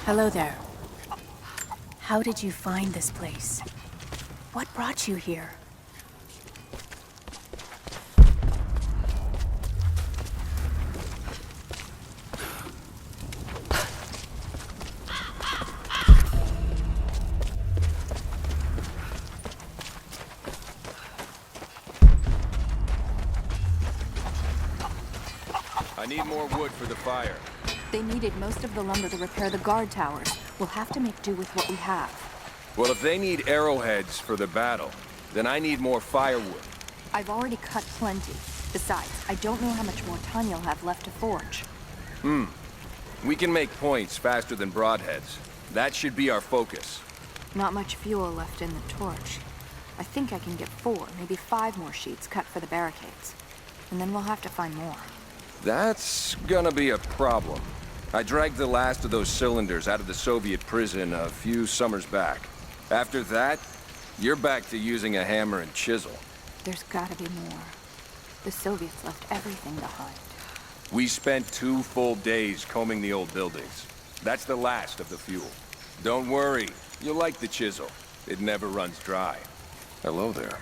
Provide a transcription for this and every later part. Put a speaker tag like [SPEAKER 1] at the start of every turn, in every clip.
[SPEAKER 1] Hello there. How did you find this place? What brought you here?
[SPEAKER 2] I need more wood for the fire.
[SPEAKER 1] They needed most of the lumber to repair the guard towers. We'll have to make do with what we have.
[SPEAKER 2] Well, if they need arrowheads for the battle, then I need more firewood.
[SPEAKER 1] I've already cut plenty. Besides, I don't know how much more time you'll have left to forge.
[SPEAKER 2] We can make points faster than broadheads. That should be our focus.
[SPEAKER 1] Not much fuel left in the torch. I think I can get 4, maybe 5 more sheets cut for the barricades. And then we'll have to find more.
[SPEAKER 2] That's gonna be a problem. I dragged the last of those cylinders out of the Soviet prison a few summers back. After that, you're back to using a hammer and chisel.
[SPEAKER 1] There's gotta be more. The Soviets left everything behind.
[SPEAKER 2] We spent 2 full days combing the old buildings. That's the last of the fuel. Don't worry, you'll like the chisel. It never runs dry. Hello there.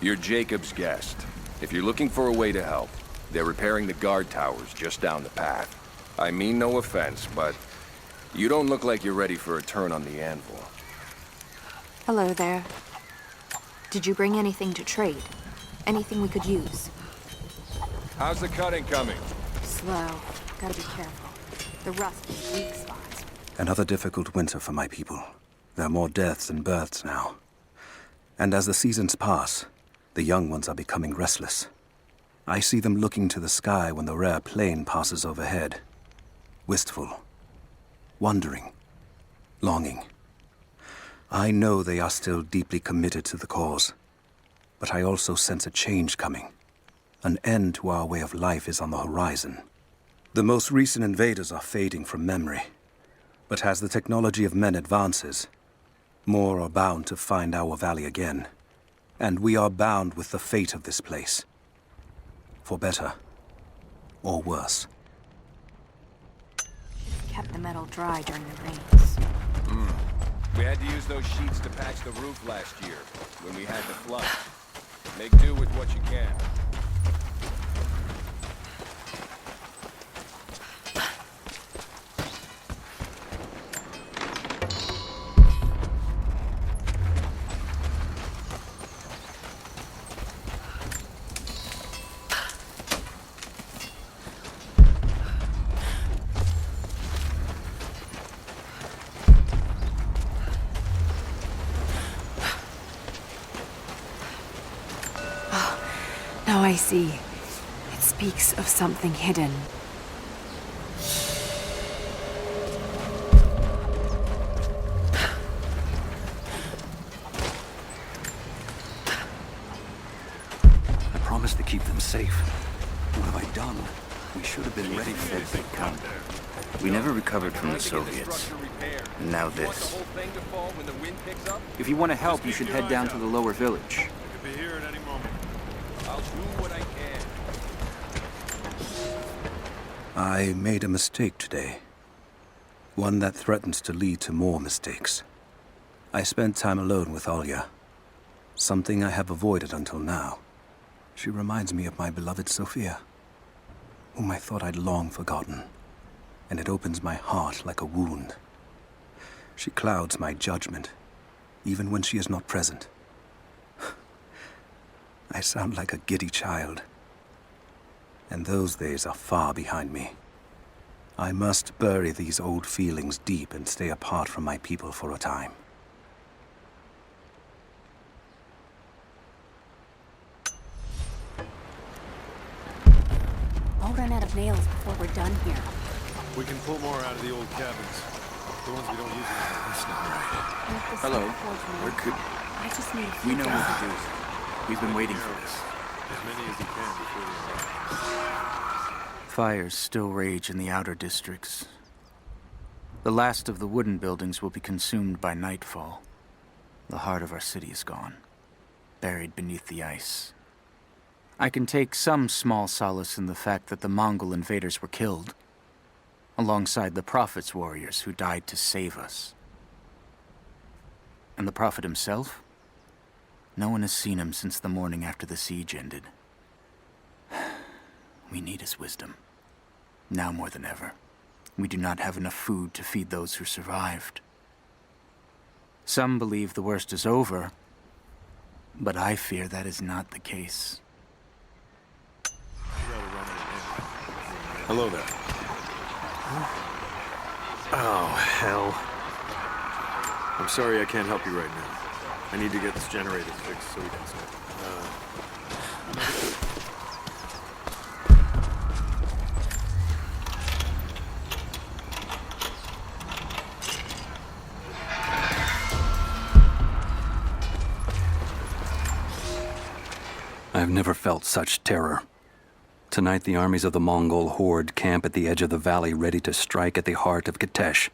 [SPEAKER 2] You're Jacob's guest. If you're looking for a way to help, they're repairing the guard towers just down the path. I mean no offense, but you don't look like you're ready for a turn on the anvil.
[SPEAKER 1] Hello there. Did you bring anything to trade? Anything we could use?
[SPEAKER 2] How's the cutting coming?
[SPEAKER 1] Slow. Gotta be careful. The rust is weak spots.
[SPEAKER 3] Another difficult winter for my people. There are more deaths than births now. And as the seasons pass, the young ones are becoming restless. I see them looking to the sky when the rare plane passes overhead. Wistful. Wondering. Longing. I know they are still deeply committed to the cause. But I also sense a change coming. An end to our way of life is on the horizon. The most recent invaders are fading from memory. But as the technology of men advances, more are bound to find our valley again. And we are bound with the fate of this place. For better, or worse.
[SPEAKER 1] Kept the metal dry during the rains.
[SPEAKER 2] We had to use those sheets to patch the roof last year, when we had the flood. Make do with what you can.
[SPEAKER 1] Now I see. It speaks of something hidden.
[SPEAKER 3] I promised to keep them safe. What have I done? We should have been ready for this big come.
[SPEAKER 4] We never recovered from the Soviets. And now this.
[SPEAKER 5] If you want to help, you should head down to the lower village.
[SPEAKER 6] Be here at any moment.
[SPEAKER 2] I'll do what I can.
[SPEAKER 3] I made a mistake today. One that threatens to lead to more mistakes. I spent time alone with Olya. Something I have avoided until now. She reminds me of my beloved Sophia, whom I thought I'd long forgotten. And it opens my heart like a wound. She clouds my judgment, even when she is not present. I sound like a giddy child. And those days are far behind me. I must bury these old feelings deep and stay apart from my people for a time.
[SPEAKER 1] I'll run out of nails before we're done here.
[SPEAKER 6] We can pull more out of the old cabins. The ones we don't use anymore. That's not right.
[SPEAKER 5] Hello.
[SPEAKER 1] Where
[SPEAKER 5] could...
[SPEAKER 1] I just need a few
[SPEAKER 5] We know what
[SPEAKER 1] days.
[SPEAKER 5] to do. We've been waiting for this.
[SPEAKER 6] As many as you can before you arrive.
[SPEAKER 5] Fires still rage in the outer districts. The last of the wooden buildings will be consumed by nightfall. The heart of our city is gone, buried beneath the ice. I can take some small solace in the fact that the Mongol invaders were killed. alongside the Prophet's warriors who died to save us. And the Prophet himself? No one has seen him since the morning after the siege ended. We need his wisdom. Now more than ever. We do not have enough food to feed those who survived. Some believe the worst is over, but I fear that is not the case.
[SPEAKER 6] Hello there. Oh, hell. I'm sorry I can't help you right now. I need to get this generator fixed so we can start.
[SPEAKER 3] I have never felt such terror. Tonight the armies of the Mongol horde camp at the edge of the valley ready to strike at the heart of Kitezh.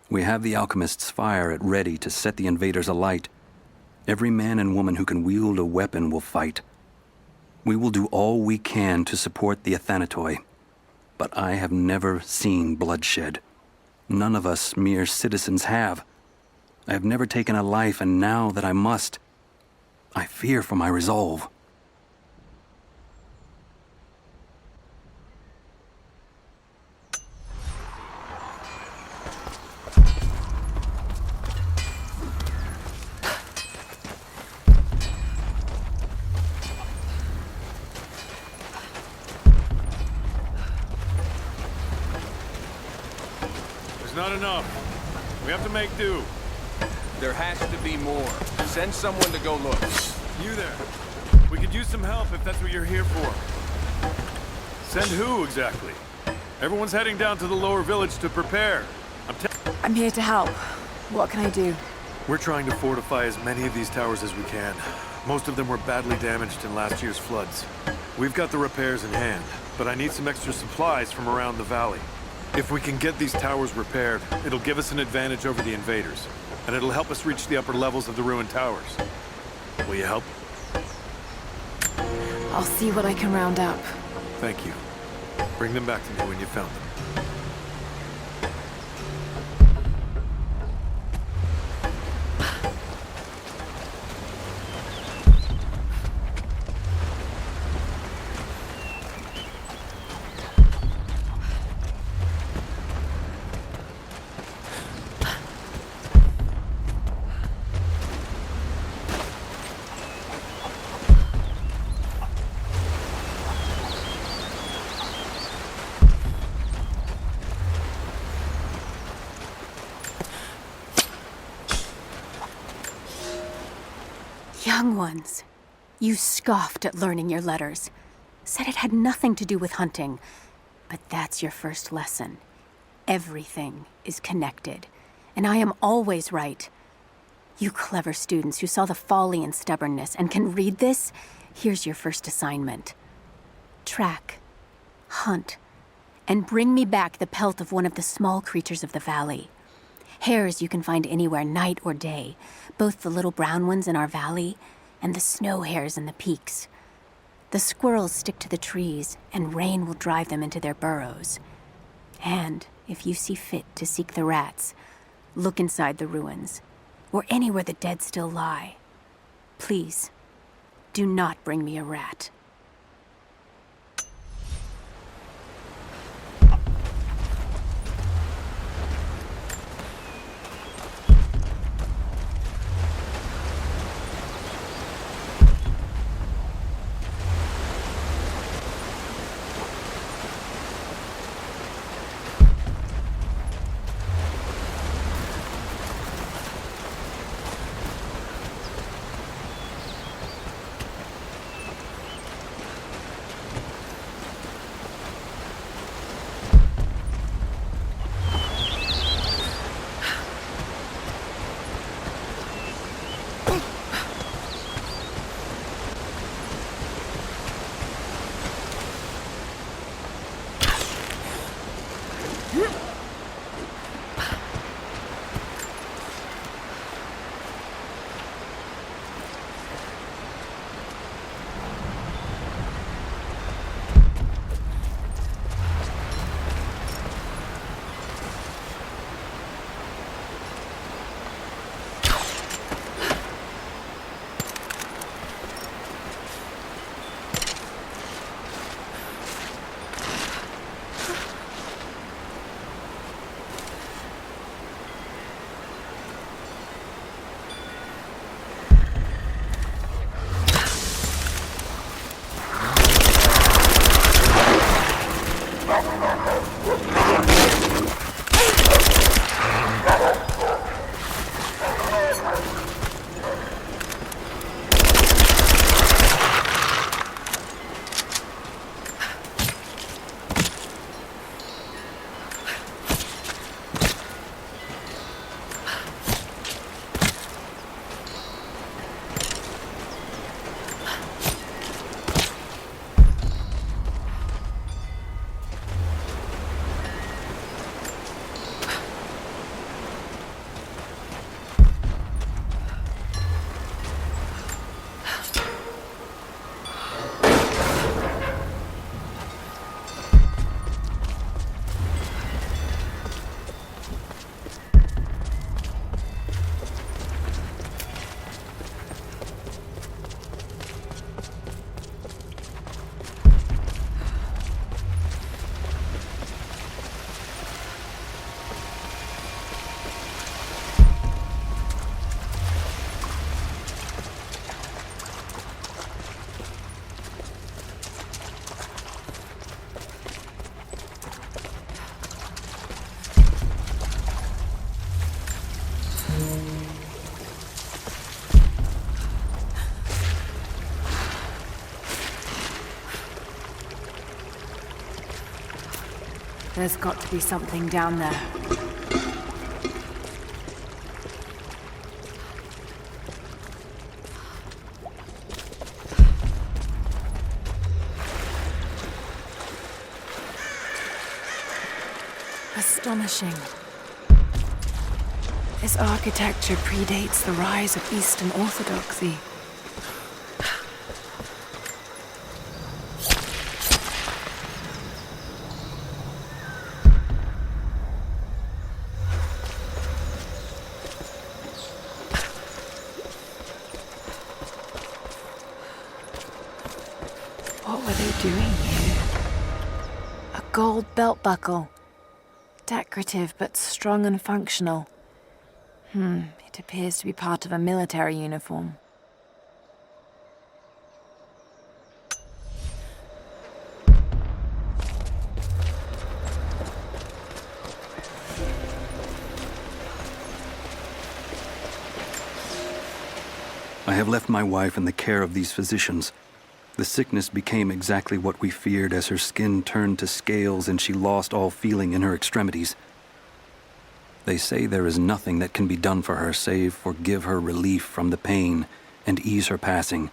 [SPEAKER 3] We have the alchemist's fire at ready to set the invaders alight. Every man and woman who can wield a weapon will fight. We will do all we can to support the Athanatoi, but I have never seen bloodshed. None of us mere citizens have. I have never taken a life, and now that I must, I fear for my resolve.
[SPEAKER 6] There's not enough. We have to make do.
[SPEAKER 2] There has to be more. Send someone to go look.
[SPEAKER 6] You there. We could use some help if that's what you're here for. Send who, exactly? Everyone's heading down to the lower village to prepare.
[SPEAKER 1] I'm here to help. What can I do?
[SPEAKER 6] We're trying to fortify as many of these towers as we can. Most of them were badly damaged in last year's floods. We've got the repairs in hand, but I need some extra supplies from around the valley. If we can get these towers repaired, it'll give us an advantage over the invaders, and it'll help us reach the upper levels of the ruined towers. Will you help?
[SPEAKER 1] I'll see what I can round up.
[SPEAKER 6] Thank you. Bring them back to me when you found them.
[SPEAKER 7] Young ones, you scoffed at learning your letters. Said it had nothing to do with hunting. But that's your first lesson. Everything is connected. And I am always right. You clever students who saw the folly and stubbornness and can read this, here's your first assignment. Track, hunt, and bring me back the pelt of one of the small creatures of the valley. Hares you can find anywhere, night or day, both the little brown ones in our valley and the snow hares in the peaks. The squirrels stick to the trees, and rain will drive them into their burrows. And if you see fit to seek the rats, look inside the ruins, or anywhere the dead still lie. Please, do not bring me a rat. There's got to be something down there. Astonishing. This architecture predates the rise of Eastern Orthodoxy. What were they doing here? A gold belt buckle. Decorative, but strong and functional. It appears to be part of a military uniform.
[SPEAKER 3] I have left my wife in the care of these physicians. The sickness became exactly what we feared as her skin turned to scales and she lost all feeling in her extremities. They say there is nothing that can be done for her save for give her relief from the pain and ease her passing.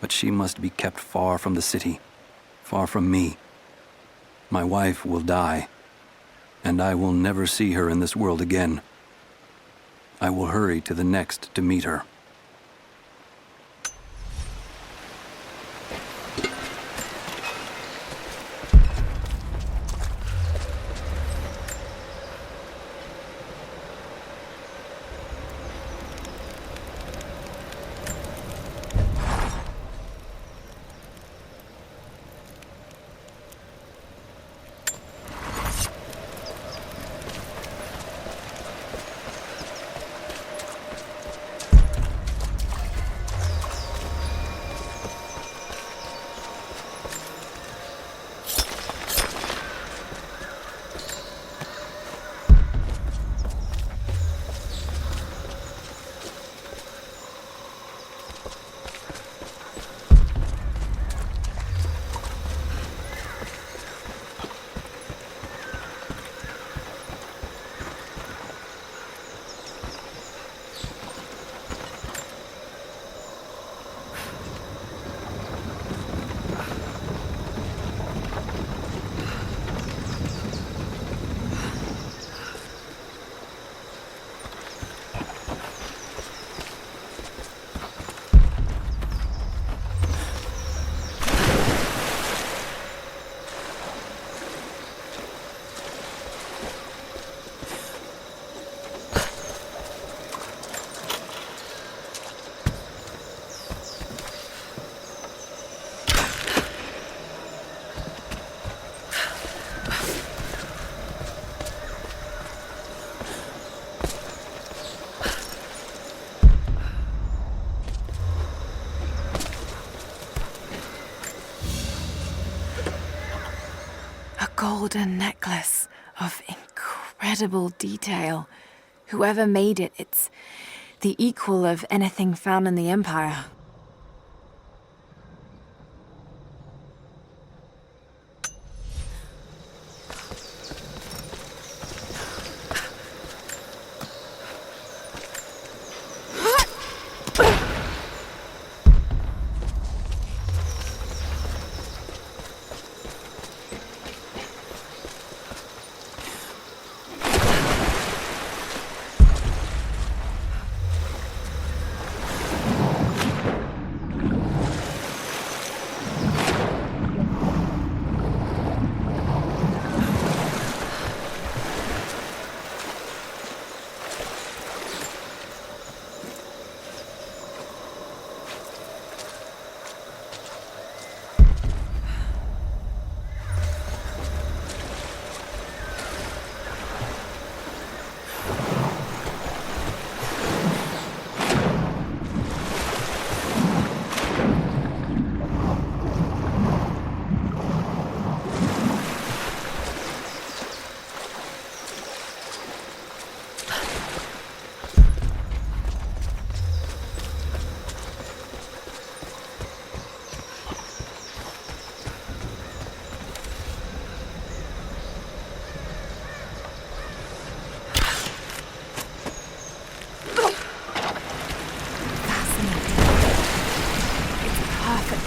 [SPEAKER 3] But she must be kept far from the city, far from me. My wife will die, and I will never see her in this world again. I will hurry to the next to meet her.
[SPEAKER 7] Golden necklace of incredible detail. Whoever made it, it's the equal of anything found in the Empire.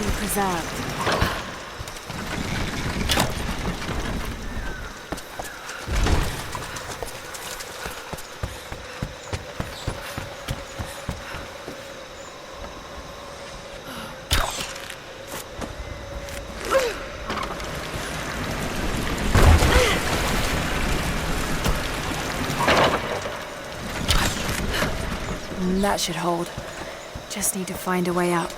[SPEAKER 1] be preserved. That should hold. Just need to find a way up.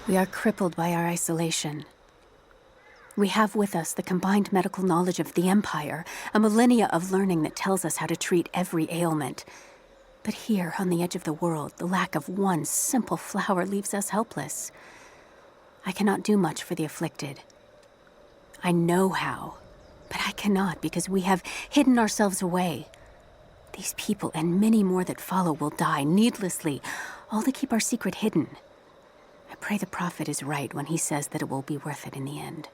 [SPEAKER 1] We are crippled by our isolation. We have with us the combined medical knowledge of the Empire, a millennia of learning that tells us how to treat every ailment. But here, on the edge of the world, the lack of one simple flower leaves us helpless. I cannot do much for the afflicted. I know how, but I cannot because we have hidden ourselves away. These people and many more that follow will die needlessly, all to keep our secret hidden. I pray the prophet is right when he says that it will be worth it in the end.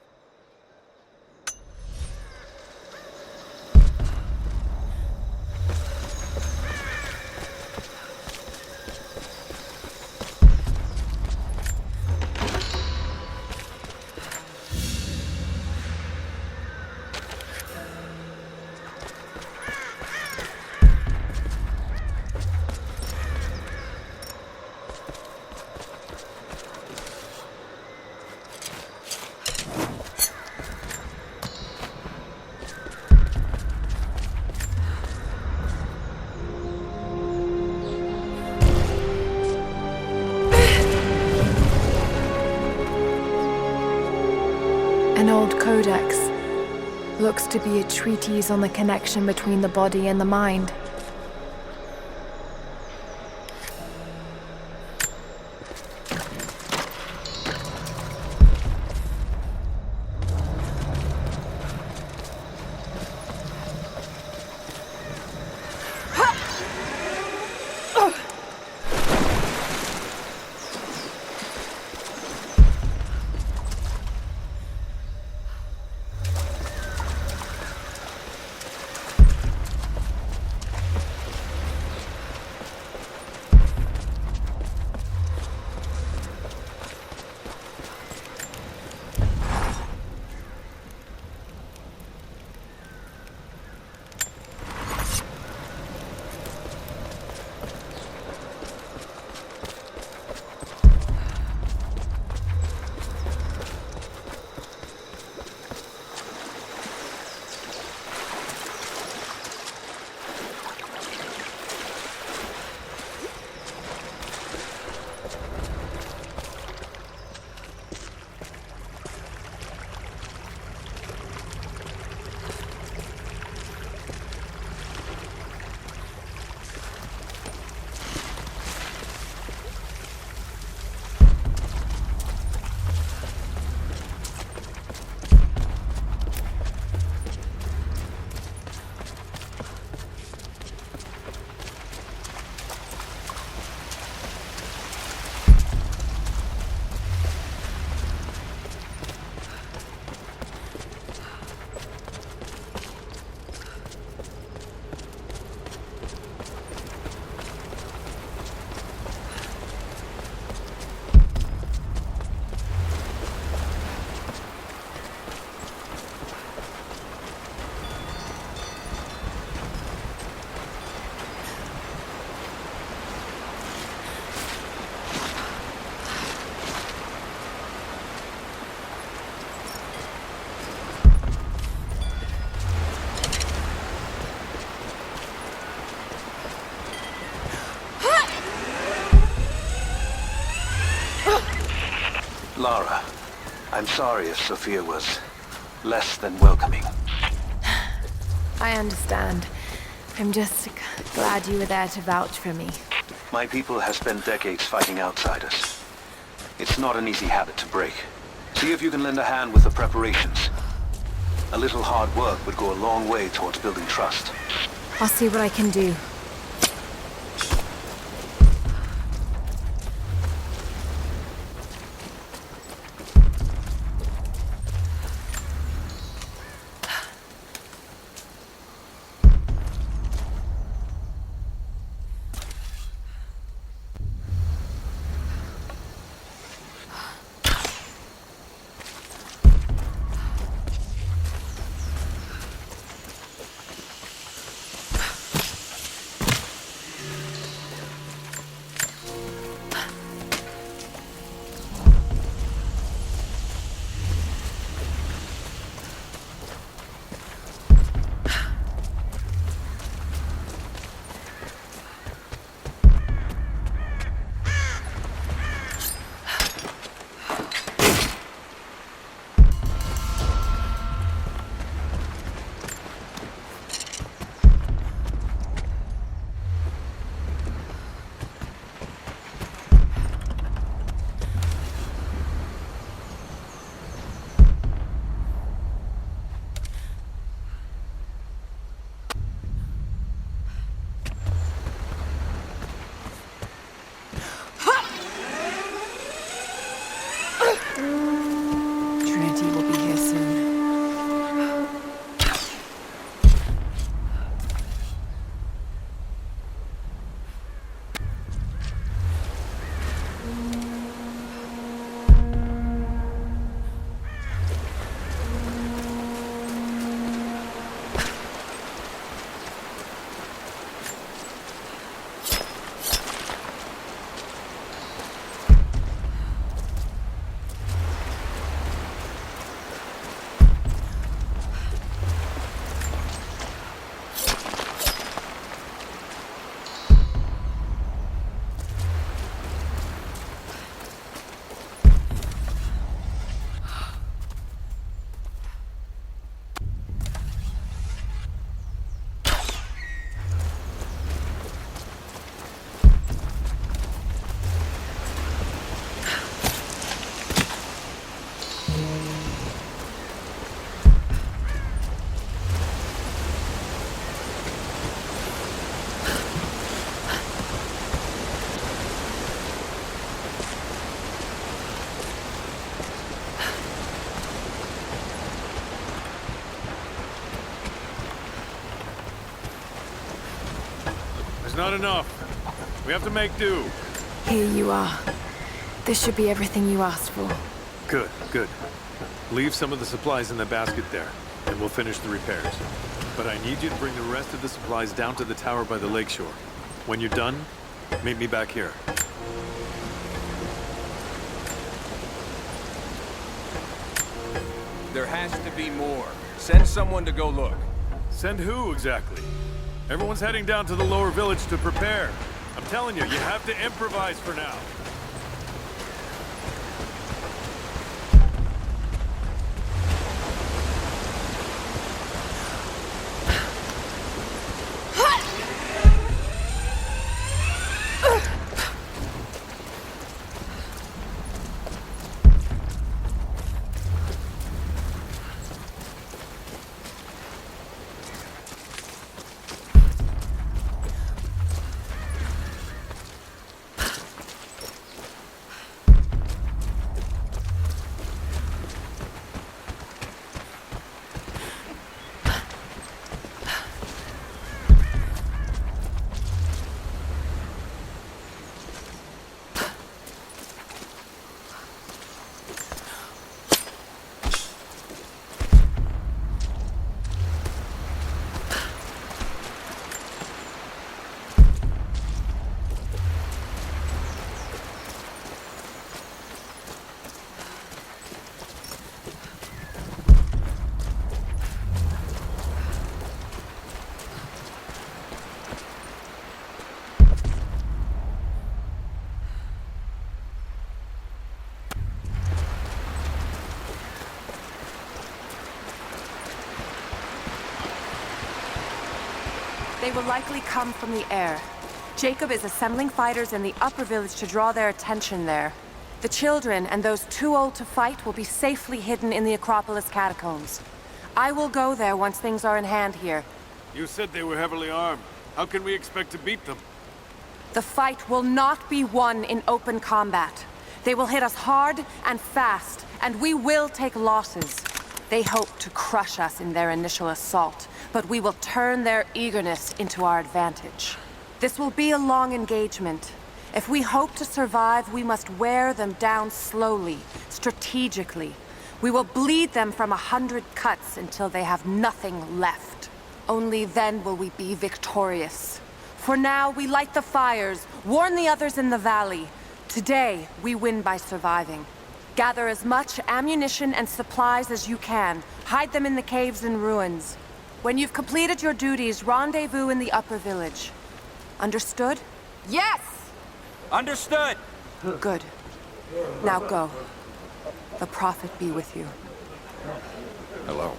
[SPEAKER 1] An old codex. Looks to be a treatise on the connection between the body and the mind.
[SPEAKER 3] Lara, I'm sorry if Sophia was less than welcoming.
[SPEAKER 8] I understand. I'm just glad you were there to vouch for me.
[SPEAKER 3] My people have spent decades fighting outsiders. It's not an easy habit to break. See if you can lend a hand with the preparations. A little hard work would go a long way towards building trust.
[SPEAKER 8] I'll see what I can do. Trinity will be here soon.
[SPEAKER 6] Not enough. We have to make do.
[SPEAKER 8] Here you are. This should be everything you asked for.
[SPEAKER 6] Good, good. Leave some of the supplies in the basket there, and we'll finish the repairs. But I need you to bring the rest of the supplies down to the tower by the lakeshore. When you're done, meet me back here.
[SPEAKER 2] There has to be more. Send someone to go look.
[SPEAKER 6] Send who, exactly? Everyone's heading down to the lower village to prepare. I'm telling you, you have to improvise for now.
[SPEAKER 9] They will likely come from the air. Jacob is assembling fighters in the upper village to draw their attention there. The children and those too old to fight will be safely hidden in the Acropolis catacombs. I will go there once things are in hand here.
[SPEAKER 6] You said they were heavily armed. How can we expect to beat them?
[SPEAKER 9] The fight will not be won in open combat. They will hit us hard and fast, and we will take losses. They hope to crush us in their initial assault, but we will turn their eagerness into our advantage. This will be a long engagement. If we hope to survive, we must wear them down slowly, strategically. We will bleed them from 100 cuts until they have nothing left. Only then will we be victorious. For now, we light the fires, warn the others in the valley. Today, we win by surviving. Gather as much ammunition and supplies as you can. Hide them in the caves and ruins. When you've completed your duties, rendezvous in the upper village. Understood?
[SPEAKER 10] Yes! Understood!
[SPEAKER 9] Good. Now go. The Prophet be with you.
[SPEAKER 2] Hello.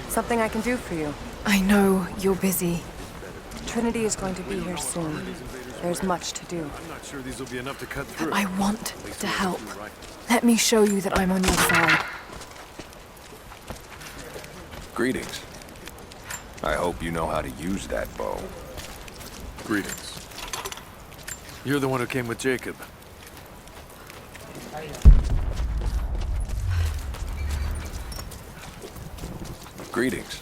[SPEAKER 9] Something I can do for you.
[SPEAKER 8] I know you're busy.
[SPEAKER 9] Trinity is going to be here soon. There's much to do.
[SPEAKER 6] I'm not sure these will be enough to cut through.
[SPEAKER 8] I want to help. Let me show you that I'm on your side.
[SPEAKER 2] Greetings. I hope you know how to use that bow.
[SPEAKER 6] Greetings. You're the one who came with Jacob.
[SPEAKER 2] Greetings.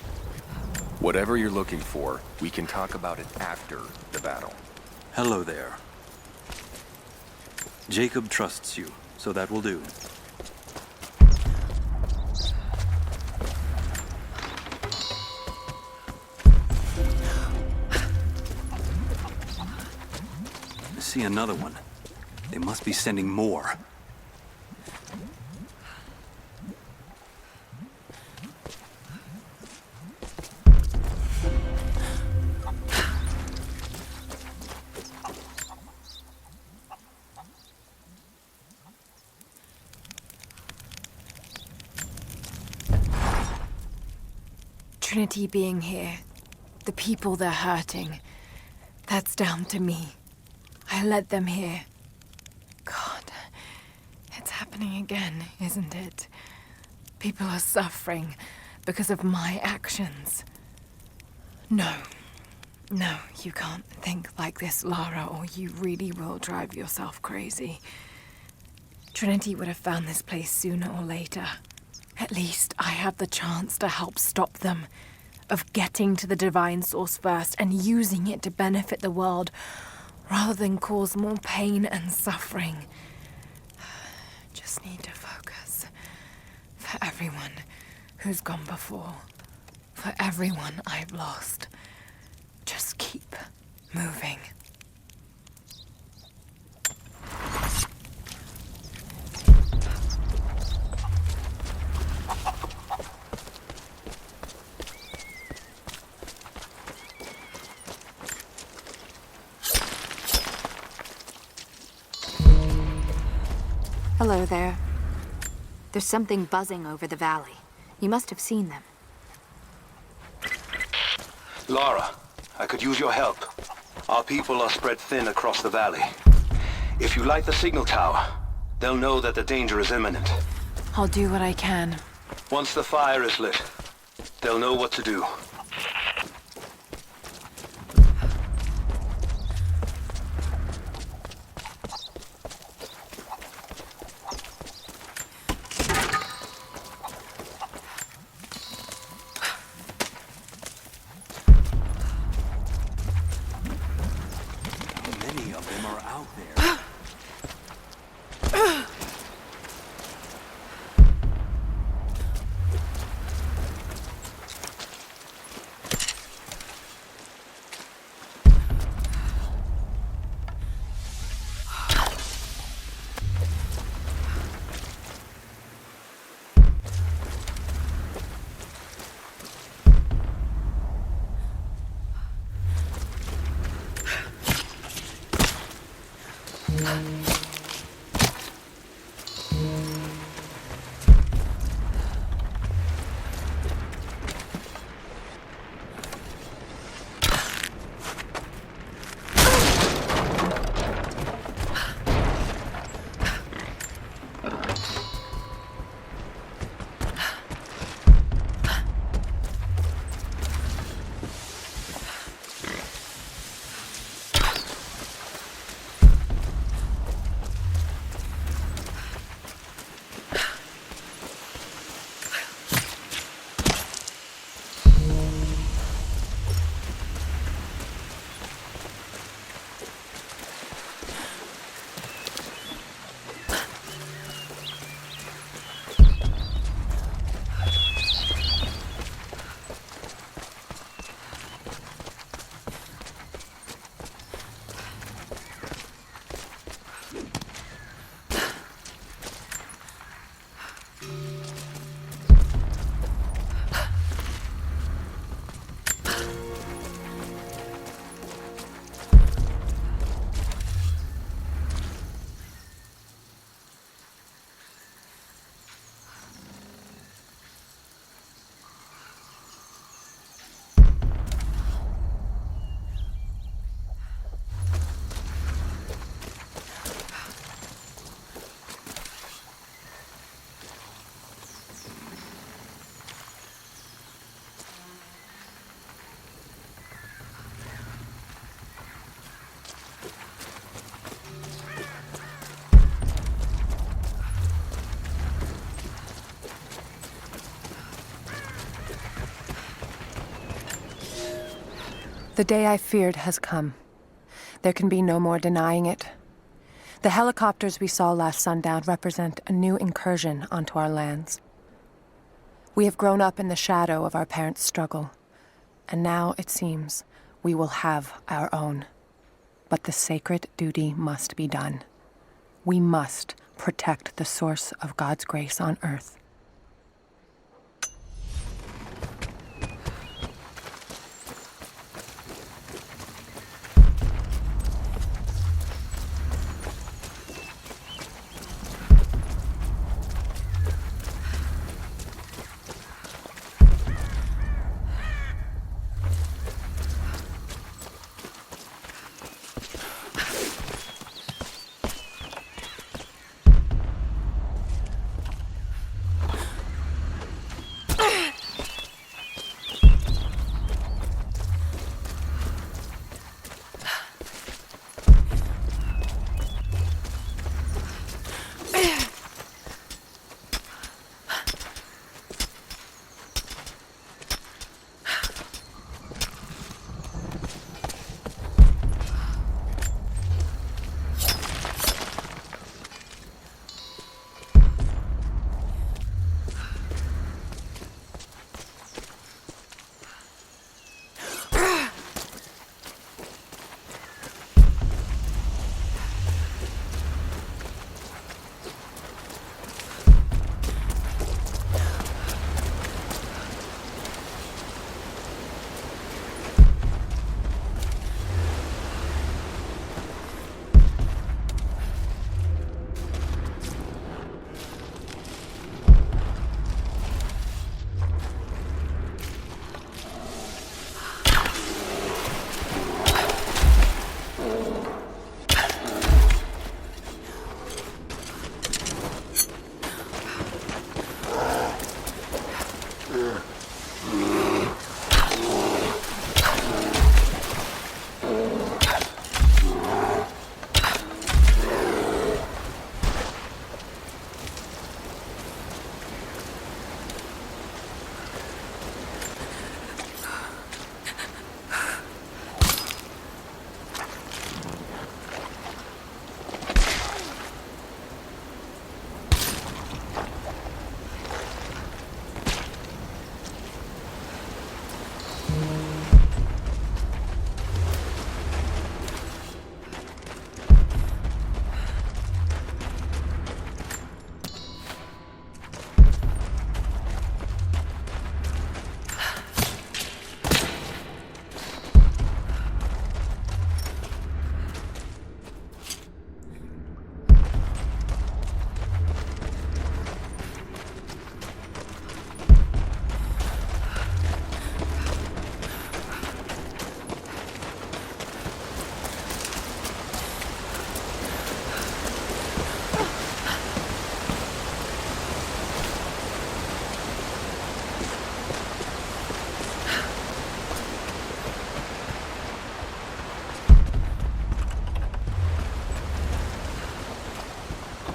[SPEAKER 2] Whatever you're looking for, we can talk about it after the battle.
[SPEAKER 11] Hello there. Jacob trusts you, so that will do. I see another one. They must be sending more.
[SPEAKER 8] Trinity being here, the people they're hurting, that's down to me. I led them here. God, it's happening again, isn't it? People are suffering because of my actions. No, you can't think like this, Lara, or you really will drive yourself crazy. Trinity would have found this place sooner or later. At least I have the chance to help stop them, of getting to the divine source first and using it to benefit the world, rather than cause more pain and suffering. Just need to focus. For everyone who's gone before. For everyone I've lost. Just keep moving.
[SPEAKER 10] Hello there. There's something buzzing over the valley. You must have seen them.
[SPEAKER 3] Lara, I could use your help. Our people are spread thin across the valley. If you light the signal tower, they'll know that the danger is imminent.
[SPEAKER 8] I'll do what I can.
[SPEAKER 3] Once the fire is lit, they'll know what to do.
[SPEAKER 11] Many of them are out there.
[SPEAKER 8] The day I feared has come. There can be no more denying it. The helicopters we saw last sundown represent a new incursion onto our lands. We have grown up in the shadow of our parents' struggle, and now, it seems, we will have our own. But the sacred duty must be done. We must protect the source of God's grace on Earth.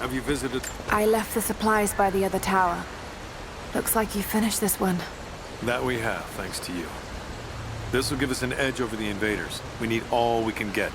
[SPEAKER 6] Have you visited?
[SPEAKER 8] I left the supplies by the other tower. Looks like you finished this one.
[SPEAKER 6] That we have, thanks to you. This will give us an edge over the invaders. We need all we can get.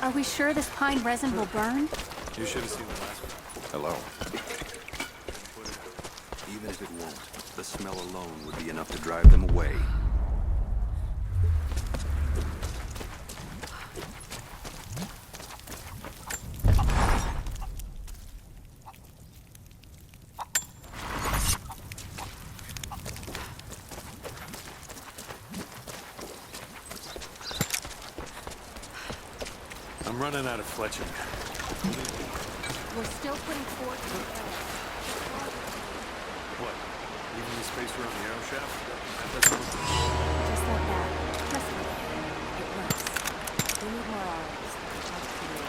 [SPEAKER 1] Are we sure this pine resin will burn?
[SPEAKER 6] You should have seen the last one.
[SPEAKER 2] Hello.
[SPEAKER 3] Even if it won't, the smell alone would be enough to drive them away.
[SPEAKER 6] I'm running out of fletching.
[SPEAKER 10] We're still putting forth the
[SPEAKER 6] What? Leaving me space around the arrow shaft? That doesn't look...
[SPEAKER 1] Just like that. Trust me. It works. We need more arrows. That's clear.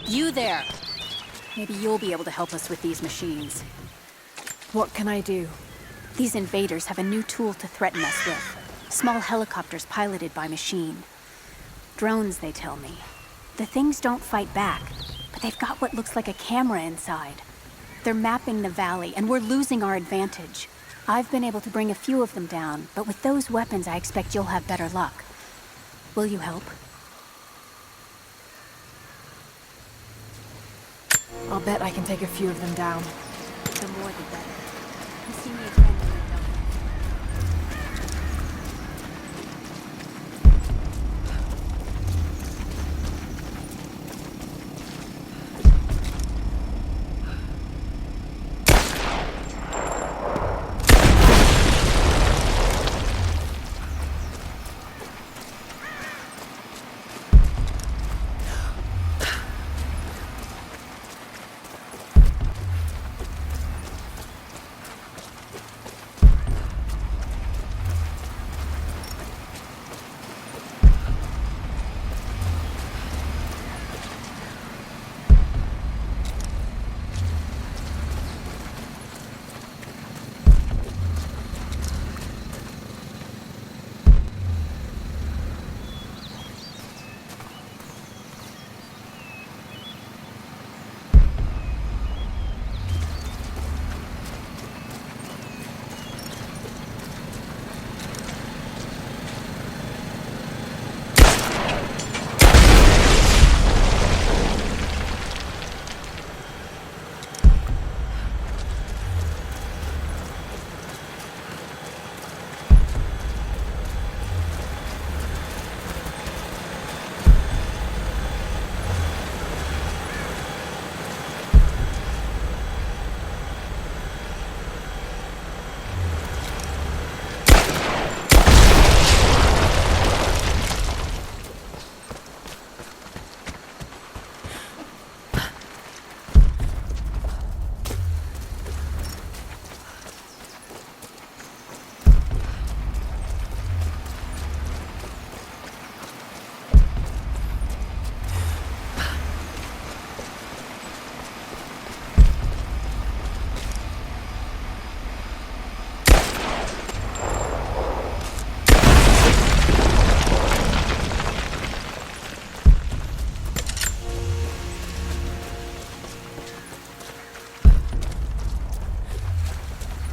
[SPEAKER 1] You there! Maybe you'll be able to help us with these machines.
[SPEAKER 8] What can I do?
[SPEAKER 1] These invaders have a new tool to threaten us with. Small helicopters piloted by machine. Drones, they tell me. The things don't fight back, They've got what looks like a camera inside. They're mapping the valley, and we're losing our advantage. I've been able to bring a few of them down, but with those weapons, I expect you'll have better luck. Will you help?
[SPEAKER 8] I'll bet I can take a few of them down.
[SPEAKER 1] The more the better. You see me again when you're done.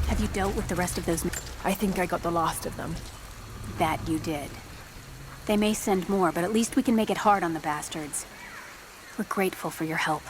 [SPEAKER 1] Have you dealt with the rest of those?
[SPEAKER 8] I think I got the last of them.
[SPEAKER 1] That you did. They may send more, but at least we can make it hard on the bastards. We're grateful for your help.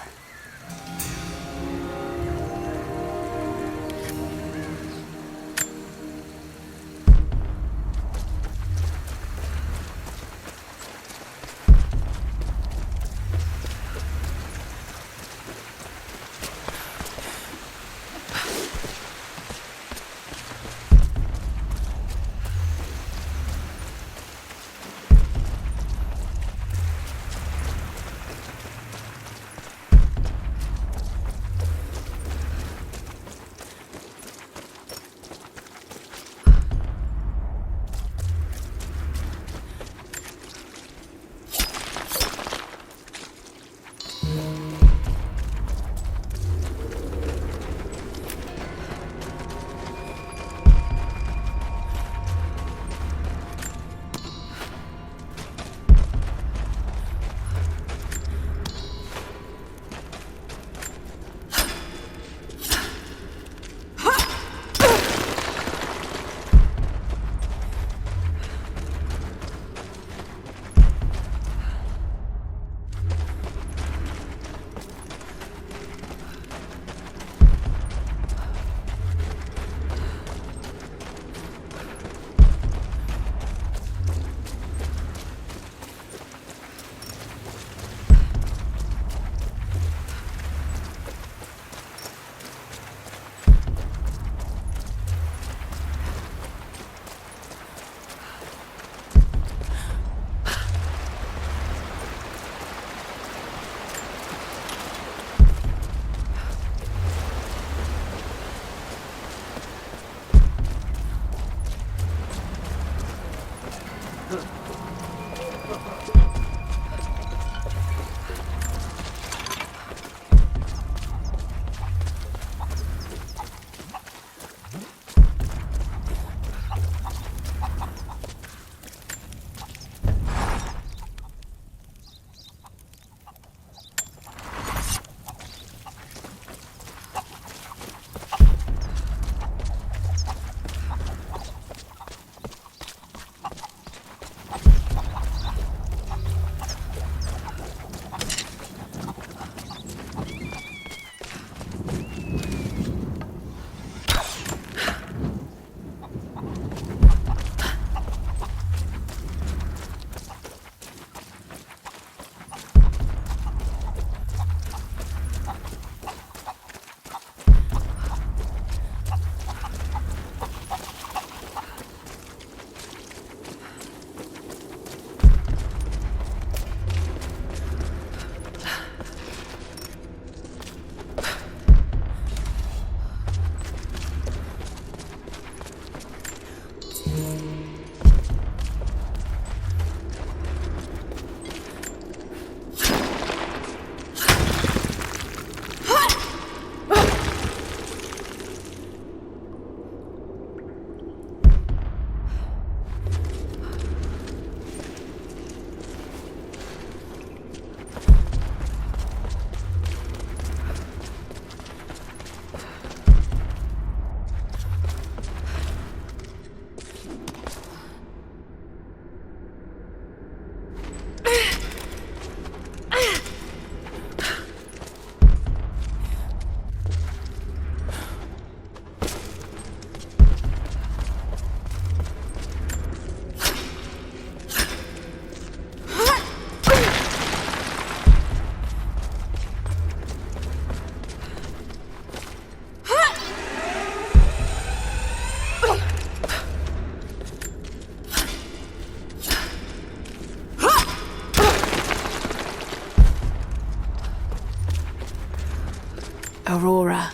[SPEAKER 8] Aurora,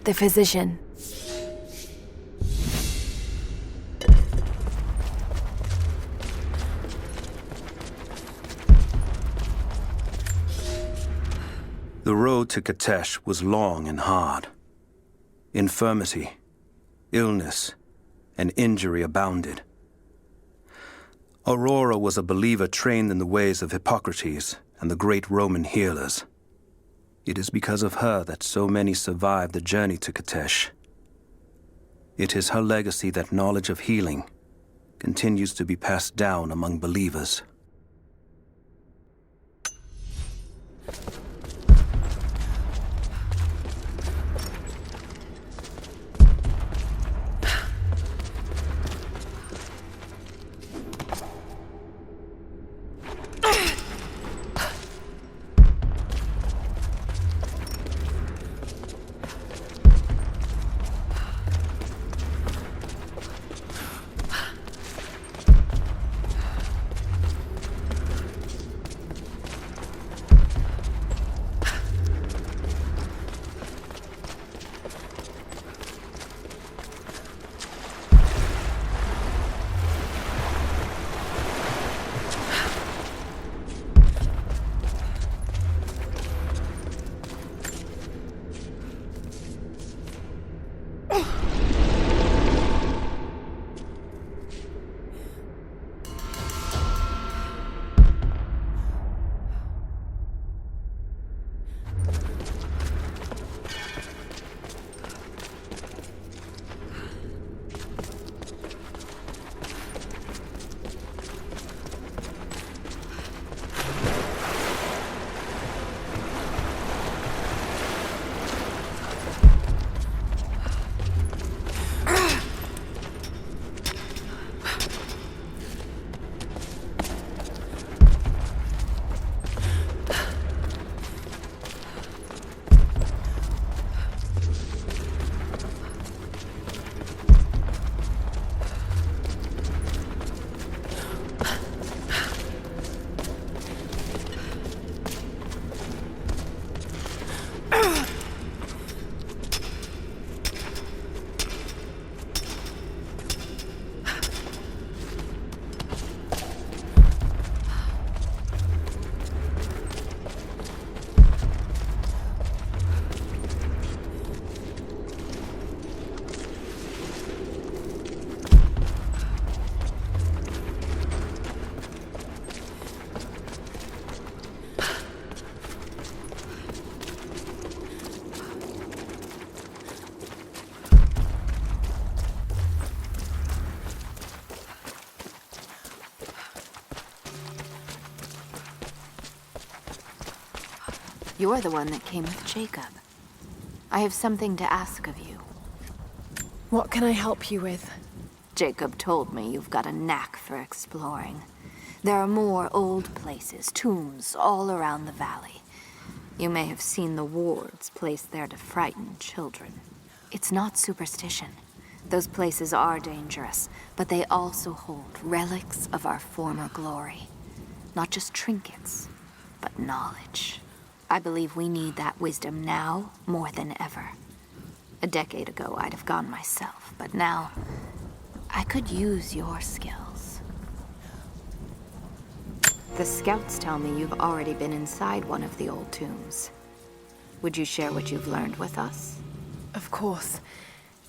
[SPEAKER 8] the physician.
[SPEAKER 3] The road to Kitezh was long and hard. Infirmity, illness, and injury abounded. Aurora was a believer trained in the ways of Hippocrates and the great Roman healers. It is because of her that so many survived the journey to Kitezh. It is her legacy that knowledge of healing continues to be passed down among believers.
[SPEAKER 10] You're the one that came with Jacob. I have something to ask of you.
[SPEAKER 8] What can I help you with?
[SPEAKER 10] Jacob told me you've got a knack for exploring. There are more old places, tombs, all around the valley. You may have seen the wards placed there to frighten children. It's not superstition. Those places are dangerous, but they also hold relics of our former glory. Not just trinkets, but knowledge. I believe we need that wisdom now more than ever. A decade ago, I'd have gone myself, but now I could use your skills. The scouts tell me you've already been inside one of the old tombs. Would you share what you've learned with us?
[SPEAKER 8] Of course.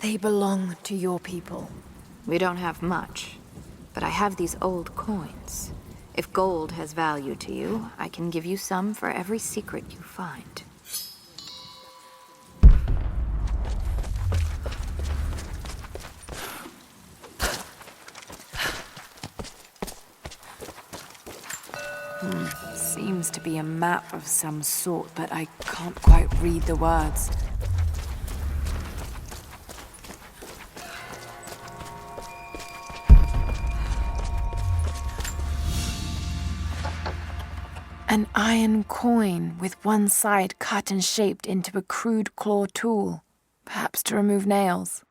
[SPEAKER 8] They belong to your people.
[SPEAKER 10] We don't have much, but I have these old coins. If gold has value to you, I can give you some for every secret you find.
[SPEAKER 8] Seems to be a map of some sort, but I can't quite read the words. An iron coin with one side cut and shaped into a crude claw tool, perhaps to remove nails.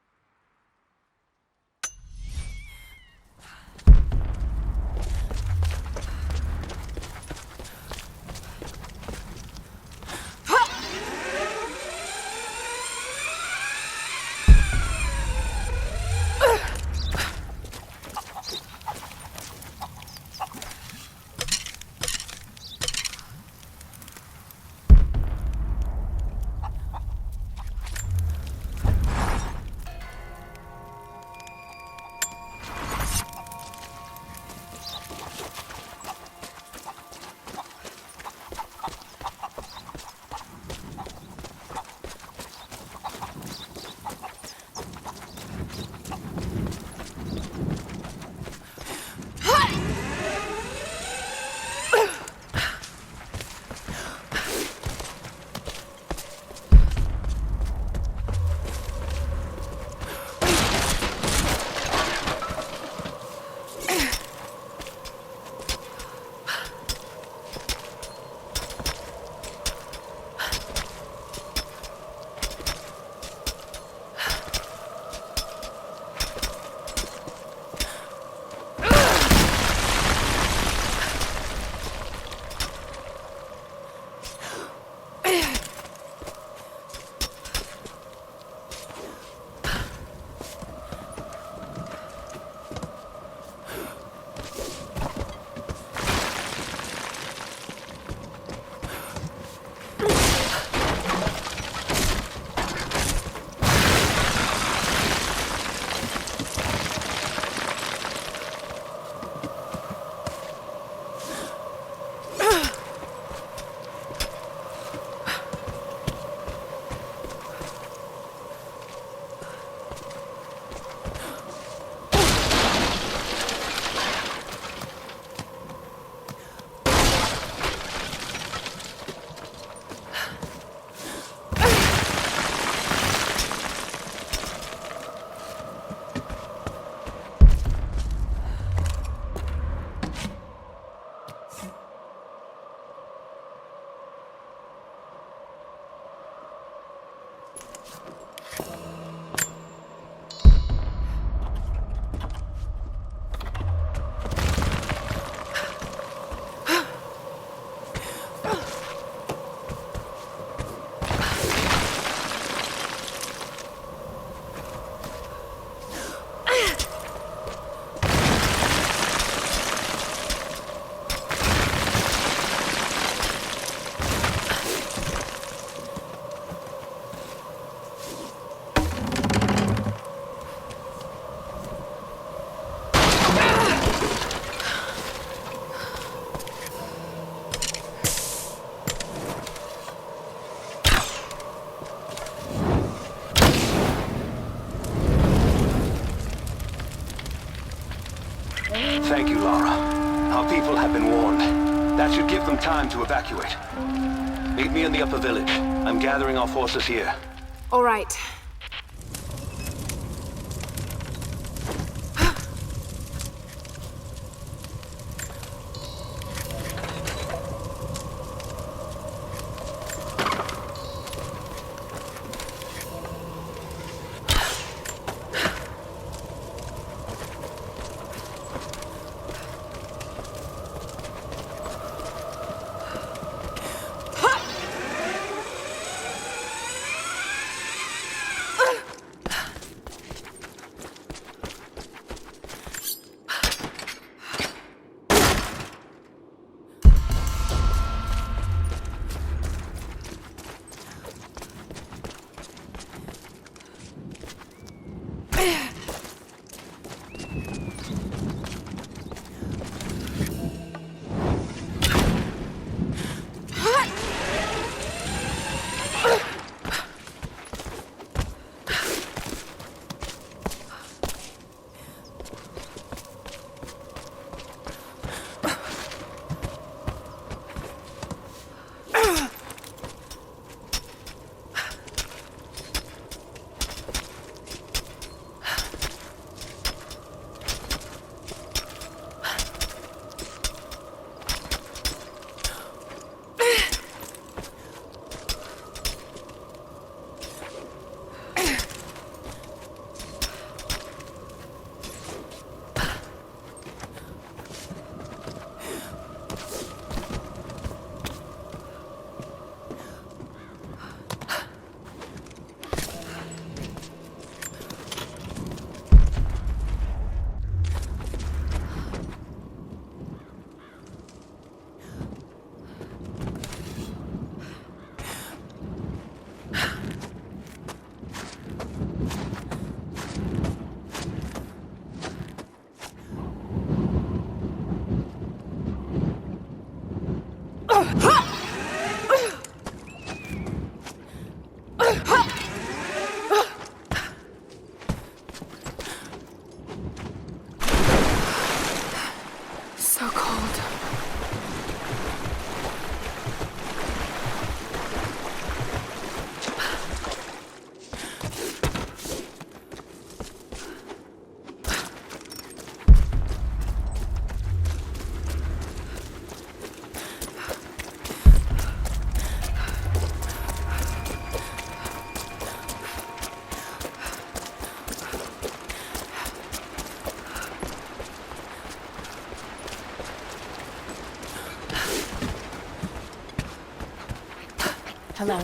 [SPEAKER 3] people have been warned. That should give them time to evacuate. Meet me in the upper village. I'm gathering our forces here.
[SPEAKER 8] All right.
[SPEAKER 1] Hello.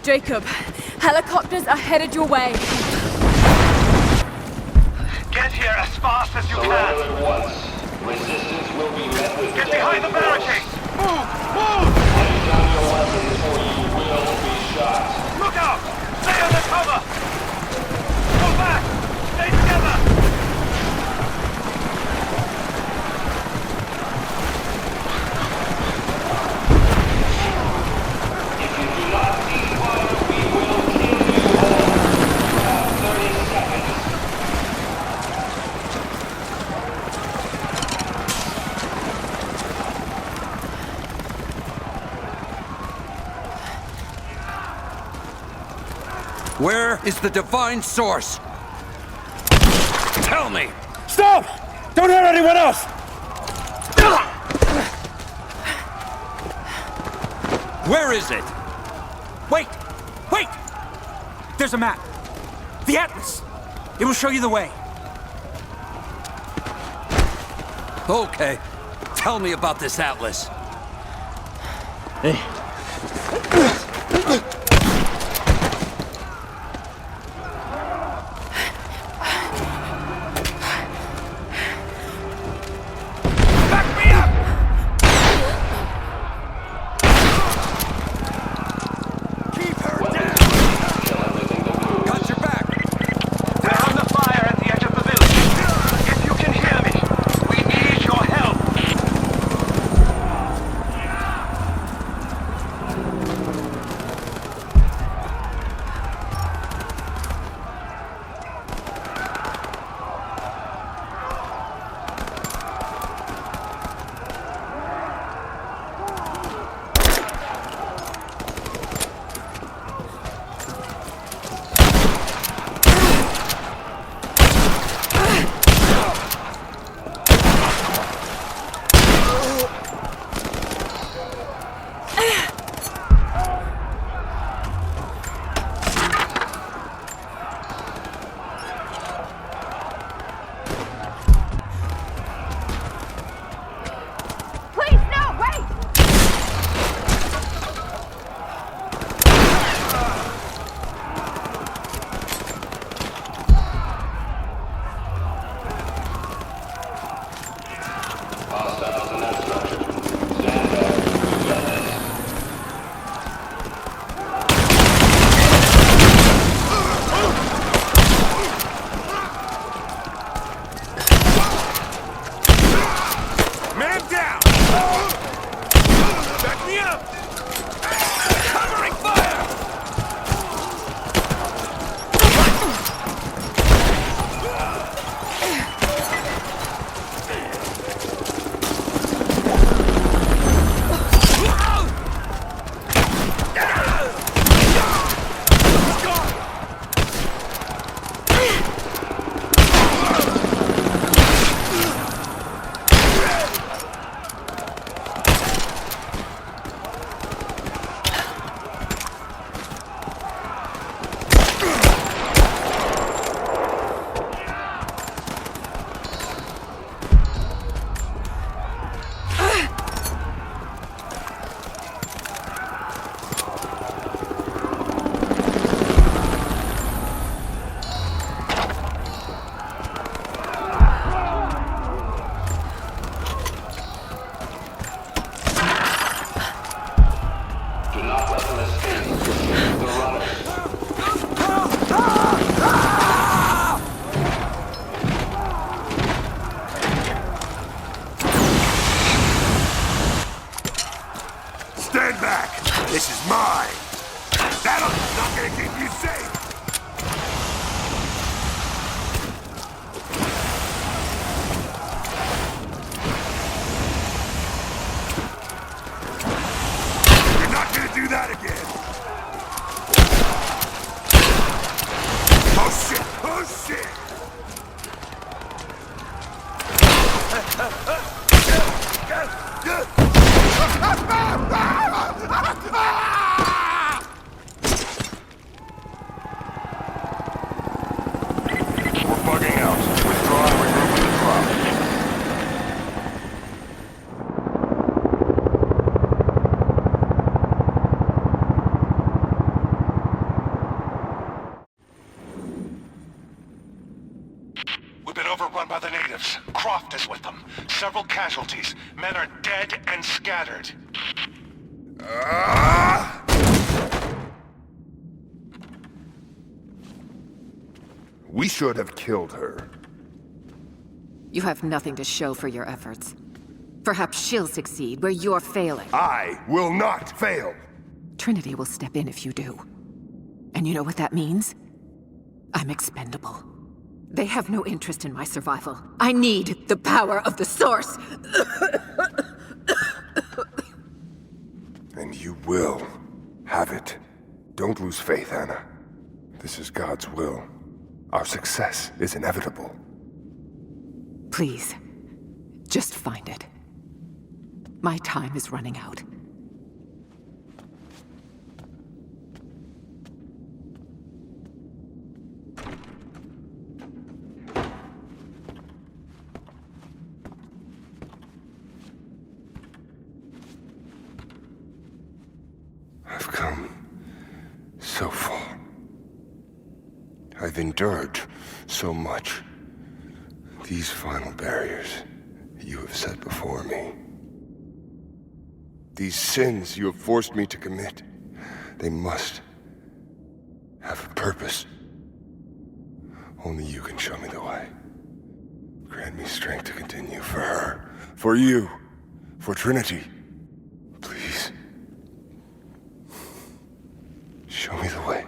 [SPEAKER 8] Jacob, helicopters are headed your way.
[SPEAKER 12] Get here as fast as you can.
[SPEAKER 13] At once. Resistance will be met with
[SPEAKER 12] Get behind the barricades! Move! Move!
[SPEAKER 13] Lay down your weapons or you will be shot.
[SPEAKER 12] Look out! Stay under cover! Go back! Stay together!
[SPEAKER 13] If you do not cease fire, we will kill you all. You have 30 seconds.
[SPEAKER 11] Where is the divine source? Tell me!
[SPEAKER 6] Stop! Don't hurt anyone else!
[SPEAKER 11] Where is it?
[SPEAKER 5] Wait! Wait! There's a map. The Atlas. It will show you the way.
[SPEAKER 11] Okay. Tell me about this atlas.
[SPEAKER 2] Got your back!
[SPEAKER 12] They're under fire at the edge of the village. If you can hear me, we need your help.
[SPEAKER 10] Please, no, wait!
[SPEAKER 13] Hostiles in that structure. Stand back.
[SPEAKER 2] Man down! Back me up! Covering fire! Do not let them escape. Shoot the runners. Stand back! This is mine! That'll not gonna keep you safe! You're not gonna do that again! Oh shit! Oh shit! We're bugging out. Withdraw and regroup with the crowd.
[SPEAKER 12] moves. Croft is with them. Several casualties. Men are dead and scattered.
[SPEAKER 14] We should have killed her.
[SPEAKER 15] You have nothing to show for your efforts. Perhaps she'll succeed where you're failing.
[SPEAKER 14] I will not fail!
[SPEAKER 15] Trinity will step in if you do. And you know what that means? I'm expendable. They have no interest in my survival. I need the power of the Source!
[SPEAKER 14] And you will have it. Don't lose faith, Anna. This is God's will. Our success is inevitable.
[SPEAKER 15] Please, just find it. My time is running out.
[SPEAKER 14] I've come so far. I've endured so much. These final barriers you have set before me. These sins you have forced me to commit, they must have a purpose. Only you can show me the way. Grant me strength to continue for her, for you, for Trinity. Please. Show me the way.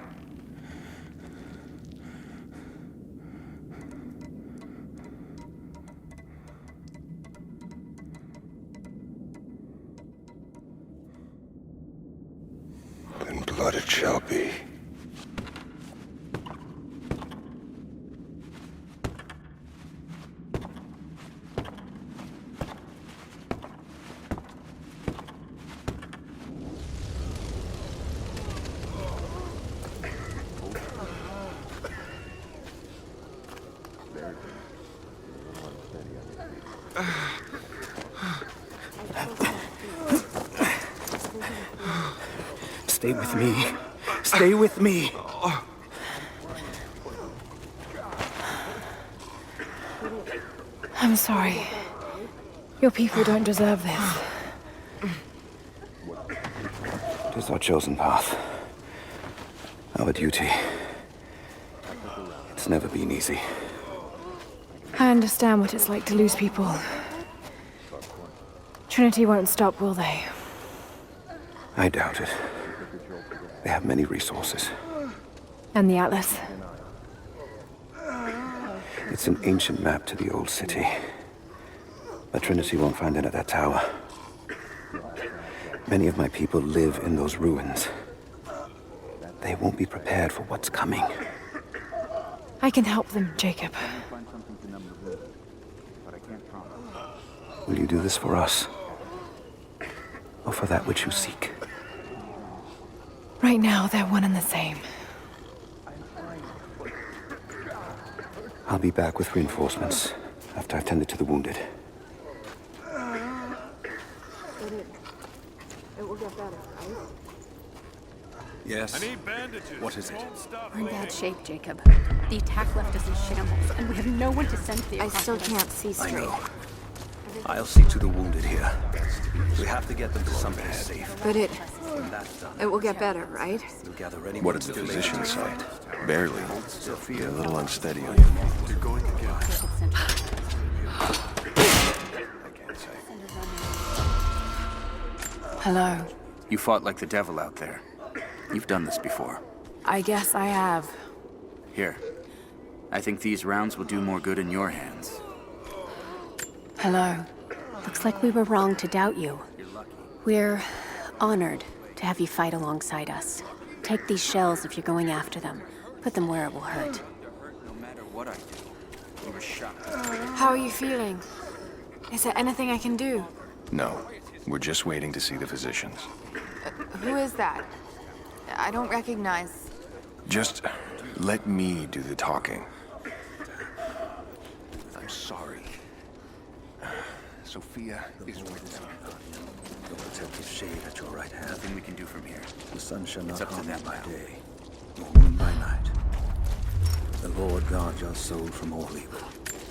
[SPEAKER 14] Then blood it shall be.
[SPEAKER 5] Stay with me. Stay with me.
[SPEAKER 8] I'm sorry. Your people don't deserve this.
[SPEAKER 3] It is our chosen path. Our duty. It's never been easy.
[SPEAKER 8] I understand what it's like to lose people. Trinity won't stop, will they?
[SPEAKER 3] I doubt it. They have many resources.
[SPEAKER 8] And the Atlas?
[SPEAKER 3] It's an ancient map to the old city. But Trinity won't find it at that tower. Many of my people live in those ruins. They won't be prepared for what's coming.
[SPEAKER 8] I can help them, Jacob.
[SPEAKER 3] Will you do this for us? Or for that which you seek?
[SPEAKER 8] Right now, they're one and the same.
[SPEAKER 3] I'll be back with reinforcements after I've tended to the wounded.
[SPEAKER 10] It will get better, right?
[SPEAKER 3] Yes.
[SPEAKER 6] I need bandages.
[SPEAKER 3] What is it?
[SPEAKER 1] We're in bad shape, Jacob. The attack left us in shambles, and we have no one to send the
[SPEAKER 10] I still can't see
[SPEAKER 3] I
[SPEAKER 10] straight.
[SPEAKER 3] know. I'll see to the wounded here. We have to get them to someplace safe.
[SPEAKER 10] But it
[SPEAKER 3] When that's done,
[SPEAKER 10] will get better, right?
[SPEAKER 3] we'll gather anyone
[SPEAKER 2] What did the
[SPEAKER 3] still
[SPEAKER 2] physician
[SPEAKER 3] able.
[SPEAKER 2] say? Barely.
[SPEAKER 3] Sophia,
[SPEAKER 2] You're a little unsteady on your feet.
[SPEAKER 6] You're going to get
[SPEAKER 2] I can't say.
[SPEAKER 8] Hello.
[SPEAKER 5] You fought like the devil out there. You've done this before.
[SPEAKER 8] I guess I have.
[SPEAKER 5] Here. I think these rounds will do more good in your hands.
[SPEAKER 8] Hello.
[SPEAKER 1] Looks like we were wrong to doubt you. We're honored to have you fight alongside us. Take these shells if you're going after them. Put them where it will hurt.
[SPEAKER 5] No matter what I do, you were shot.
[SPEAKER 8] How are you feeling? Is there anything I can do?
[SPEAKER 2] No, we're just waiting to see the physicians.
[SPEAKER 10] Who is that? I don't recognize.
[SPEAKER 2] Just let me do the talking. I'm sorry. Sophia is with them.
[SPEAKER 3] The protective shade at your right hand.
[SPEAKER 5] Nothing we can do from here.
[SPEAKER 3] The sun shall not
[SPEAKER 5] It's up to
[SPEAKER 3] harm
[SPEAKER 5] them
[SPEAKER 3] you by
[SPEAKER 5] now.
[SPEAKER 3] day, nor moon by night. The Lord guard your soul from all evil.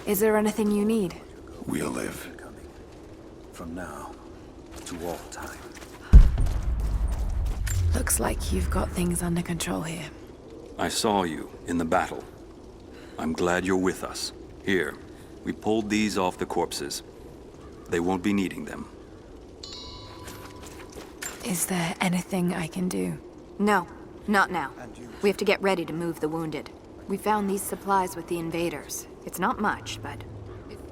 [SPEAKER 8] Is there anything you need?
[SPEAKER 14] We'll live.
[SPEAKER 3] From now to all time.
[SPEAKER 8] Looks like you've got things under control here.
[SPEAKER 11] I saw you in the battle. I'm glad you're with us. Here, we pulled these off the corpses. They won't be needing them.
[SPEAKER 8] Is there anything I can do?
[SPEAKER 10] No, not now. We have to get ready to move the wounded. We found these supplies with the invaders. It's not much, but...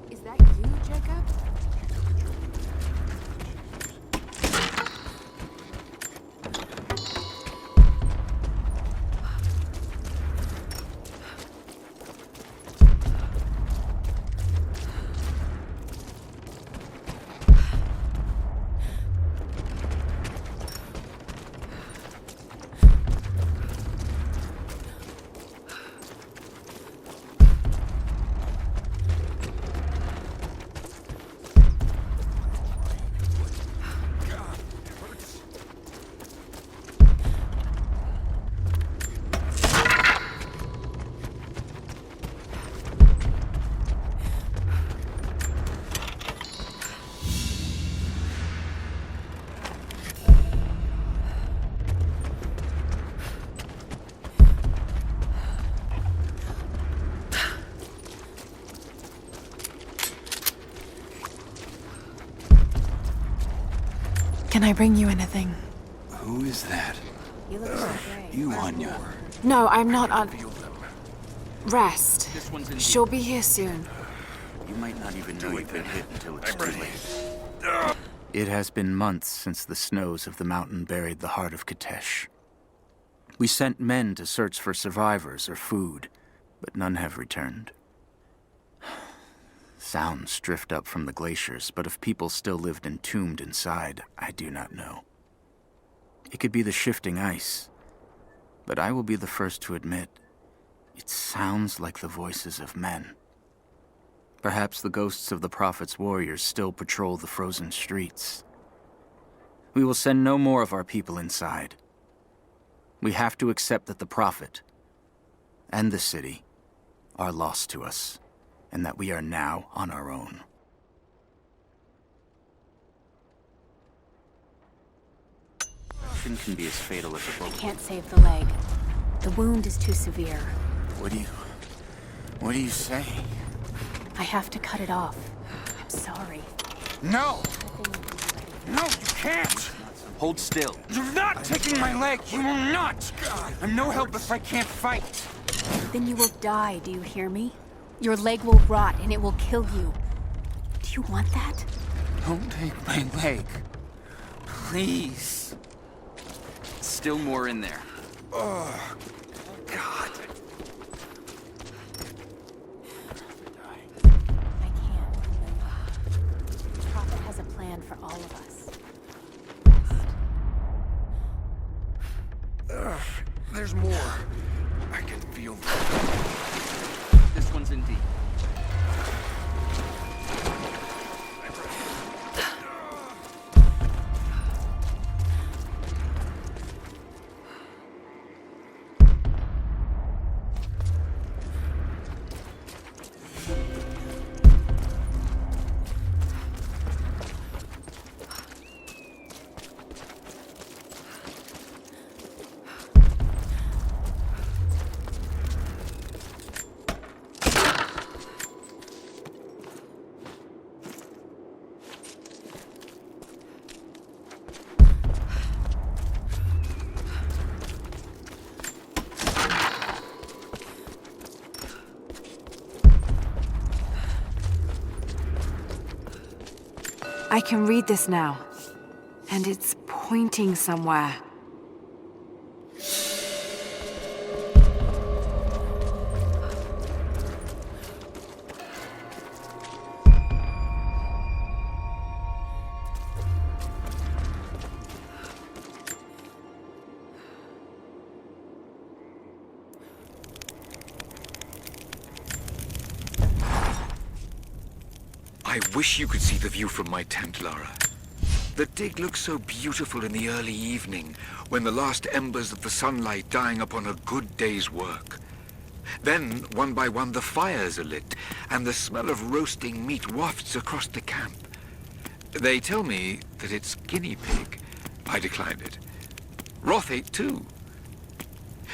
[SPEAKER 10] Is that you, Jacob?
[SPEAKER 8] Can I bring you anything?
[SPEAKER 11] Who is that?
[SPEAKER 1] You look so great.
[SPEAKER 11] You, Anya.
[SPEAKER 8] No, I'm not on... Rest. She'll be here soon.
[SPEAKER 5] You might not even know you've been hit until it's too late. It has been months since the snows of the mountain buried the heart of Kitezh. We sent men to search for survivors or food, but none have returned. Sounds drift up from the glaciers, but if people still lived entombed inside, I do not know. It could be the shifting ice, but I will be the first to admit, it sounds like the voices of men. Perhaps the ghosts of the Prophet's warriors still patrol the frozen streets. We will send no more of our people inside. We have to accept that the Prophet and the city are lost to us, and that we are now on our own. Action can be as fatal as a bullet.
[SPEAKER 1] I can't save the leg. The wound is too severe.
[SPEAKER 5] What do you say?
[SPEAKER 1] I have to cut it off. I'm sorry.
[SPEAKER 5] No! No, you can't!
[SPEAKER 11] Hold still.
[SPEAKER 5] You're not taking my leg! You will not! I'm no help if I can't fight!
[SPEAKER 1] Then you will die, do you hear me? Your leg will rot and it will kill you. Do you want that?
[SPEAKER 5] Don't take my leg. Please.
[SPEAKER 11] Still more in there.
[SPEAKER 5] Oh, God.
[SPEAKER 1] I can't. The Prophet has a plan for all of us.
[SPEAKER 14] There's more. I can feel
[SPEAKER 11] This one's in deep.
[SPEAKER 8] I can read this now. And it's pointing somewhere.
[SPEAKER 16] I wish you could see the view from my tent, Lara. The dig looks so beautiful in the early evening, when the last embers of the sunlight dying upon a good day's work. Then, one by one, the fires are lit, and the smell of roasting meat wafts across the camp. They tell me that it's guinea pig. I declined it. Roth ate too.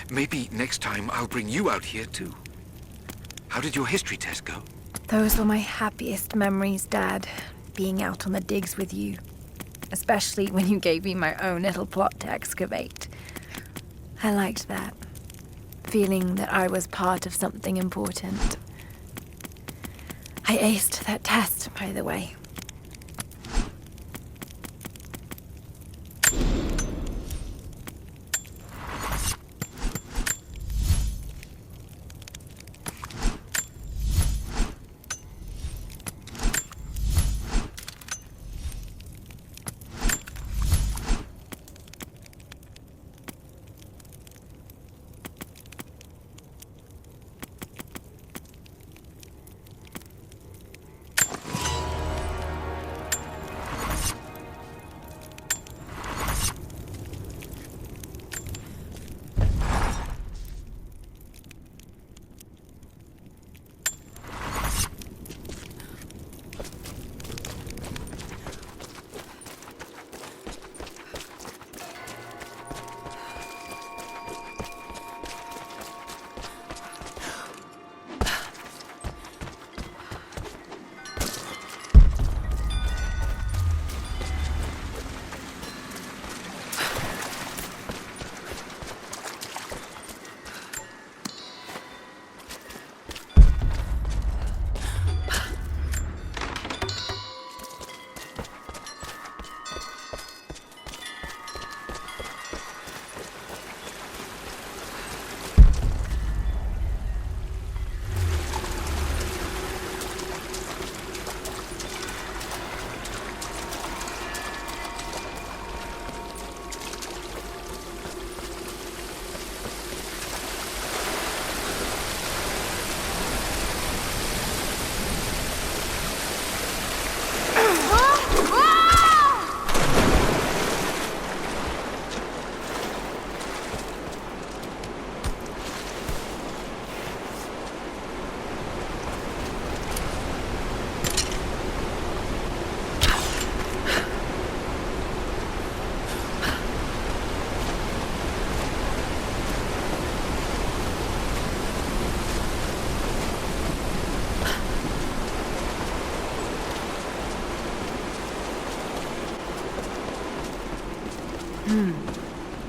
[SPEAKER 16] Maybe next time I'll bring you out here too. How did your history test go?
[SPEAKER 8] Those were my happiest memories, Dad. Being out on the digs with you. Especially when you gave me my own little plot to excavate. I liked that. Feeling that I was part of something important. I aced that test, by the way.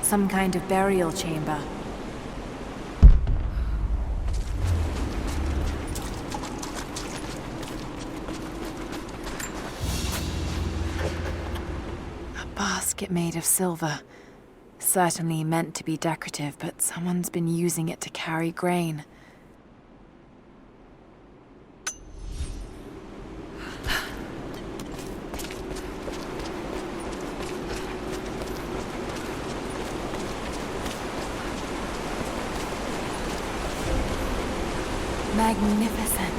[SPEAKER 8] Some kind of burial chamber. A basket made of silver. Certainly meant to be decorative, but someone's been using it to carry grain. Magnificent.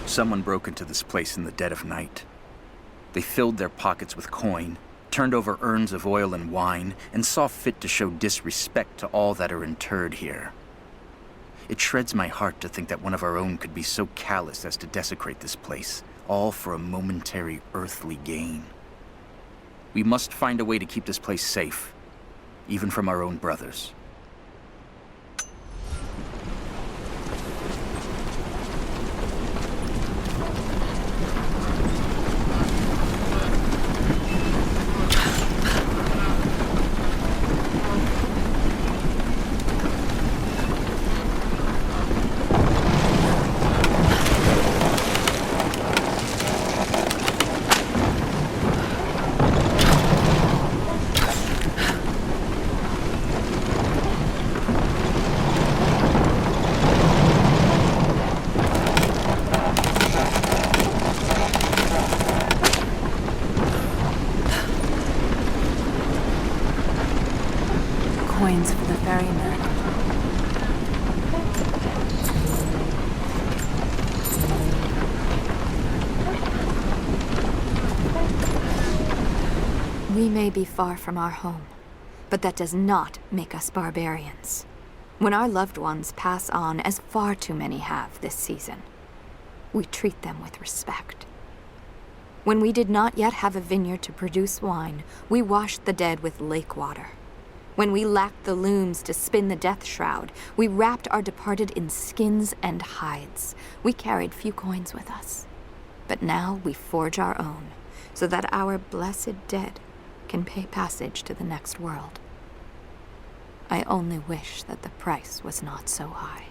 [SPEAKER 5] Someone broke into this place in the dead of night. They filled their pockets with coin, turned over urns of oil and wine, and saw fit to show disrespect to all that are interred here. It shreds my heart to think that one of our own could be so callous as to desecrate this place, all for a momentary earthly gain. We must find a way to keep this place safe, even from our own brothers.
[SPEAKER 8] coins for the ferryman.
[SPEAKER 10] We may be far from our home, but that does not make us barbarians. When our loved ones pass on, as far too many have this season, we treat them with respect. When we did not yet have a vineyard to produce wine, we washed the dead with lake water. When we lacked the looms to spin the death shroud, we wrapped our departed in skins and hides. We carried few coins with us. But now we forge our own, so that our blessed dead can pay passage to the next world. I only wish that the price was not so high.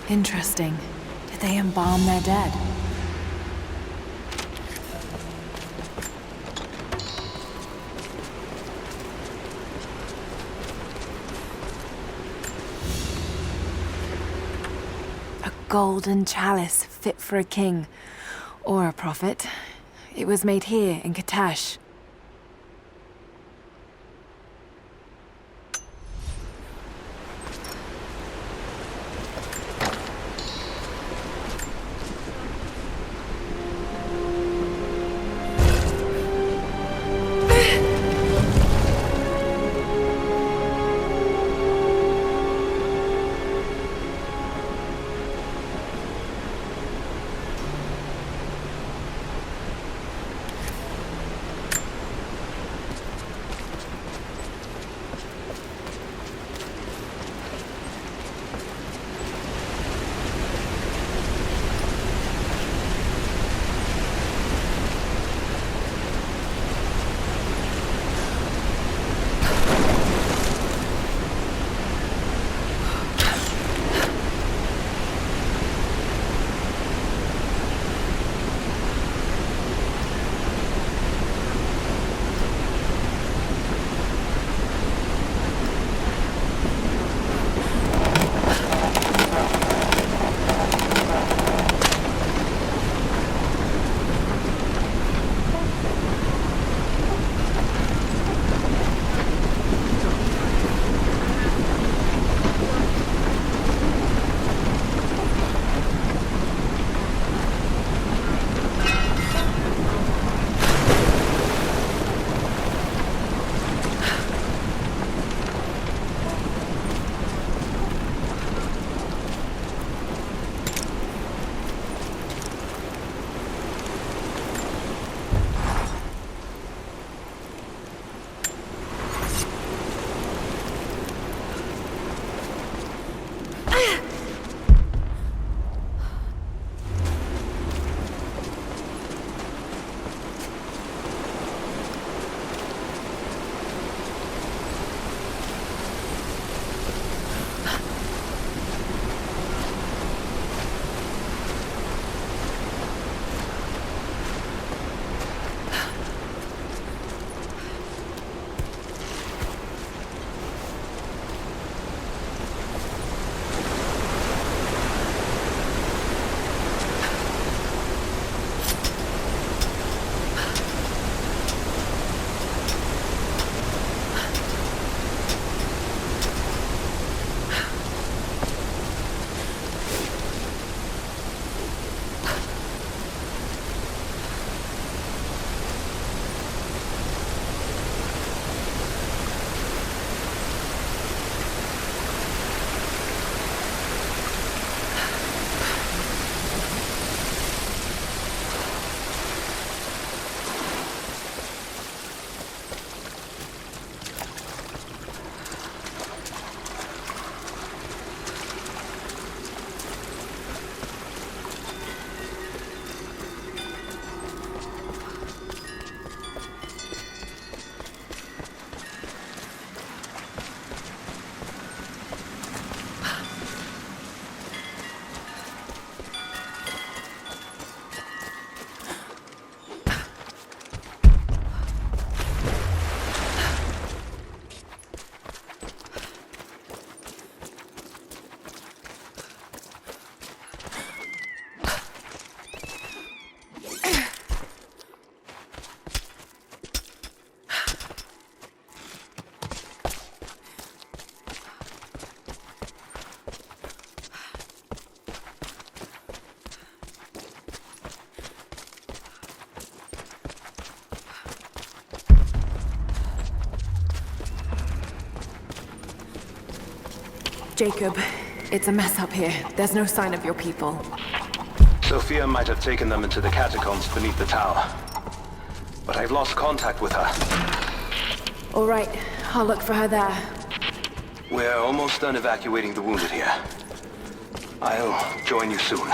[SPEAKER 8] Interesting. Did they embalm their dead? A golden chalice fit for a king. Or a prophet. It was made here in Kitezh. Jacob, it's a mess up here. There's no sign of your people.
[SPEAKER 12] Sophia might have taken them into the catacombs beneath the tower. But I've lost contact with her.
[SPEAKER 8] All right, I'll look for her there.
[SPEAKER 12] We're almost done evacuating the wounded here. I'll join you soon.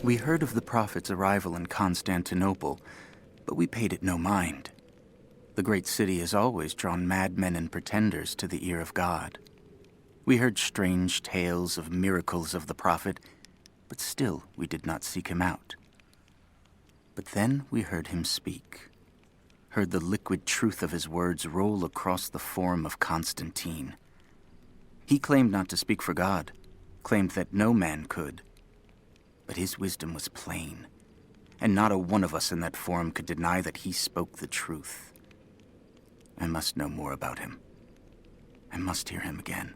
[SPEAKER 5] We heard of the Prophet's arrival in Constantinople, but we paid it no mind. The great city has always drawn madmen and pretenders to the ear of God. We heard strange tales of miracles of the Prophet, but still we did not seek him out. But then we heard him speak, heard the liquid truth of his words roll across the forum of Constantine. He claimed not to speak for God, claimed that no man could. But his wisdom was plain, and not a one of us in that forum could deny that he spoke the truth. I must know more about him. I must hear him again.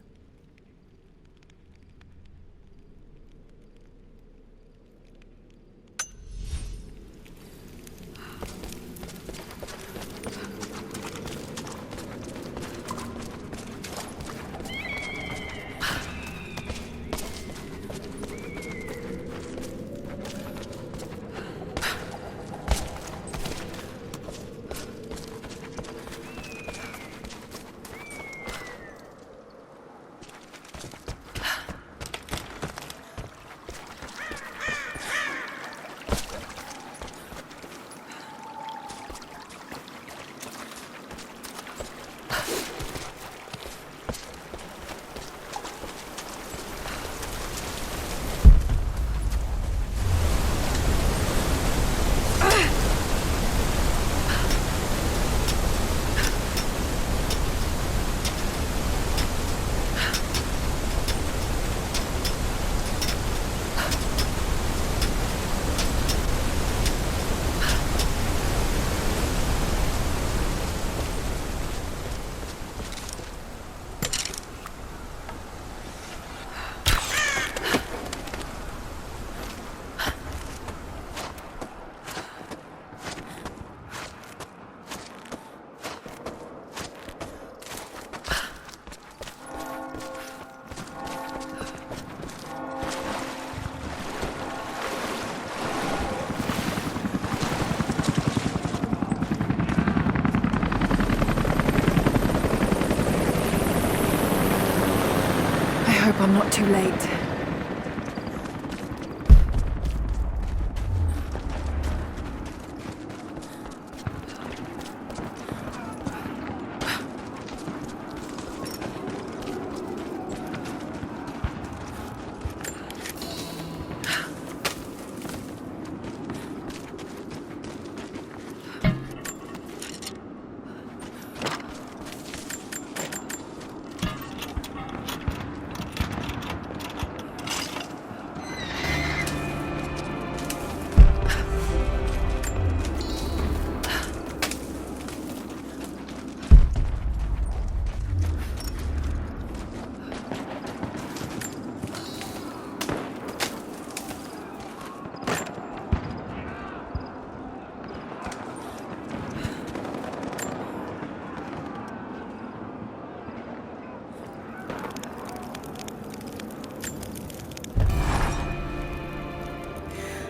[SPEAKER 8] I hope I'm not too late.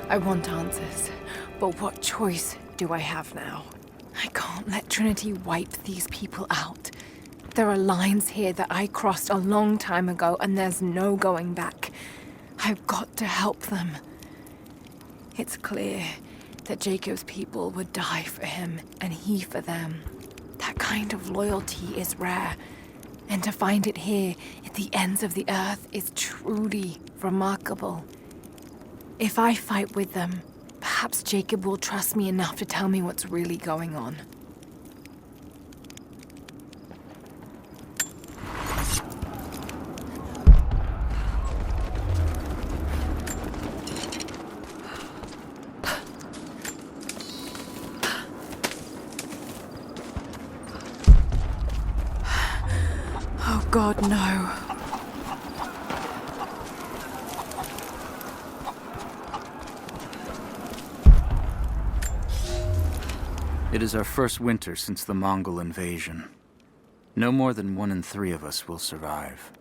[SPEAKER 8] I want answers, but what choice do I have now? I can't let Trinity wipe these people out. There are lines here that I crossed a long time ago, and there's no going back. I've got to help them. It's clear that Jacob's people would die for him, and he for them. That kind of loyalty is rare, and to find it here at the ends of the earth is truly remarkable. If I fight with them, perhaps Jacob will trust me enough to tell me what's really going on. Oh God, no.
[SPEAKER 5] It is our first winter since the Mongol invasion. No more than 1 in 3 of us will survive.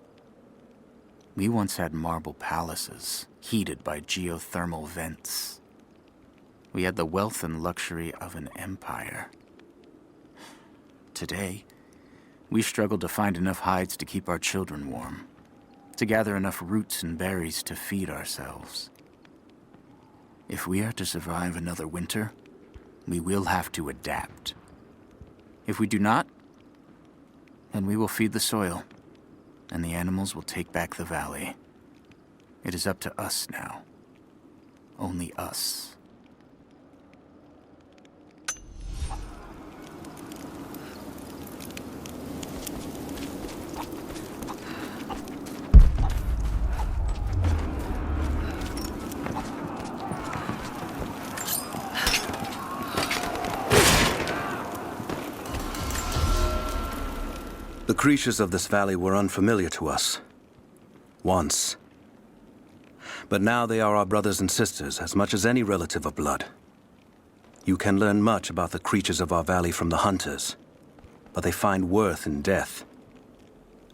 [SPEAKER 5] We once had marble palaces, heated by geothermal vents. We had the wealth and luxury of an empire. Today, we struggle to find enough hides to keep our children warm, to gather enough roots and berries to feed ourselves. If we are to survive another winter, we will have to adapt. If we do not, then we will feed the soil, and the animals will take back the valley. It is up to us now. Only us.
[SPEAKER 3] The creatures of this valley were unfamiliar to us. Once. But now they are our brothers and sisters as much as any relative of blood. You can learn much about the creatures of our valley from the hunters, but they find worth in death.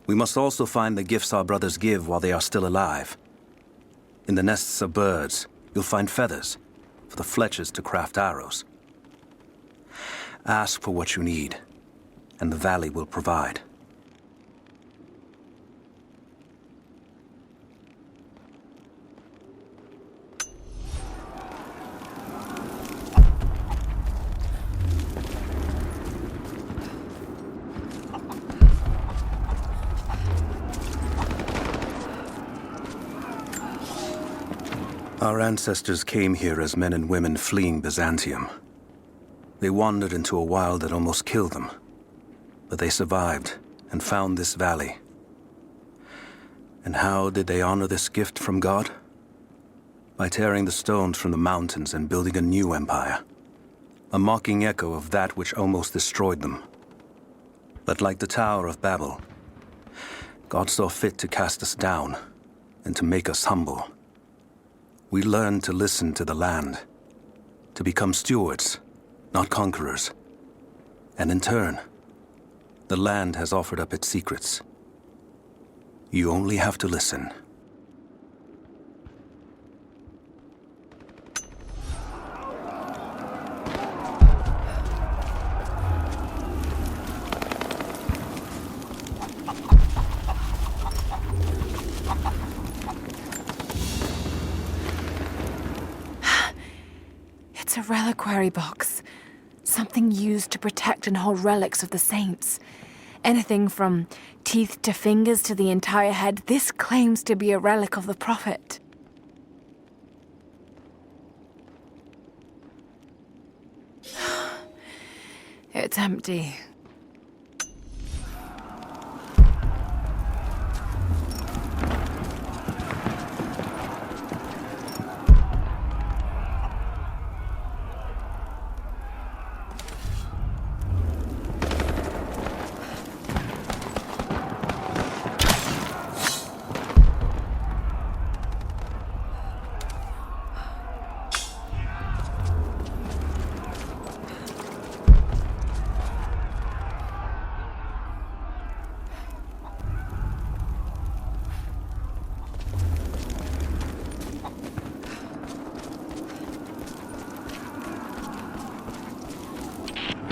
[SPEAKER 3] We must also find the gifts our brothers give while they are still alive. In the nests of birds, you'll find feathers for the fletchers to craft arrows. Ask for what you need, and the valley will provide. Our ancestors came here as men and women fleeing Byzantium. They wandered into a wild that almost killed them. But they survived and found this valley. And how did they honor this gift from God? By tearing the stones from the mountains and building a new empire. A mocking echo of that which almost destroyed them. But like the Tower of Babel, God saw fit to cast us down and to make us humble. We learned to listen to the land, to become stewards, not conquerors. And in turn, the land has offered up its secrets. You only have to listen.
[SPEAKER 8] It's a reliquary box. Something used to protect and hold relics of the saints. Anything from teeth to fingers to the entire head, this claims to be a relic of the Prophet. It's empty.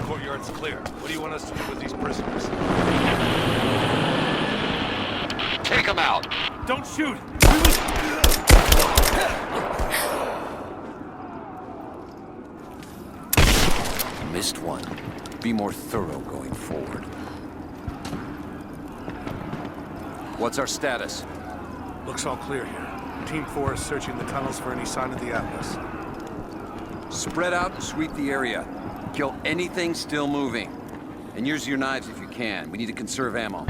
[SPEAKER 6] Courtyard's clear. What do you want us to do with these prisoners?
[SPEAKER 13] Take them out!
[SPEAKER 6] Don't shoot!
[SPEAKER 2] Missed one. Be more thorough going forward. What's our status?
[SPEAKER 6] Looks all clear here. Team 4 is searching the tunnels for any sign of the Atlas.
[SPEAKER 2] Spread out and sweep the area. Kill anything still moving. And use your knives if you can. We need to conserve ammo.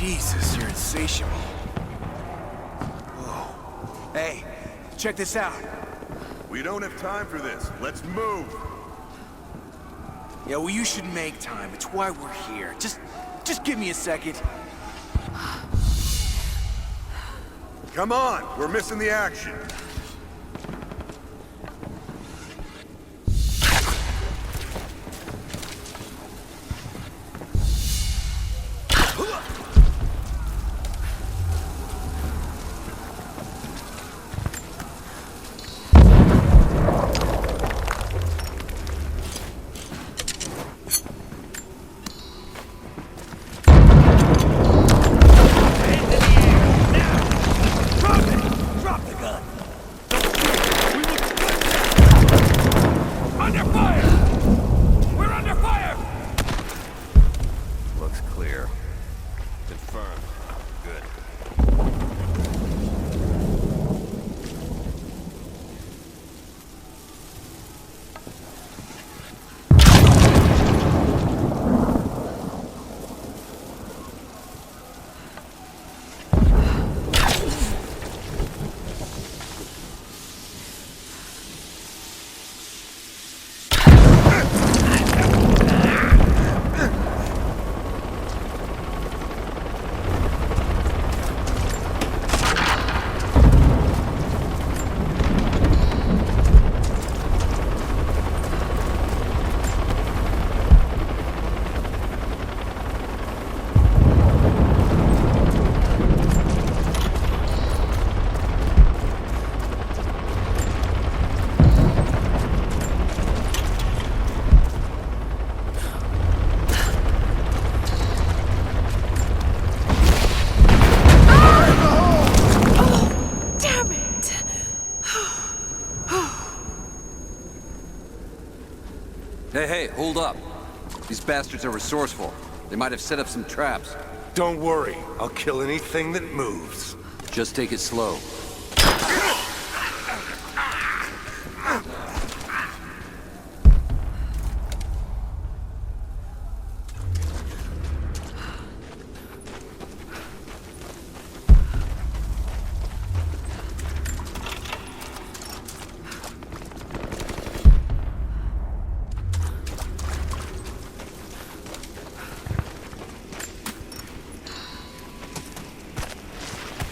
[SPEAKER 5] Jesus, you're insatiable.
[SPEAKER 17] Whoa. Hey, check this out.
[SPEAKER 18] We don't have time for this. Let's move.
[SPEAKER 17] Yeah, well, you should make time. It's why we're here. Just give me a second.
[SPEAKER 18] Come on, we're missing the action.
[SPEAKER 11] Hey, hold up. These bastards are resourceful. They might have set up some traps.
[SPEAKER 14] Don't worry. I'll kill anything that moves.
[SPEAKER 11] Just take it slow.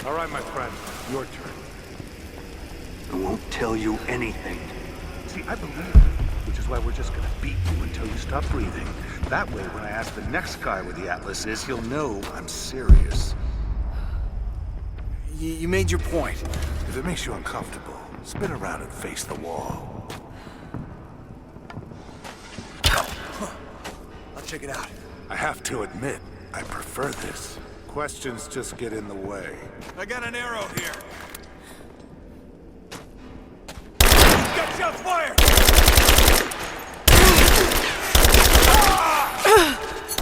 [SPEAKER 14] All right, my friend. Your turn.
[SPEAKER 4] I won't tell you anything.
[SPEAKER 19] See, I believe you, which is why we're just gonna beat you until you stop breathing. That way, when I ask the next guy where the Atlas is, he'll know I'm serious.
[SPEAKER 17] You made your point.
[SPEAKER 19] If it makes you uncomfortable, spin around and face the wall.
[SPEAKER 17] I'll check it out.
[SPEAKER 19] I have to admit, I prefer this. Questions just get in the way.
[SPEAKER 18] I got an arrow here.
[SPEAKER 17] Got shots fired!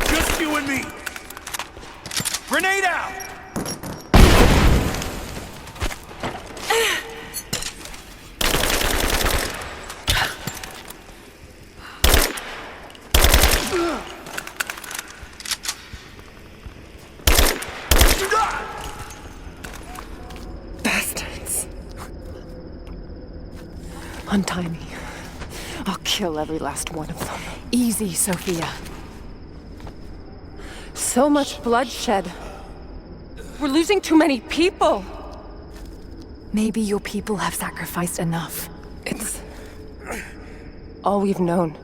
[SPEAKER 17] Just you and me. Grenade out!
[SPEAKER 8] Bastards. Untie me. I'll kill every last one of them. Easy, Sophia. So much bloodshed. We're losing too many people. Maybe your people have sacrificed enough. It's all we've known.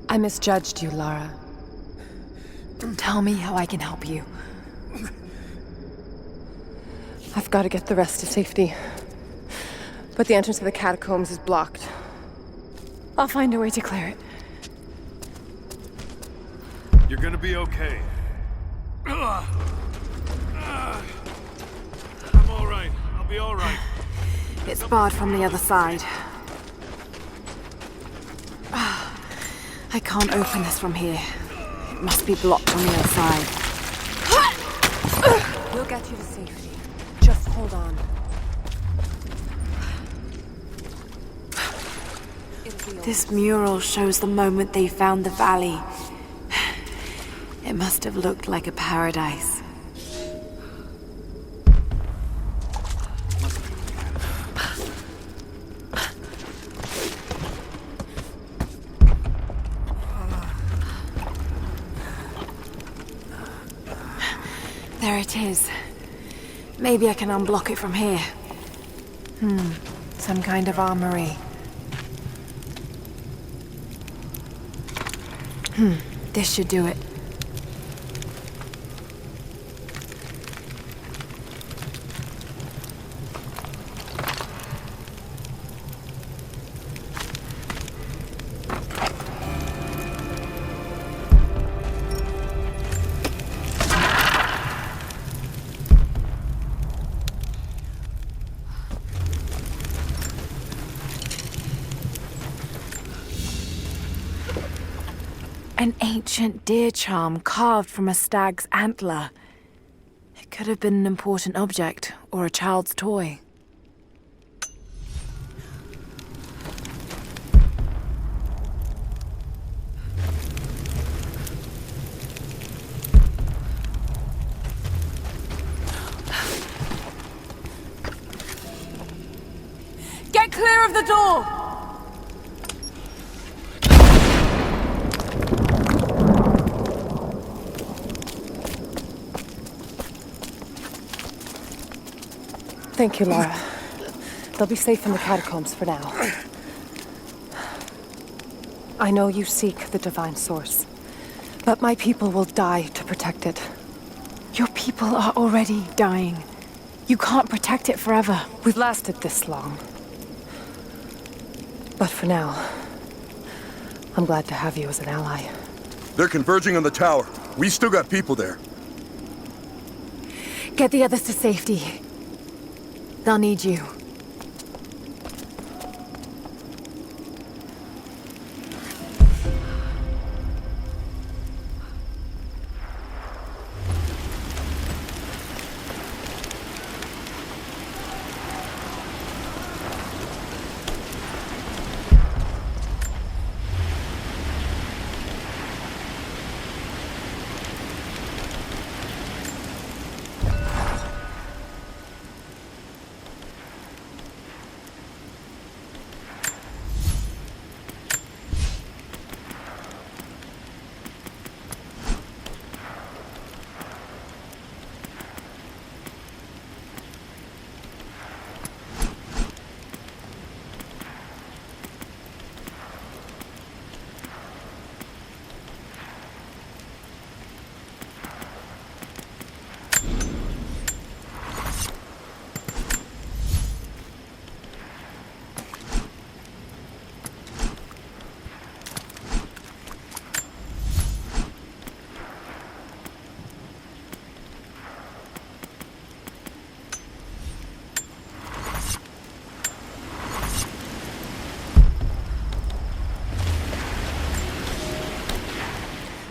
[SPEAKER 8] I misjudged you, Lara. Tell me how I can help you. I've got to get the rest to safety. But the entrance to the catacombs is blocked. I'll find a way to clear it.
[SPEAKER 6] You're gonna be okay. I'm all right. I'll be all right.
[SPEAKER 9] It's barred from the other side. I can't open this from here. It must be blocked on the other side. We'll get you to safety. Just hold on. This mural shows the moment they found the valley.
[SPEAKER 8] It must have looked like a paradise. There it is. Maybe I can unblock it from here. Some kind of armory. This should do it. An ancient deer charm carved from a stag's antler. It could have been an important object, or a child's toy. Get clear of the door!
[SPEAKER 9] Thank you, Lara. They'll be safe in the catacombs for now. I know you seek the divine source, but my people will die to protect it.
[SPEAKER 8] Your people are already dying. You can't protect it forever.
[SPEAKER 9] We've lasted this long. But for now, I'm glad to have you as an ally.
[SPEAKER 18] They're converging on the tower. We still got people there.
[SPEAKER 8] Get the others to safety. They'll need you.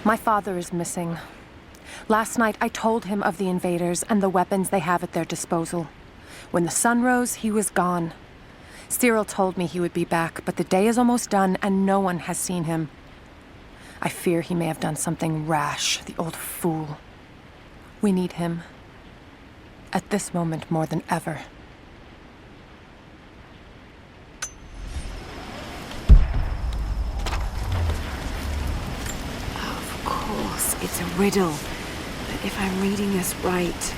[SPEAKER 9] My father is missing. Last night, I told him of the invaders and the weapons they have at their disposal. When the sun rose, he was gone. Cyril told me he would be back, but the day is almost done and no one has seen him. I fear he may have done something rash, the old fool. We need him. At this moment more than ever.
[SPEAKER 8] Of course, it's a riddle. But if I'm reading this right...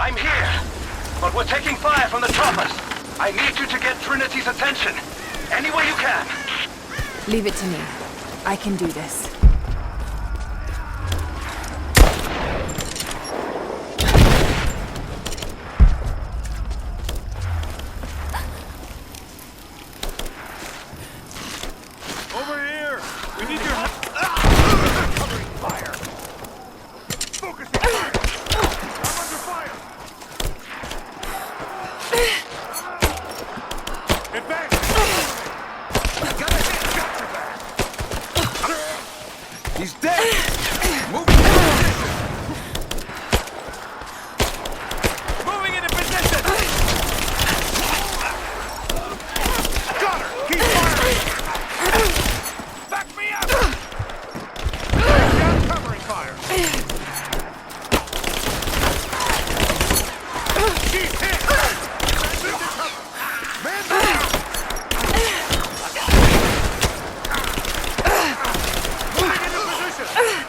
[SPEAKER 12] I'm here, but we're taking fire from the choppers. I need you to get Trinity's attention. Any way you can.
[SPEAKER 8] Leave it to me. I can do this.
[SPEAKER 17] Dead!
[SPEAKER 16] Move to position!
[SPEAKER 17] Moving into position! Got her! Keep firing! Back me up! Laying down covering fire! She's hit! Man down! Moving into position!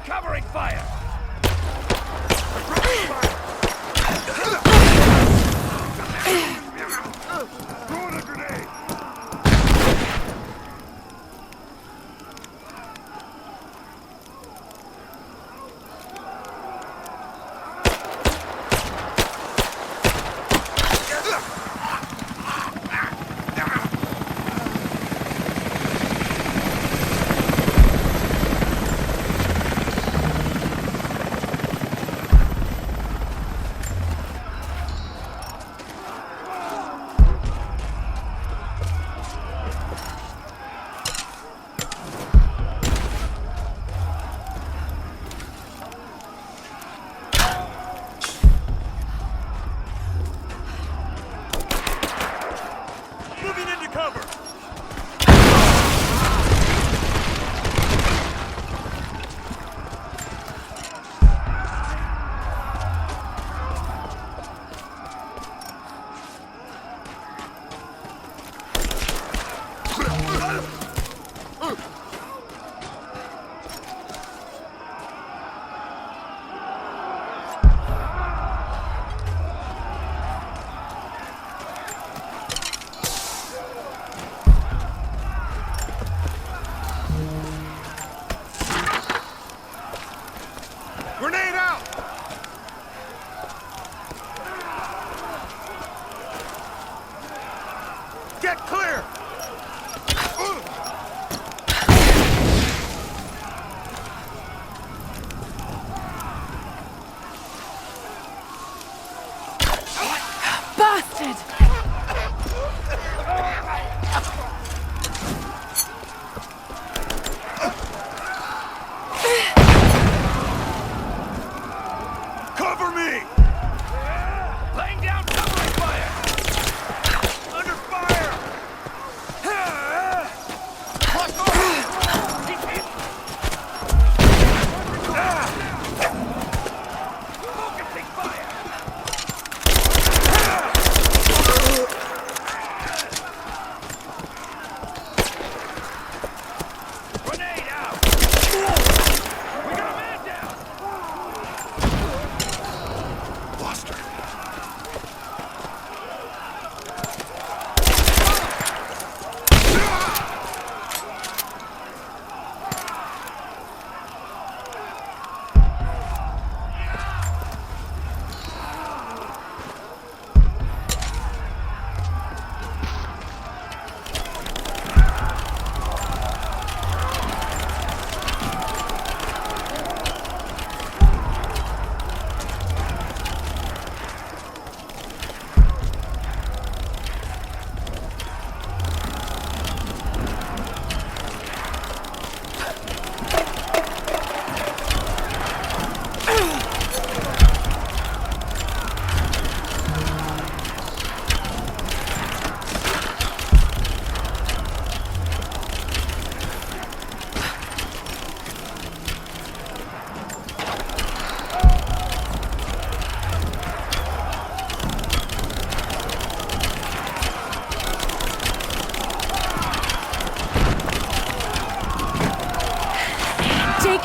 [SPEAKER 17] Covering fire! Throwing a grenade! Grenade out! Get clear!
[SPEAKER 8] Bastard!
[SPEAKER 17] Cover me! Laying down covering fire! Under fire!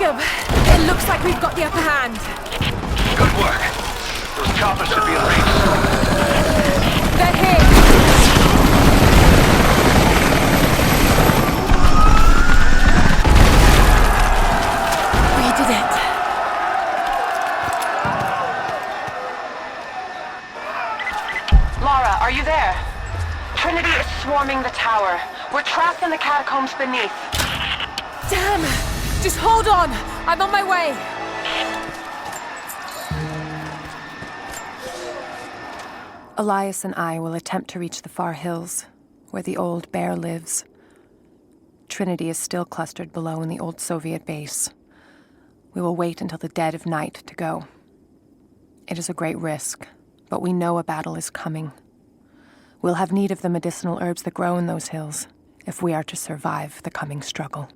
[SPEAKER 8] Jacob, it looks like we've got the upper hand.
[SPEAKER 12] Good work. Those choppers should be in range.
[SPEAKER 8] They're here. We did it.
[SPEAKER 9] Lara, are you there? Trinity is swarming the tower. We're trapped in the catacombs beneath.
[SPEAKER 8] Damn! Just hold on! I'm on my way! Elias and I will attempt to reach the far hills, where the old bear lives. Trinity is still clustered below in the old Soviet base. We will wait until the dead of night to go. It is a great risk, but we know a battle is coming. We'll have need of the medicinal herbs that grow in those hills, if we are to survive the coming struggle.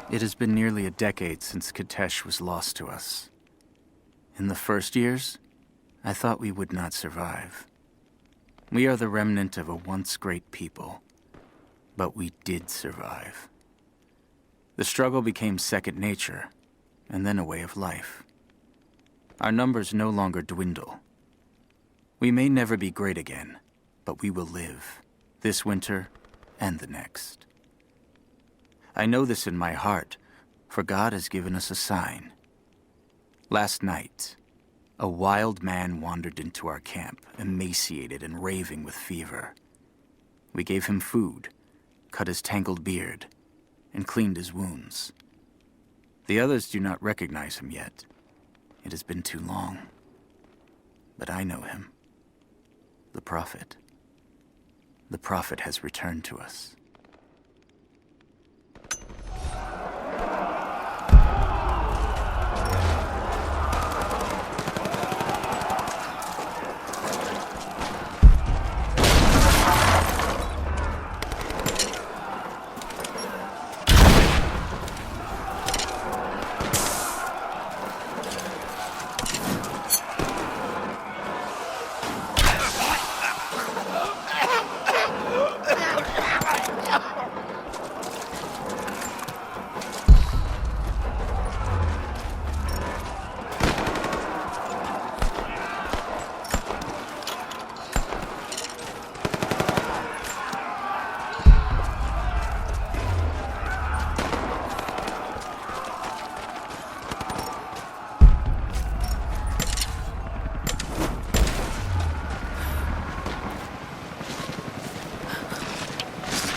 [SPEAKER 5] It has been nearly a decade since Kitezh was lost to us. In the first years, I thought we would not survive. We are the remnant of a once great people, but we did survive. The struggle became second nature, and then a way of life. Our numbers no longer dwindle. We may never be great again, but we will live, this winter and the next. I know this in my heart, for God has given us a sign. Last night, a wild man wandered into our camp, emaciated and raving with fever. We gave him food, cut his tangled beard, and cleaned his wounds. The others do not recognize him yet. It has been too long. But I know him. The Prophet. The Prophet has returned to us.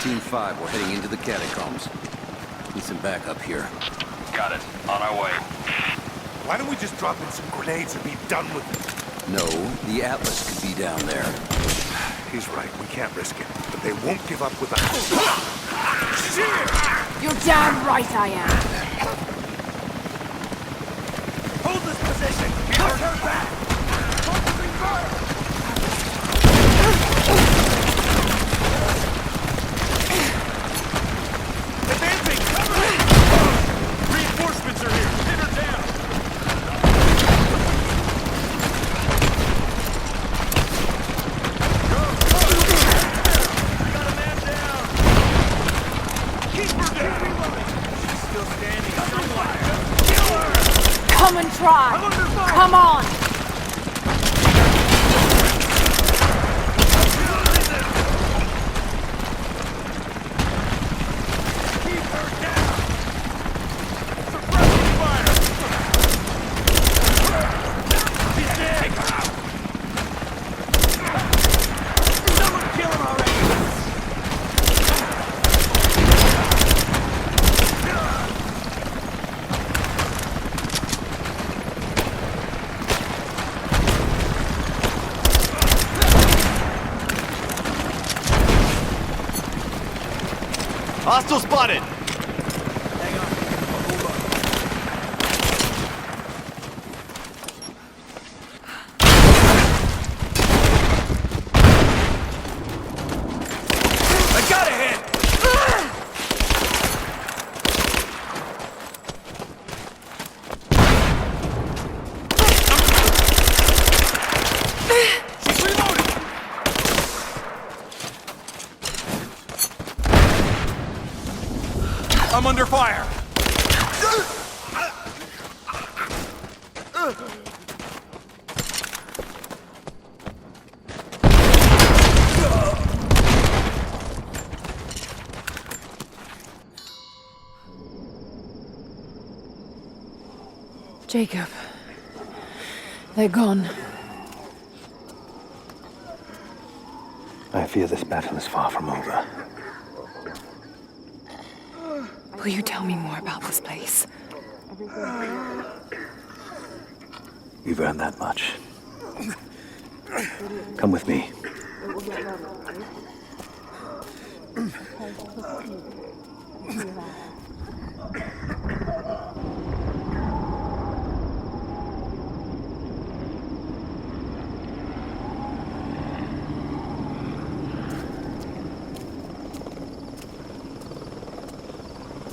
[SPEAKER 20] Team 5, we're heading into the catacombs. Need some backup here.
[SPEAKER 12] Got it. On our way.
[SPEAKER 19] Why don't we just drop in some grenades and be done with it?
[SPEAKER 20] No, the Atlas could be down there.
[SPEAKER 19] He's right. We can't risk it. But they won't give up with us.
[SPEAKER 8] You're damn right I am.
[SPEAKER 19] Hold this position! Keep her back! Focusing fire! Advancing! Cover! Reinforcements are here! Hit her down!
[SPEAKER 9] try! Come on!
[SPEAKER 17] Hostile spotted! I got a hit! She's reloading! I'm under fire!
[SPEAKER 8] Jacob. They're gone.
[SPEAKER 3] I fear this battle is far from over.
[SPEAKER 8] Will you tell me more about this place?
[SPEAKER 3] You've earned that much. Come with me.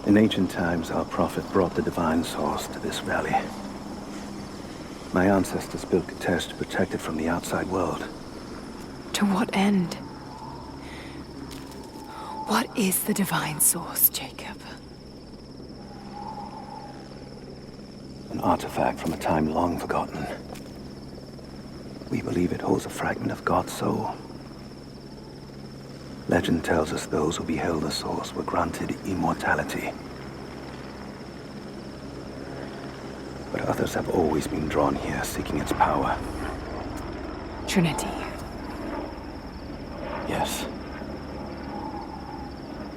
[SPEAKER 3] In ancient times, our prophet brought the divine source to this valley. My ancestors built Kitezh to protect it from the outside world.
[SPEAKER 8] To what end? What is the divine source, Jacob?
[SPEAKER 3] An artifact from a time long forgotten. We believe it holds a fragment of God's soul. Legend tells us those who beheld the source were granted immortality. But others have always been drawn here, seeking its power.
[SPEAKER 8] Trinity.
[SPEAKER 3] Yes.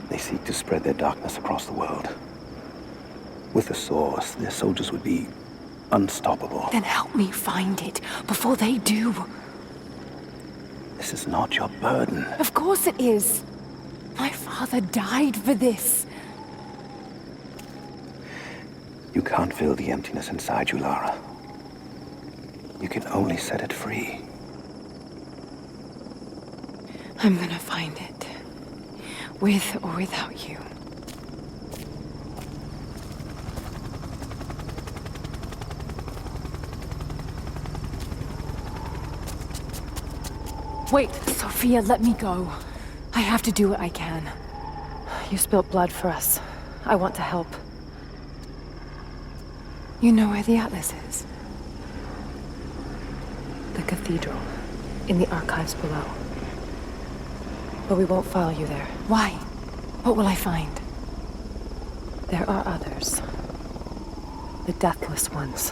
[SPEAKER 3] They seek to spread their darkness across the world. With the source, their soldiers would be unstoppable.
[SPEAKER 8] Then help me find it before they do.
[SPEAKER 3] This is not your burden.
[SPEAKER 8] Of course it is. My father died for this.
[SPEAKER 3] You can't fill the emptiness inside you, Lara. You can only set it free.
[SPEAKER 8] I'm gonna find it. With or without you. Wait, Sophia, let me go. I have to do what I can. You spilt blood for us. I want to help. You know where the Atlas is? The cathedral, in the archives below. But we won't follow you there. Why? What will I find? There are others. The deathless ones.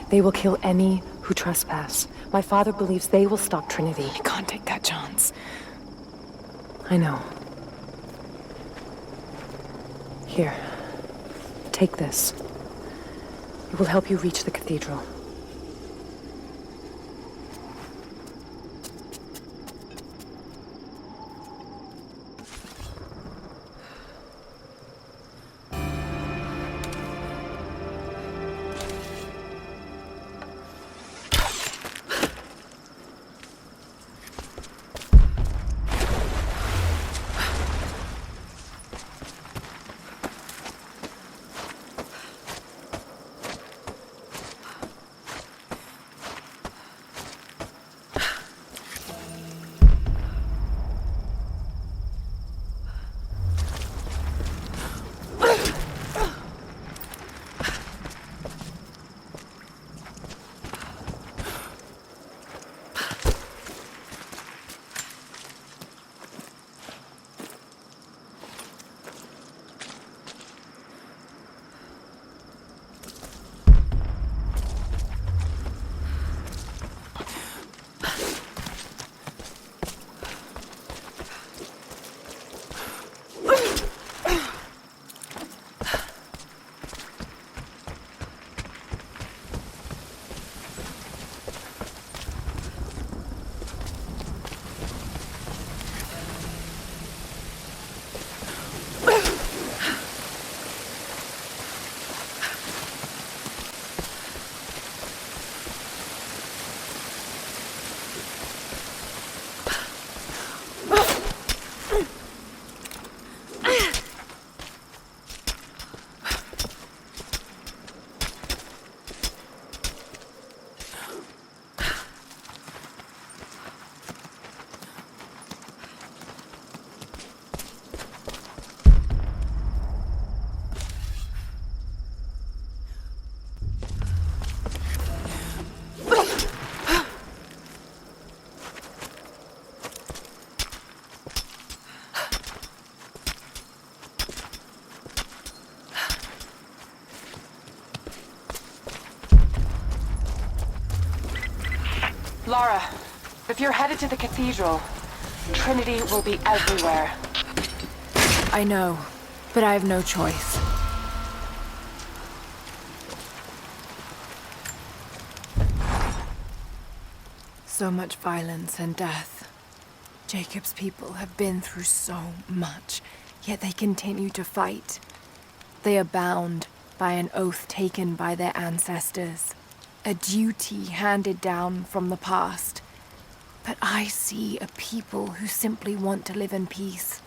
[SPEAKER 8] They will kill any who trespass. My father believes they will stop Trinity. I can't take that chance. I know. Here. Take this. It will help you reach the cathedral.
[SPEAKER 9] Lara, if you're headed to the cathedral, Trinity will be everywhere.
[SPEAKER 8] I know, but I have no choice. So much violence and death. Jacob's people have been through so much, yet they continue to fight. They are bound by an oath taken by their ancestors, a duty handed down from the past. But I see a people who simply want to live in peace.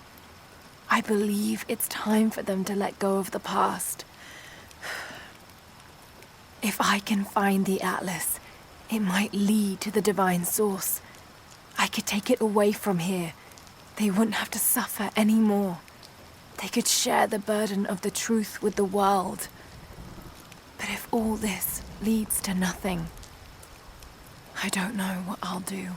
[SPEAKER 8] I believe it's time for them to let go of the past. If I can find the Atlas, it might lead to the divine source. I could take it away from here. They wouldn't have to suffer anymore. They could share the burden of the truth with the world. But if all this leads to nothing, I don't know what I'll do.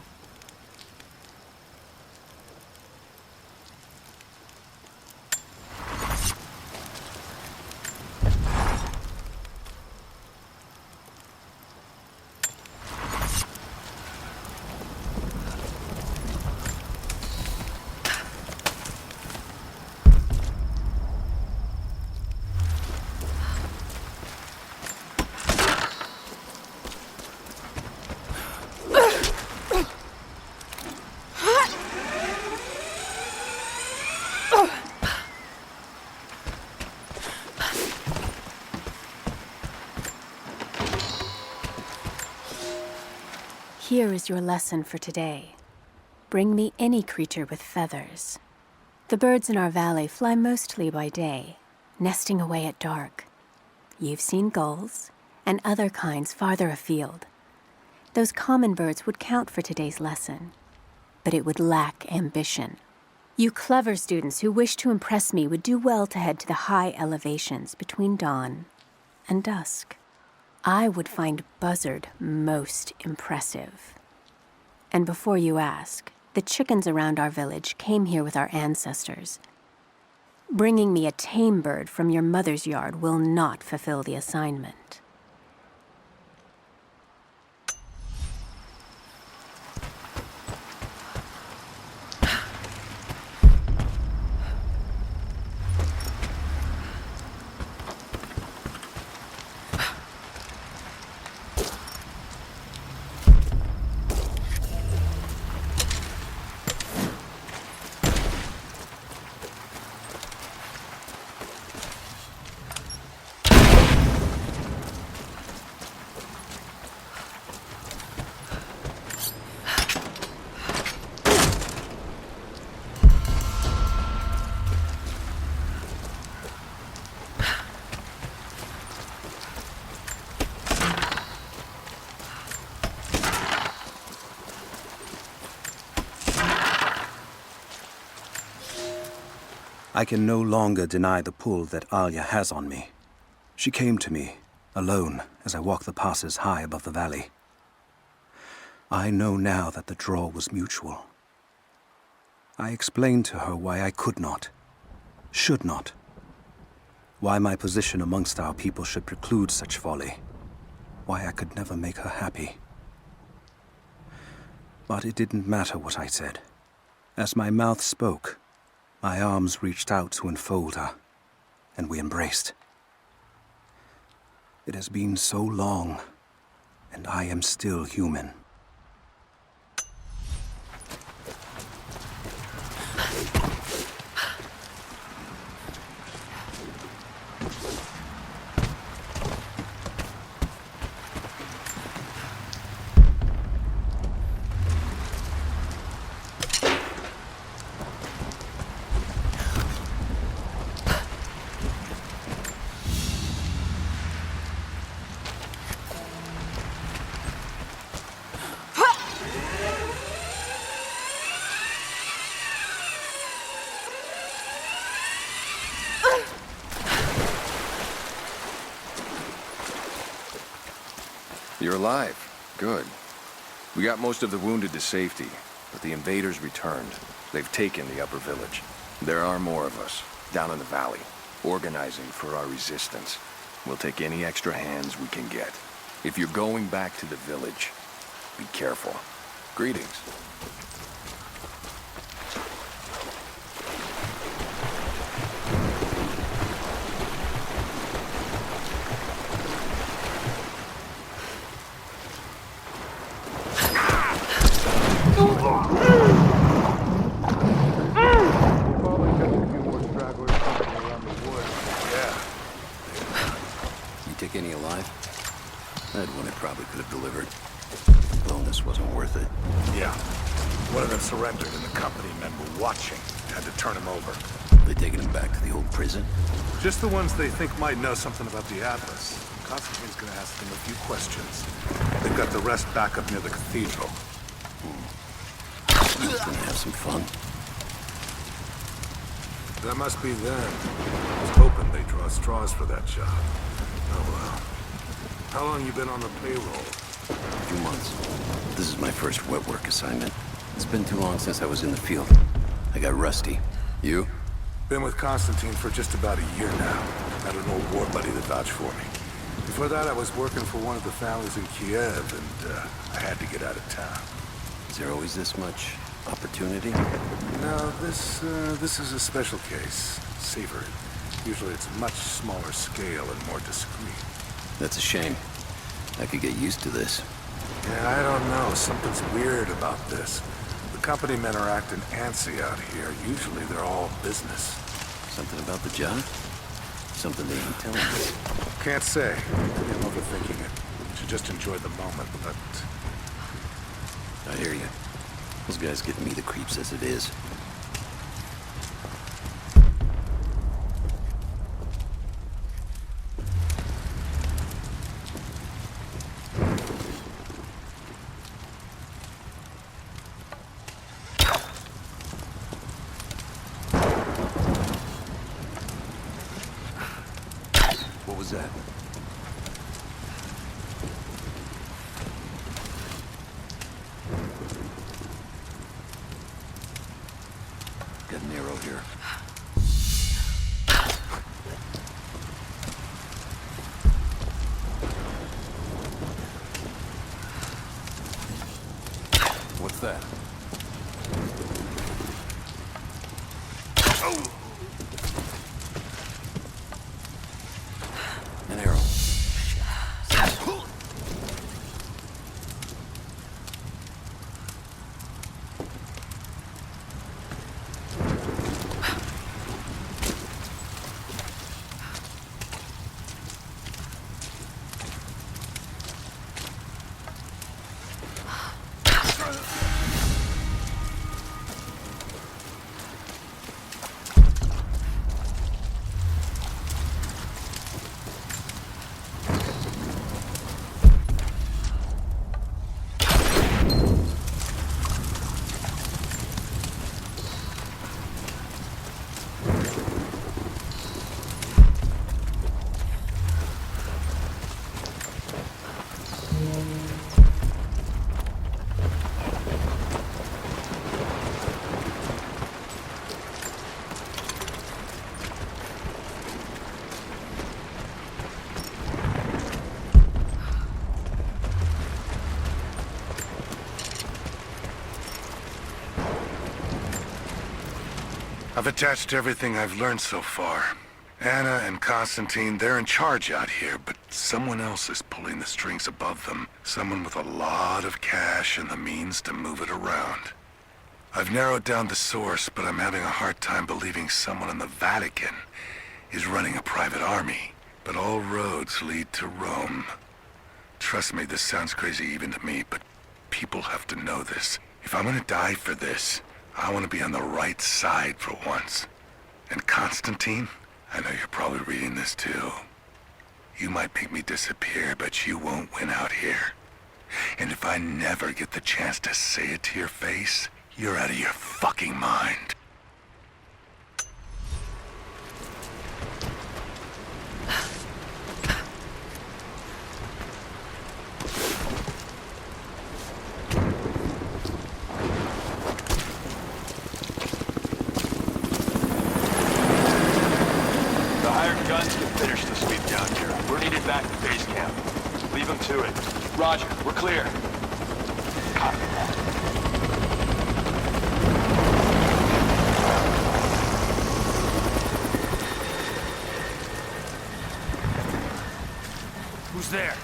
[SPEAKER 1] Here is your lesson for today. Bring me any creature with feathers. The birds in our valley fly mostly by day, nesting away at dark. You've seen gulls and other kinds farther afield. Those common birds would count for today's lesson, but it would lack ambition. You clever students who wish to impress me would do well to head to the high elevations between dawn and dusk. I would find Buzzard most impressive. And before you ask, the chickens around our village came here with our ancestors. Bringing me a tame bird from your mother's yard will not fulfill the assignment.
[SPEAKER 3] I can no longer deny the pull that Alia has on me. She came to me, alone, as I walked the passes high above the valley. I know now that the draw was mutual. I explained to her why I could not, should not, why my position amongst our people should preclude such folly, why I could never make her happy. But it didn't matter what I said. As my mouth spoke, my arms reached out to enfold her, and we embraced. It has been so long, and I am still human.
[SPEAKER 2] You're alive. Good. We got most of the wounded to safety, but the invaders returned. They've taken the upper village. There are more of us, down in the valley, organizing for our resistance. We'll take any extra hands we can get. If you're going back to the village, be careful. Greetings.
[SPEAKER 20] You take any alive? I had one I probably could have delivered. Bonus wasn't worth it.
[SPEAKER 19] Yeah. One of them surrendered and the company men were watching. Had to turn him over.
[SPEAKER 20] They taking him back to the old prison?
[SPEAKER 19] Just the ones they think might know something about the Atlas. Constantine's gonna ask them a few questions. They've got the rest back up near the cathedral.
[SPEAKER 20] Gonna have some fun.
[SPEAKER 19] That must be them. I was hoping they'd draw straws for that job. Oh well. How long you been on the payroll?
[SPEAKER 20] A few months. This is my first wet work assignment. It's been too long since I was in the field. I got rusty. You?
[SPEAKER 19] Been with Constantine for just about a year now. Had an old war buddy that vouched for me. Before that, I was working for one of the families in Kiev, and I had to get out of town.
[SPEAKER 20] Is there always this much opportunity?
[SPEAKER 19] No, this is a special case. Savor it. Usually it's much smaller scale and more discreet.
[SPEAKER 20] That's a shame. I could get used to this.
[SPEAKER 19] Yeah, I don't know. Something's weird about this. The company men are acting antsy out here. Usually they're all business.
[SPEAKER 20] Something about the job? Something they ain't telling us.
[SPEAKER 19] Can't say. Maybe I'm overthinking it. Should just enjoy the moment, but...
[SPEAKER 20] I hear you. Those guys giving me the creeps as it is. What was that? Got an arrow here. What's that? An arrow.
[SPEAKER 19] I've attached everything I've learned so far. Anna and Constantine, they're in charge out here, but someone else is pulling the strings above them. Someone with a lot of cash and the means to move it around. I've narrowed down the source, but I'm having a hard time believing someone in the Vatican is running a private army. But all roads lead to Rome. Trust me, this sounds crazy even to me, but people have to know this. If I'm gonna die for this, I want to be on the right side for once. And Constantine, I know you're probably reading this too. You might make me disappear, but you won't win out here. And if I never get the chance to say it to your face, you're out of your fucking mind.
[SPEAKER 21] Guns can finish the sweep down here. We're needed back at base camp. Leave them to it. Roger, we're clear. Copy that.
[SPEAKER 17] Almost there.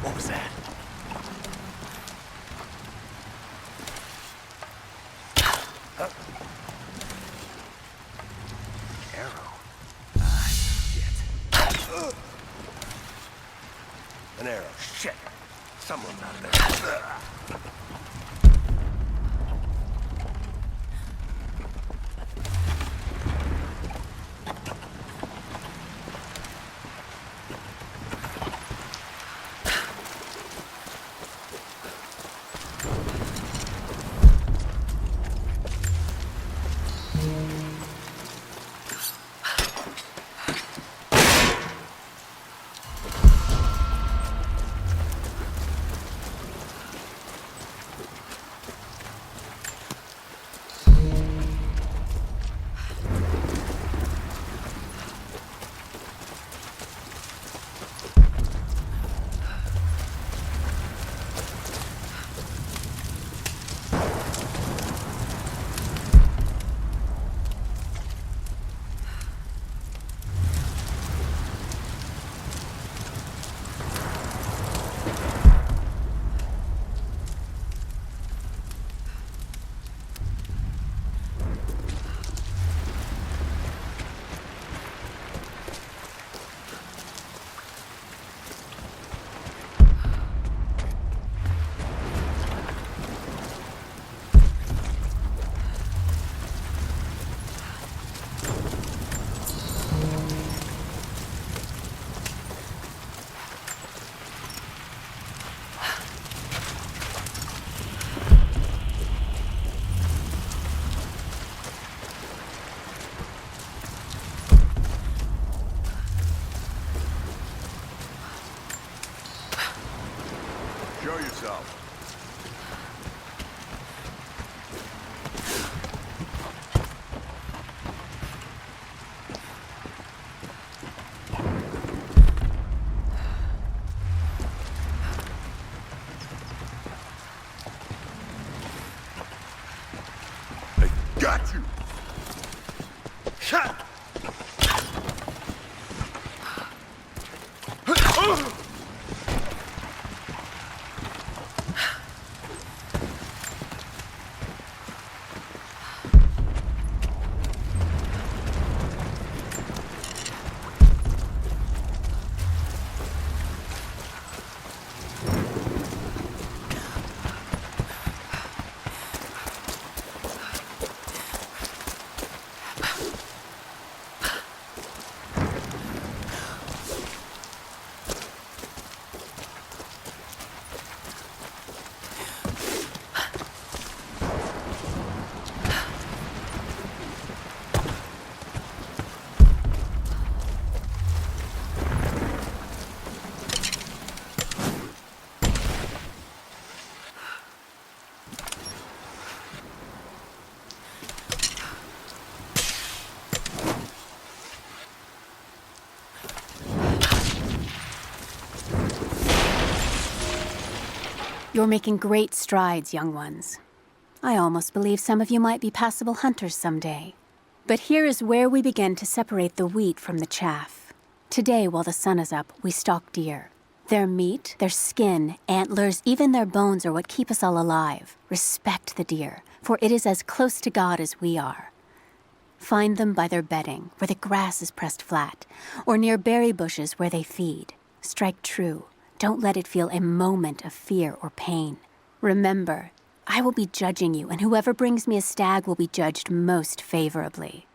[SPEAKER 17] What was that?
[SPEAKER 18] Arrow. An arrow. Shit. Someone's out there.
[SPEAKER 14] Show yourself. I got you. Shot.
[SPEAKER 1] You're making great strides, young ones. I almost believe some of you might be passable hunters someday. But here is where we begin to separate the wheat from the chaff. Today, while the sun is up, we stalk deer. Their meat, their skin, antlers, even their bones are what keep us all alive. Respect the deer, for it is as close to God as we are. Find them by their bedding, where the grass is pressed flat, or near berry bushes where they feed. Strike true. Don't let it feel a moment of fear or pain. Remember, I will be judging you, and whoever brings me a stag will be judged most favorably.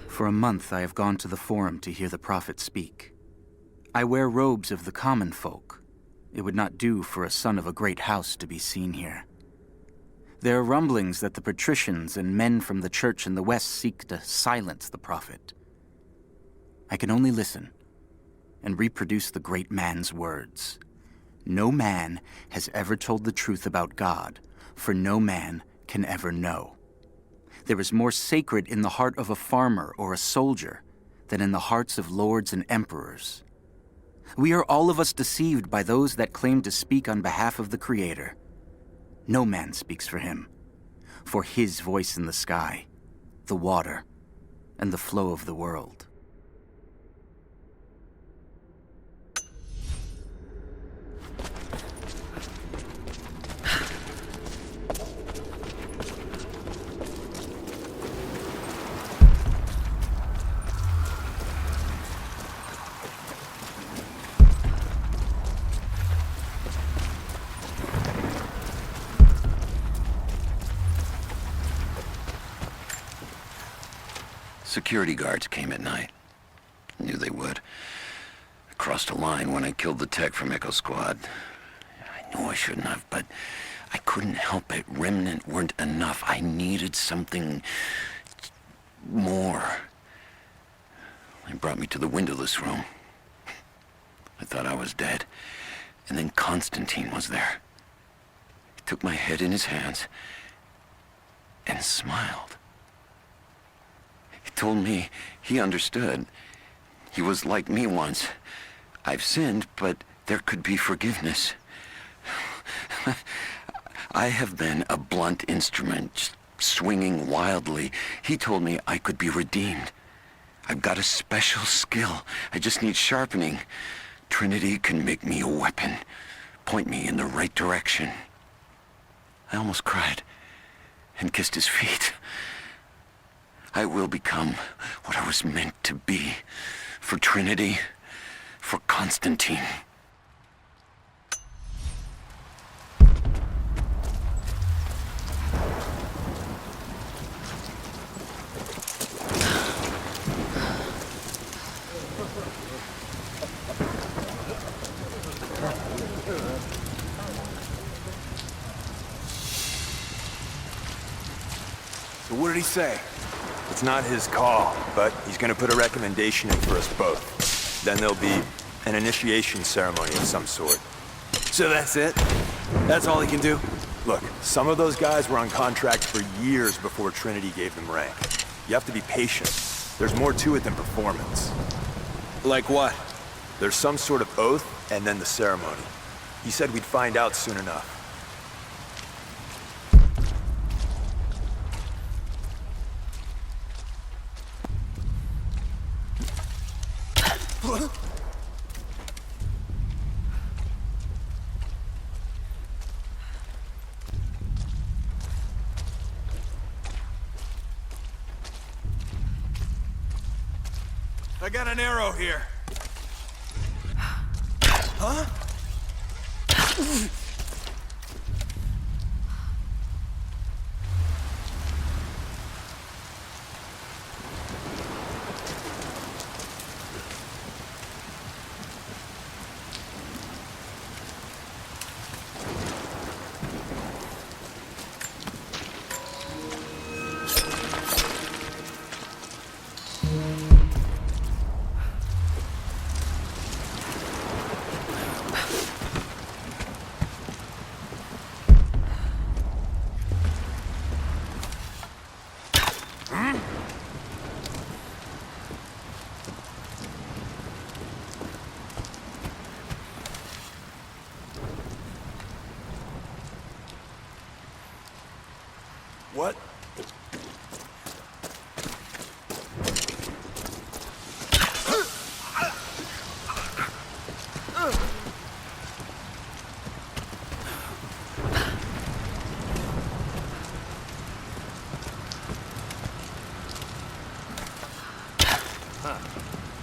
[SPEAKER 5] For a month I have gone to the Forum to hear the prophet speak. I wear robes of the common folk. It would not do for a son of a great house to be seen here. There are rumblings that the patricians and men from the church in the west seek to silence the prophet. I can only listen and reproduce the great man's words. No man has ever told the truth about God, for no man can ever know. There is more sacred in the heart of a farmer or a soldier than in the hearts of lords and emperors. We are all of us deceived by those that claim to speak on behalf of the Creator. No man speaks for him, for his voice in the sky, the water, and the flow of the world.
[SPEAKER 20] Security guards came at night. Knew they would. I crossed a line when I killed the tech from Echo Squad. I knew I shouldn't have, but I couldn't help it. Remnant weren't enough. I needed something more. They brought me to the windowless room. I thought I was dead. And then Constantine was there. He took my head in his hands and smiled. He told me he understood. He was like me once. I've sinned, but there could be forgiveness. I have been a blunt instrument, just swinging wildly. He told me I could be redeemed. I've got a special skill. I just need sharpening. Trinity can make me a weapon, point me in the right direction. I almost cried and kissed his feet. I will become what I was meant to be. For Trinity, for Constantine.
[SPEAKER 21] So what did he say? It's not his call, but he's gonna put a recommendation in for us both. Then there'll be an initiation ceremony of some sort. So that's it? That's all he can do? Look, some of those guys were on contract for years before Trinity gave them rank. You have to be patient. There's more to it than performance. Like what? There's some sort of oath, and then the ceremony. He said we'd find out soon enough. I got an arrow here. Huh?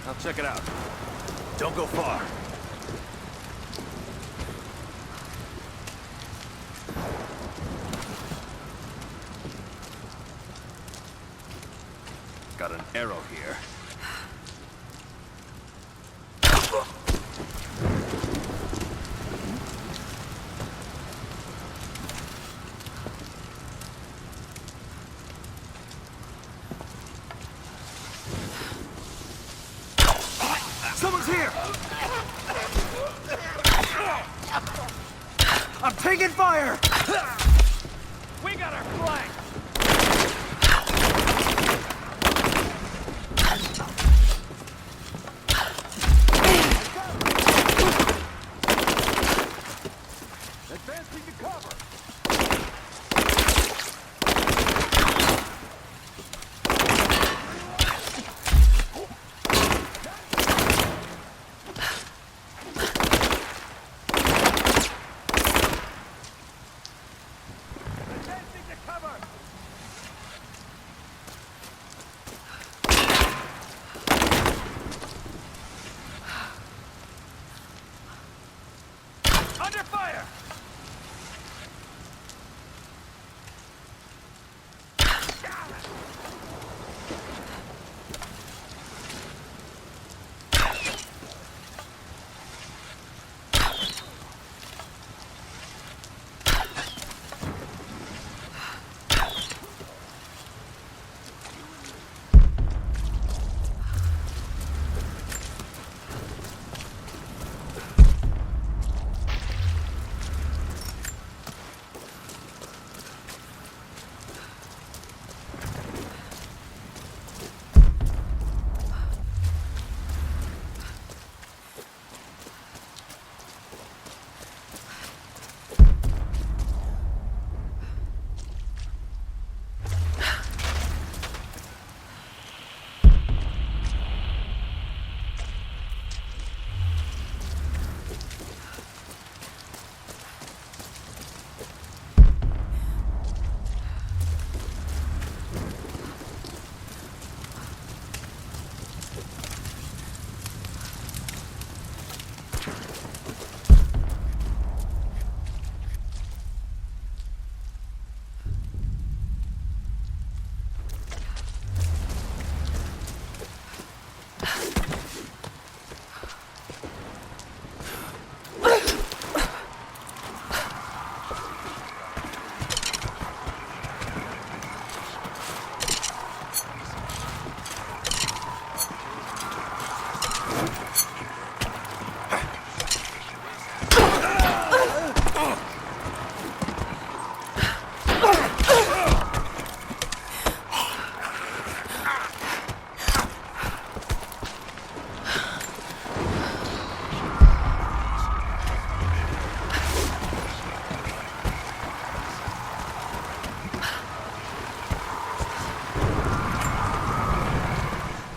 [SPEAKER 17] I'll check it out. Don't go far. Got an arrow here. Someone's here! I'm taking fire! We got our flank! Advancing to cover! Under fire!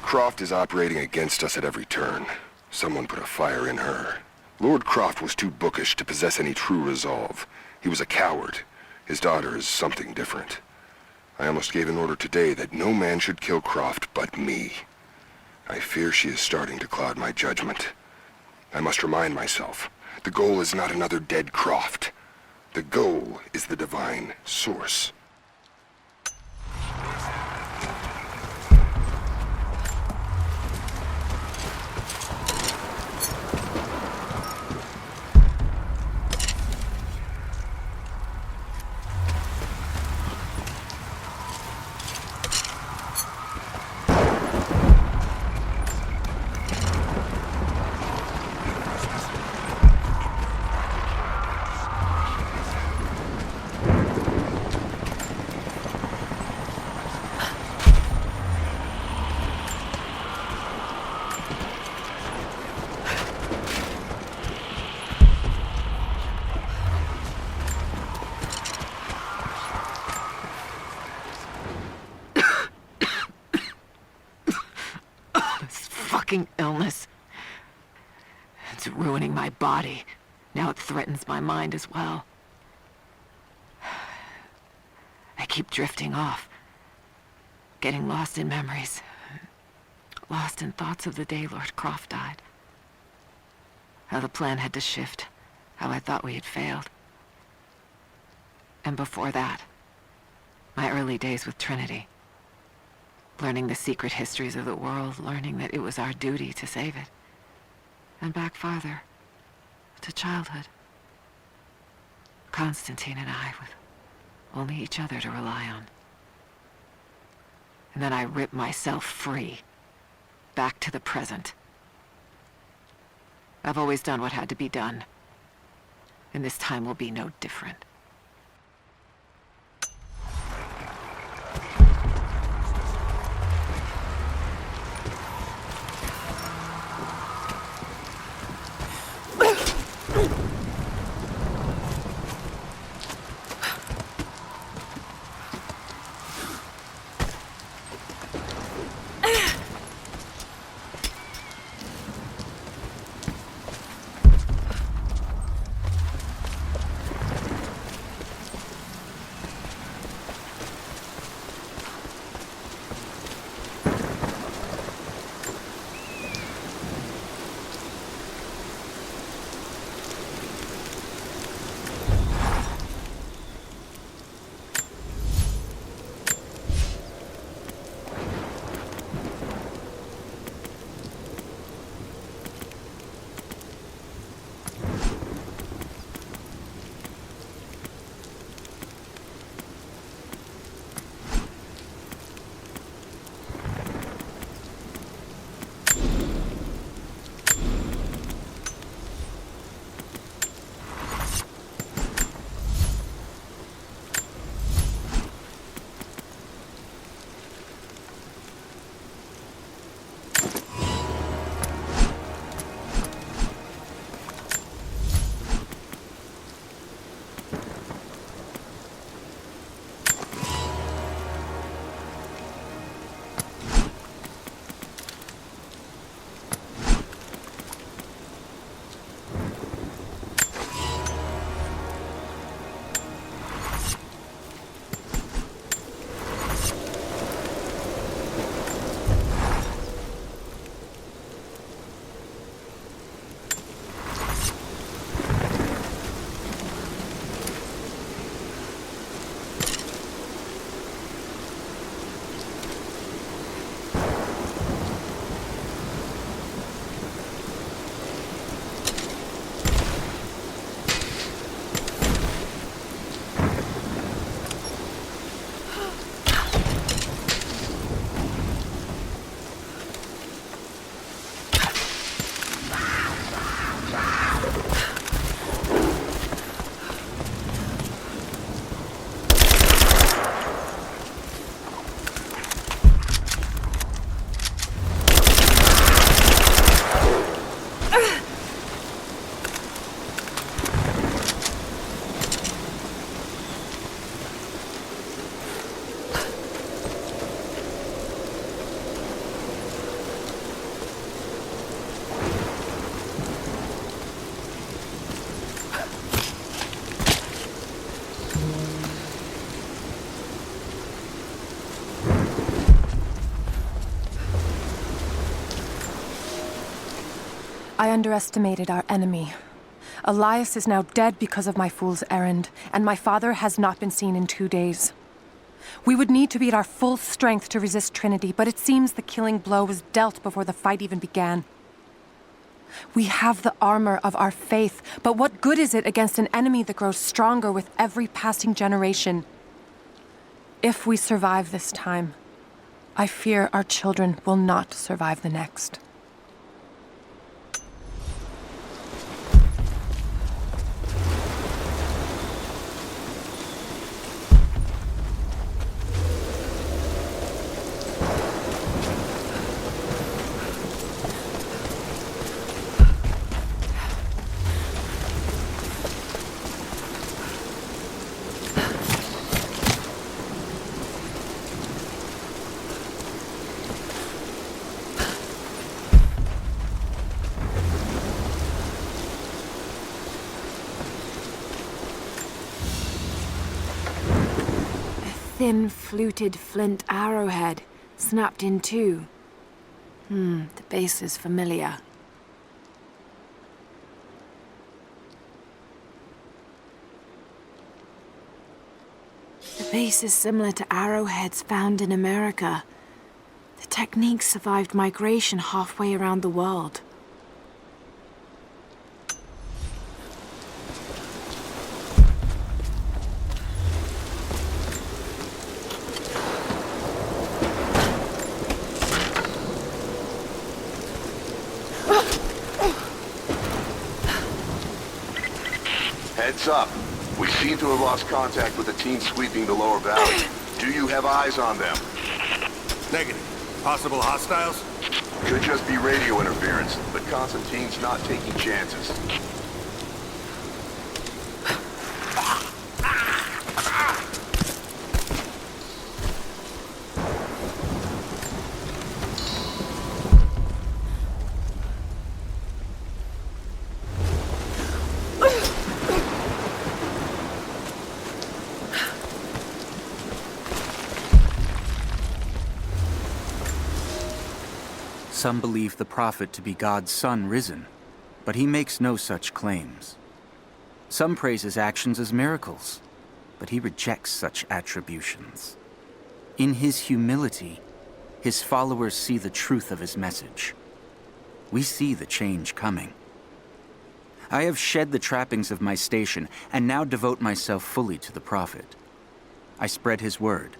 [SPEAKER 14] Croft is operating against us at every turn. Someone put a fire in her. Lord Croft was too bookish to possess any true resolve. He was a coward. His daughter is something different. I almost gave an order today that no man should kill Croft but me. I fear she is starting to cloud my judgment. I must remind myself, the goal is not another dead Croft. The goal is the divine source.
[SPEAKER 15] Illness. It's ruining my body. Now it threatens my mind as well. I keep drifting off, getting lost in memories. lost in thoughts of the day Lord Croft died. How the plan had to shift, how I thought we had failed. And before that, my early days with Trinity. Learning the secret histories of the world, learning that it was our duty to save it. And back farther, to childhood. Constantine and I, with only each other to rely on. And then I ripped myself free, back to the present. I've always done what had to be done, and this time will be no different.
[SPEAKER 9] I underestimated our enemy. Elias is now dead because of my fool's errand, and my father has not been seen in 2 days. We would need to be at our full strength to resist Trinity, but it seems the killing blow was dealt before the fight even began. We have the armor of our faith, but what good is it against an enemy that grows stronger with every passing generation? If we survive this time, I fear our children will not survive the next.
[SPEAKER 8] Thin, fluted flint arrowhead, snapped in two. The base is familiar. The base is similar to arrowheads found in America. The technique survived migration halfway around the world.
[SPEAKER 18] Heads up. We seem to have lost contact with the team sweeping the lower valley. Do you have eyes on them?
[SPEAKER 6] Negative. Possible hostiles?
[SPEAKER 18] Could just be radio interference, but Constantine's not taking chances.
[SPEAKER 5] Some believe the prophet to be God's son risen, but he makes no such claims. Some praise his actions as miracles, but he rejects such attributions. In his humility, his followers see the truth of his message. We see the change coming. I have shed the trappings of my station and now devote myself fully to the prophet. I spread his word,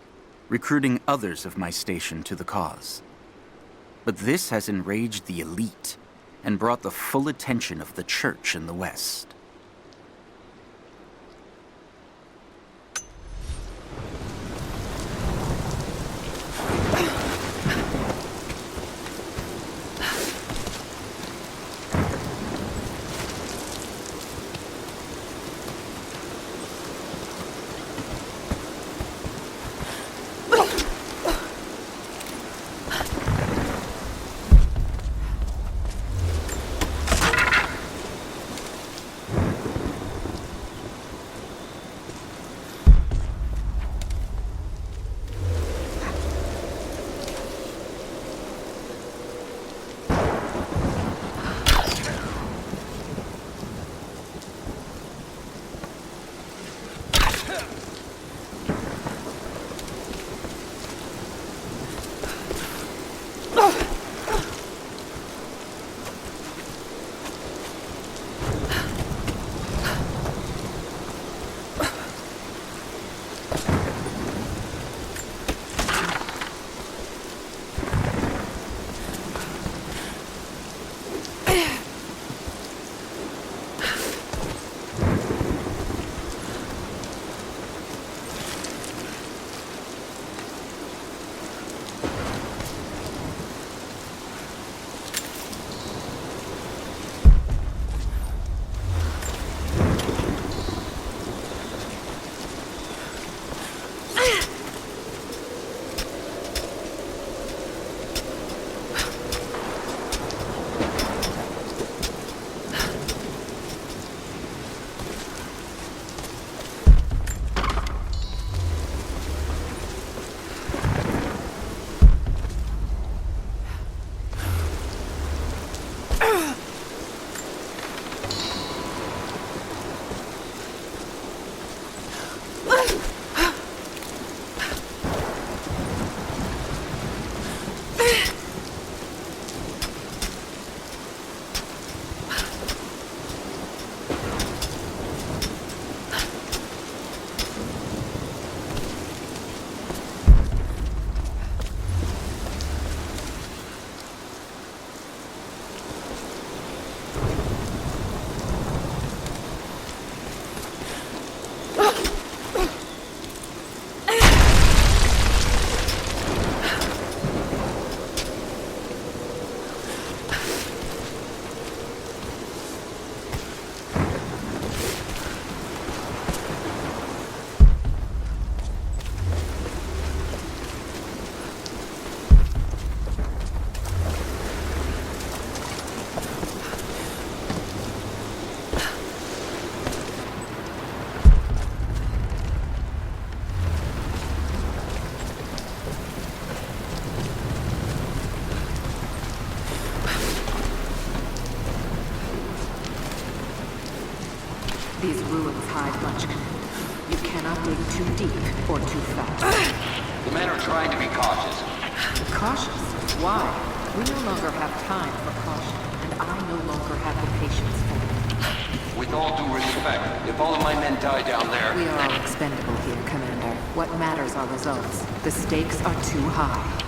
[SPEAKER 5] recruiting others of my station to the cause. But this has enraged the elite and brought the full attention of the church in the West.
[SPEAKER 15] These ruins hide much. You cannot dig too deep or too fast.
[SPEAKER 13] The men are trying to be cautious.
[SPEAKER 15] Cautious? Why? We no longer have time for caution, and I no longer have the patience for it.
[SPEAKER 13] With all due respect, if all of my men die down there...
[SPEAKER 15] We are all expendable here, Commander. What matters are results. The stakes are too high.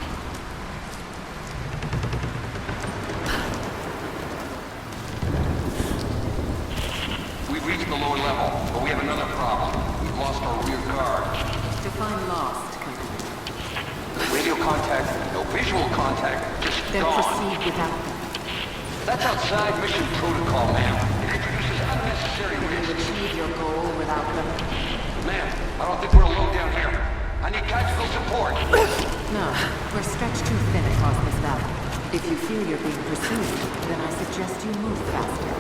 [SPEAKER 13] We've reached the lower level, but we have another problem. We've lost our rear guard.
[SPEAKER 15] Define lost, Commander.
[SPEAKER 13] Radio contact, no visual contact, just
[SPEAKER 15] Then
[SPEAKER 13] gone.
[SPEAKER 15] proceed without them.
[SPEAKER 13] That's outside mission protocol, ma'am. It introduces unnecessary
[SPEAKER 15] You
[SPEAKER 13] risks.
[SPEAKER 15] achieve your goal without them.
[SPEAKER 13] Ma'am, I don't think we're alone down here. I need tactical support.
[SPEAKER 15] No, we're stretched too thin across this valley. If you feel you're being pursued, then I suggest you move faster.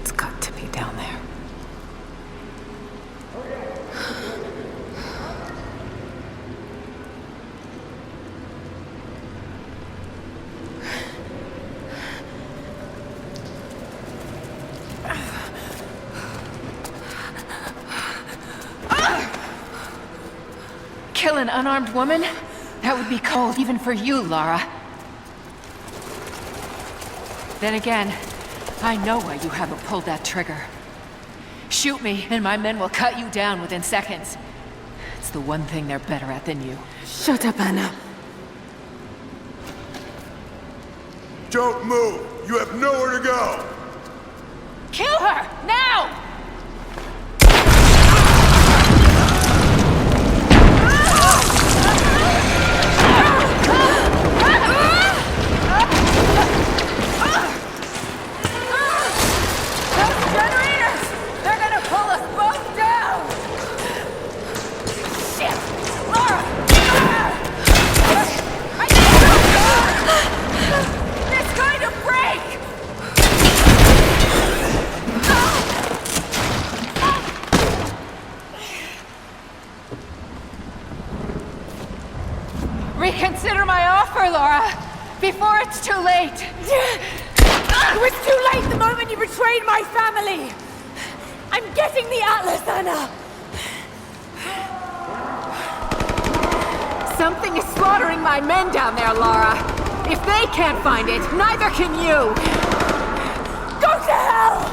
[SPEAKER 15] It's got to be down there. Kill an unarmed woman? That would be cold even for you, Lara. Then again, I know why you haven't pulled that trigger. Shoot me, and my men will cut you down within seconds. It's the one thing they're better at than you.
[SPEAKER 8] Shut up, Anna.
[SPEAKER 14] Don't move! You have nowhere to go!
[SPEAKER 15] Kill her! Now! Reconsider my offer, Lara, before it's too late.
[SPEAKER 8] It was too late the moment you betrayed my family. I'm getting the Atlas, Anna.
[SPEAKER 15] Something is slaughtering my men down there, Lara. If they can't find it, neither can you.
[SPEAKER 8] Go to hell!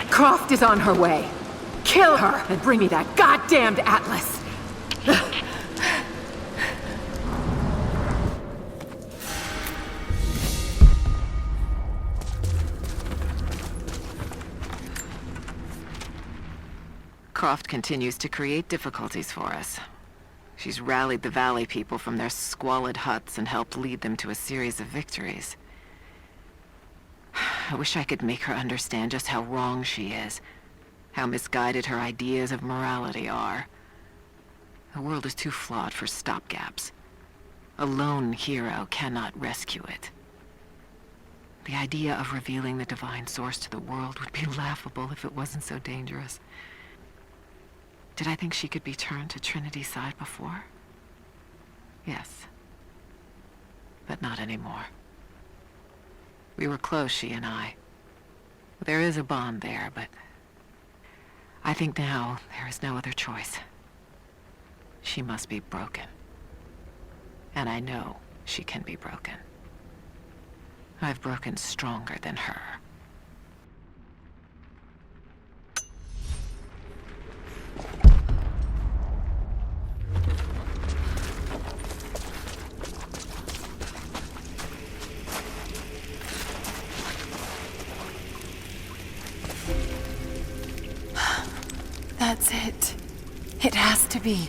[SPEAKER 15] Croft is on her way. Kill her and bring me that goddamned Atlas. Croft continues to create difficulties for us. She's rallied the Valley people from their squalid huts and helped lead them to a series of victories. I wish I could make her understand just how wrong she is, how misguided her ideas of morality are. The world is too flawed for stopgaps. A lone hero cannot rescue it. The idea of revealing the divine source to the world would be laughable if it wasn't so dangerous. Did I think she could be turned to Trinity's side before? Yes. But not anymore. We were close, she and I. There is a bond there, but I think now there is no other choice. She must be broken. And I know she can be broken. I've broken stronger than her.
[SPEAKER 8] That's it. It has to be.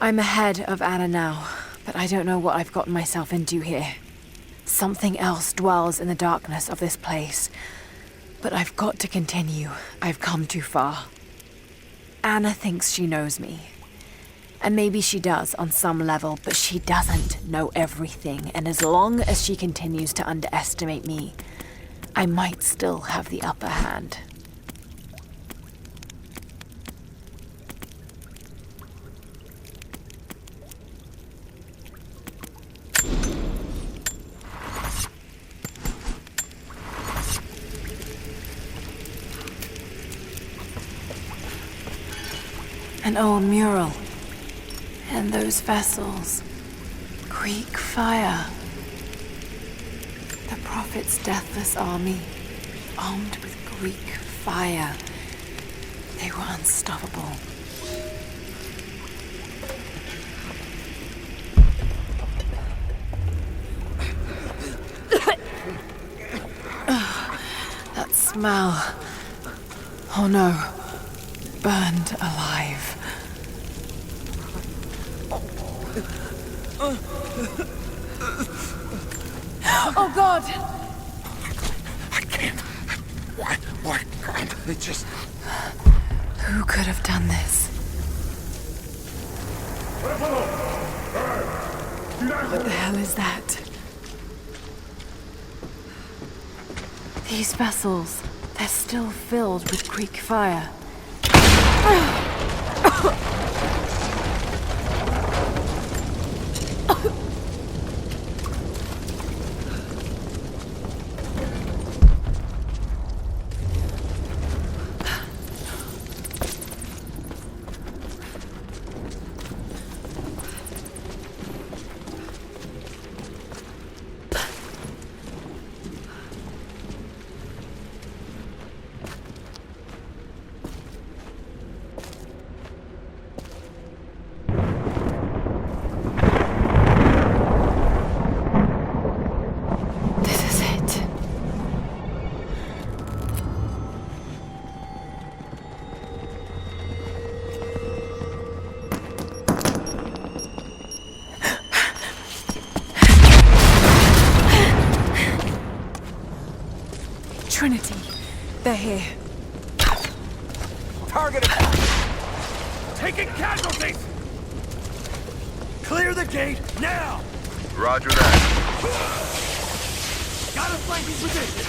[SPEAKER 8] I'm ahead of Anna now, but I don't know what I've gotten myself into here. Something else dwells in the darkness of this place. But I've got to continue. I've come too far. Anna thinks she knows me. And maybe she does on some level, but she doesn't know everything. And as long as she continues to underestimate me, I might still have the upper hand. An old mural. And those vessels. Greek fire. The Prophet's deathless army, armed with Greek fire. They were unstoppable. That smell. Oh no. Burned alive. Oh God!
[SPEAKER 16] I can't. Why can't they just...
[SPEAKER 8] Who could have done this? What the hell is that? These vessels, they're still filled with Greek fire. Trinity, they're here.
[SPEAKER 17] Targeted! Taking casualties! Clear the gate, now!
[SPEAKER 18] Roger that.
[SPEAKER 17] Got a flanking position!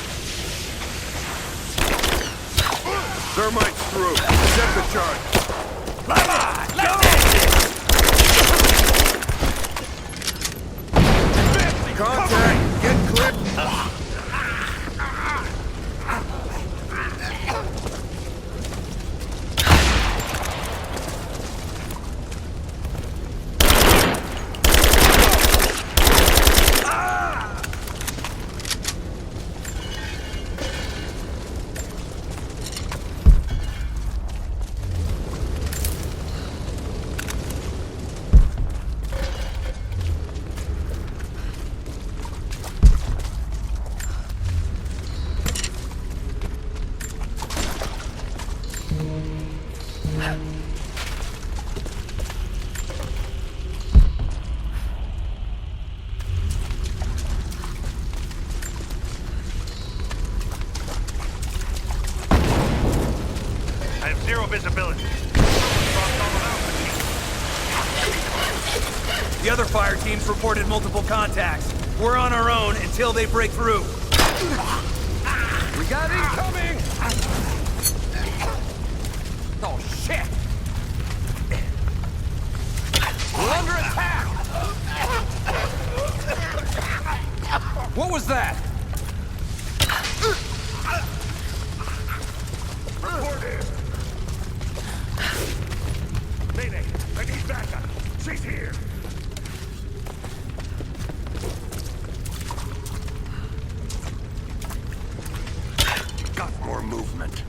[SPEAKER 14] Thermite's through. Set the charge. Contact! Get clear!
[SPEAKER 17] Visibility.
[SPEAKER 7] The other fire teams reported multiple contacts. We're on our own until they break through.
[SPEAKER 17] We got incoming! Oh, shit! We're under attack! What was that?
[SPEAKER 13] Mayday, I need backup. She's here.
[SPEAKER 17] Got more movement.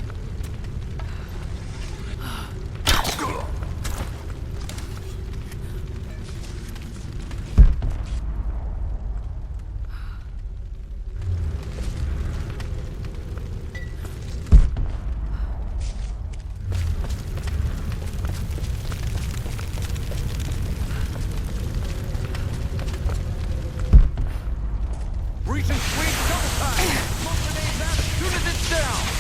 [SPEAKER 17] Reach and squeeze double time. Most of the as soon as it's down.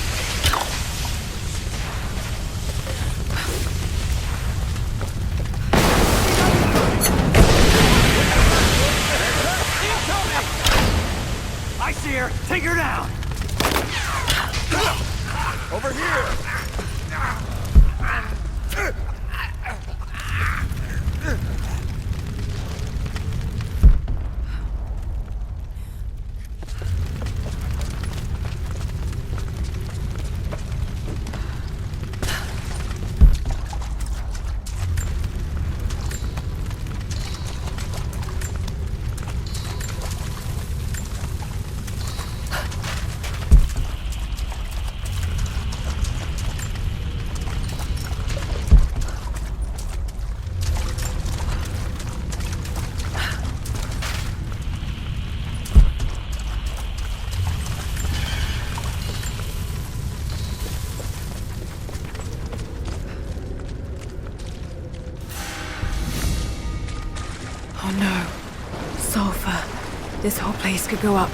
[SPEAKER 7] I see her! Take her down!
[SPEAKER 2] Over here!
[SPEAKER 8] Oh no. Sulfur. This whole place could go up.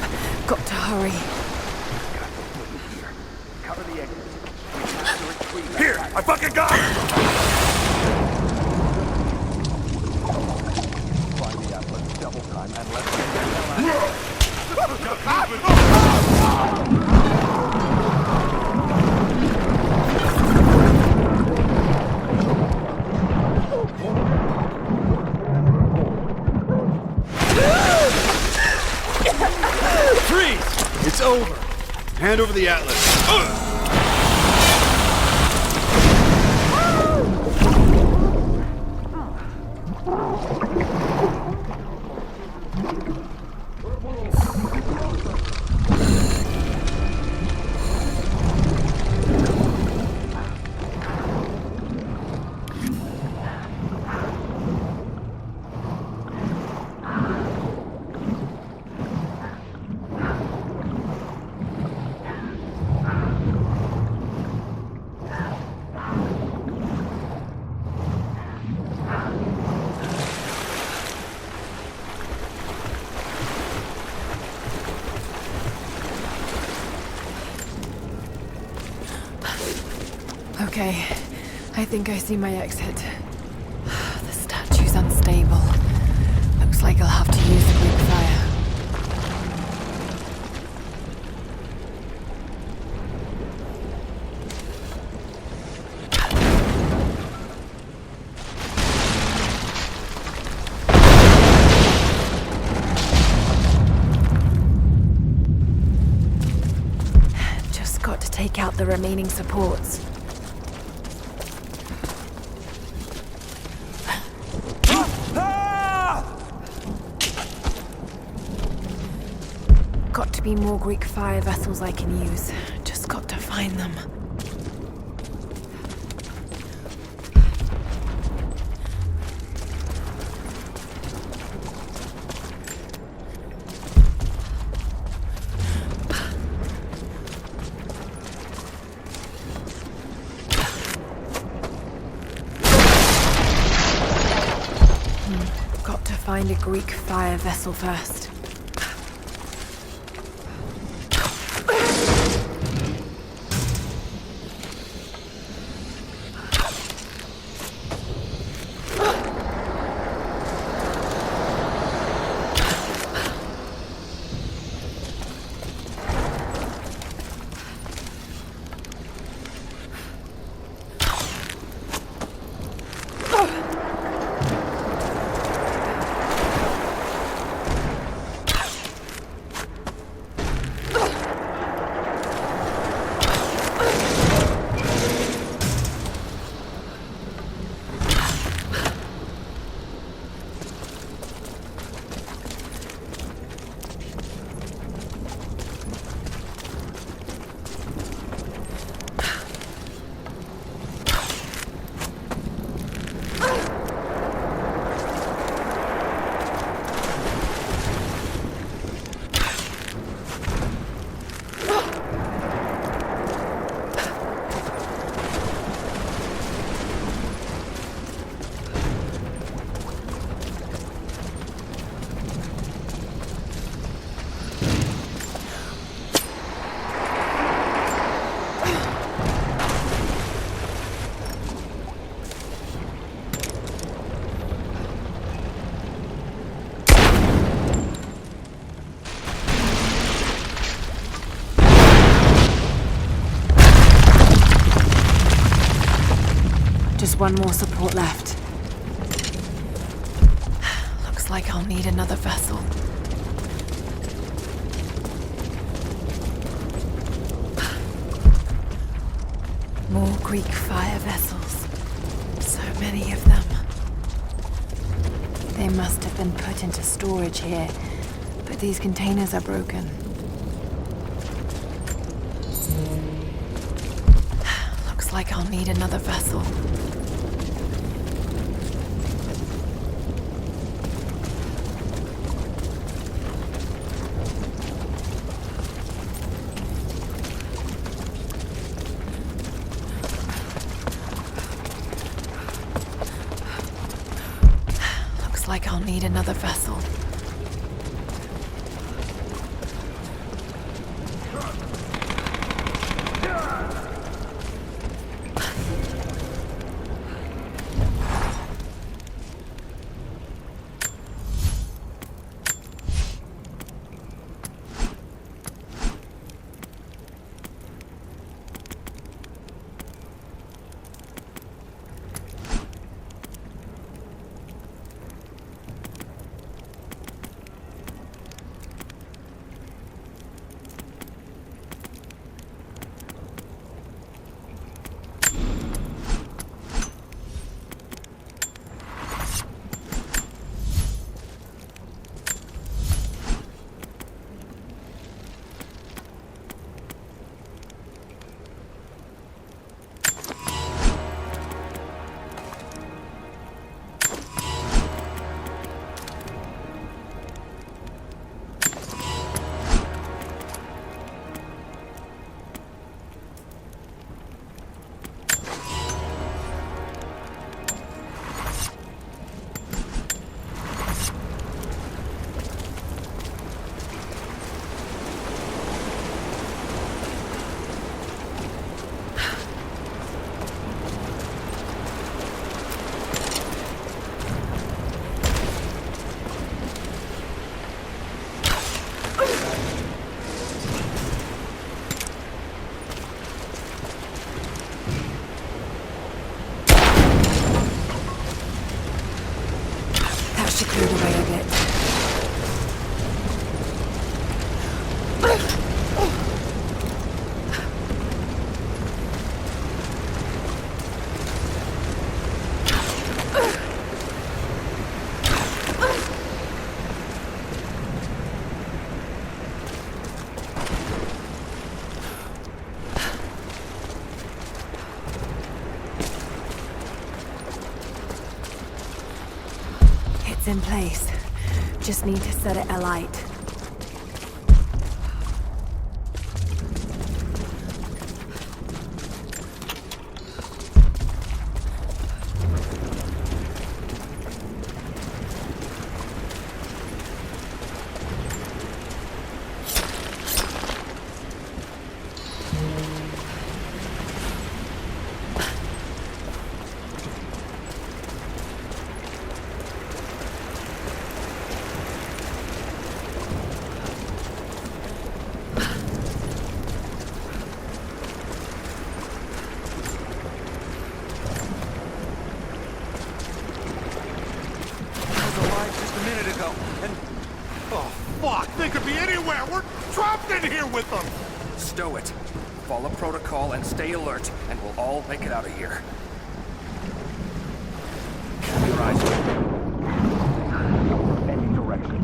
[SPEAKER 8] Got to hurry.
[SPEAKER 7] Cover the exit. Here! I fucking got her! Find the Atlas double time and let them get the hell
[SPEAKER 10] Freeze! It's over. Hand over the Atlas.
[SPEAKER 8] Okay, I think I see my exit. The statue's unstable. Looks like I'll have to use the Greek fire. Just got to take out the remaining supports. Got to be more Greek fire vessels I can use. Just got to find them. Got to find a Greek fire vessel first. Just one more support left. Looks like I'll need another vessel. More Greek fire vessels. So many of them. They must have been put into storage here, but these containers are broken. Looks like I'll need another vessel. Looks like I'll need another vessel. It's in place. Just need to set it alight.
[SPEAKER 10] They could be anywhere! We're trapped in here with them!
[SPEAKER 7] Stow it. Follow protocol and stay alert, and we'll all make it out of here. Keep your eyes open. Any direction.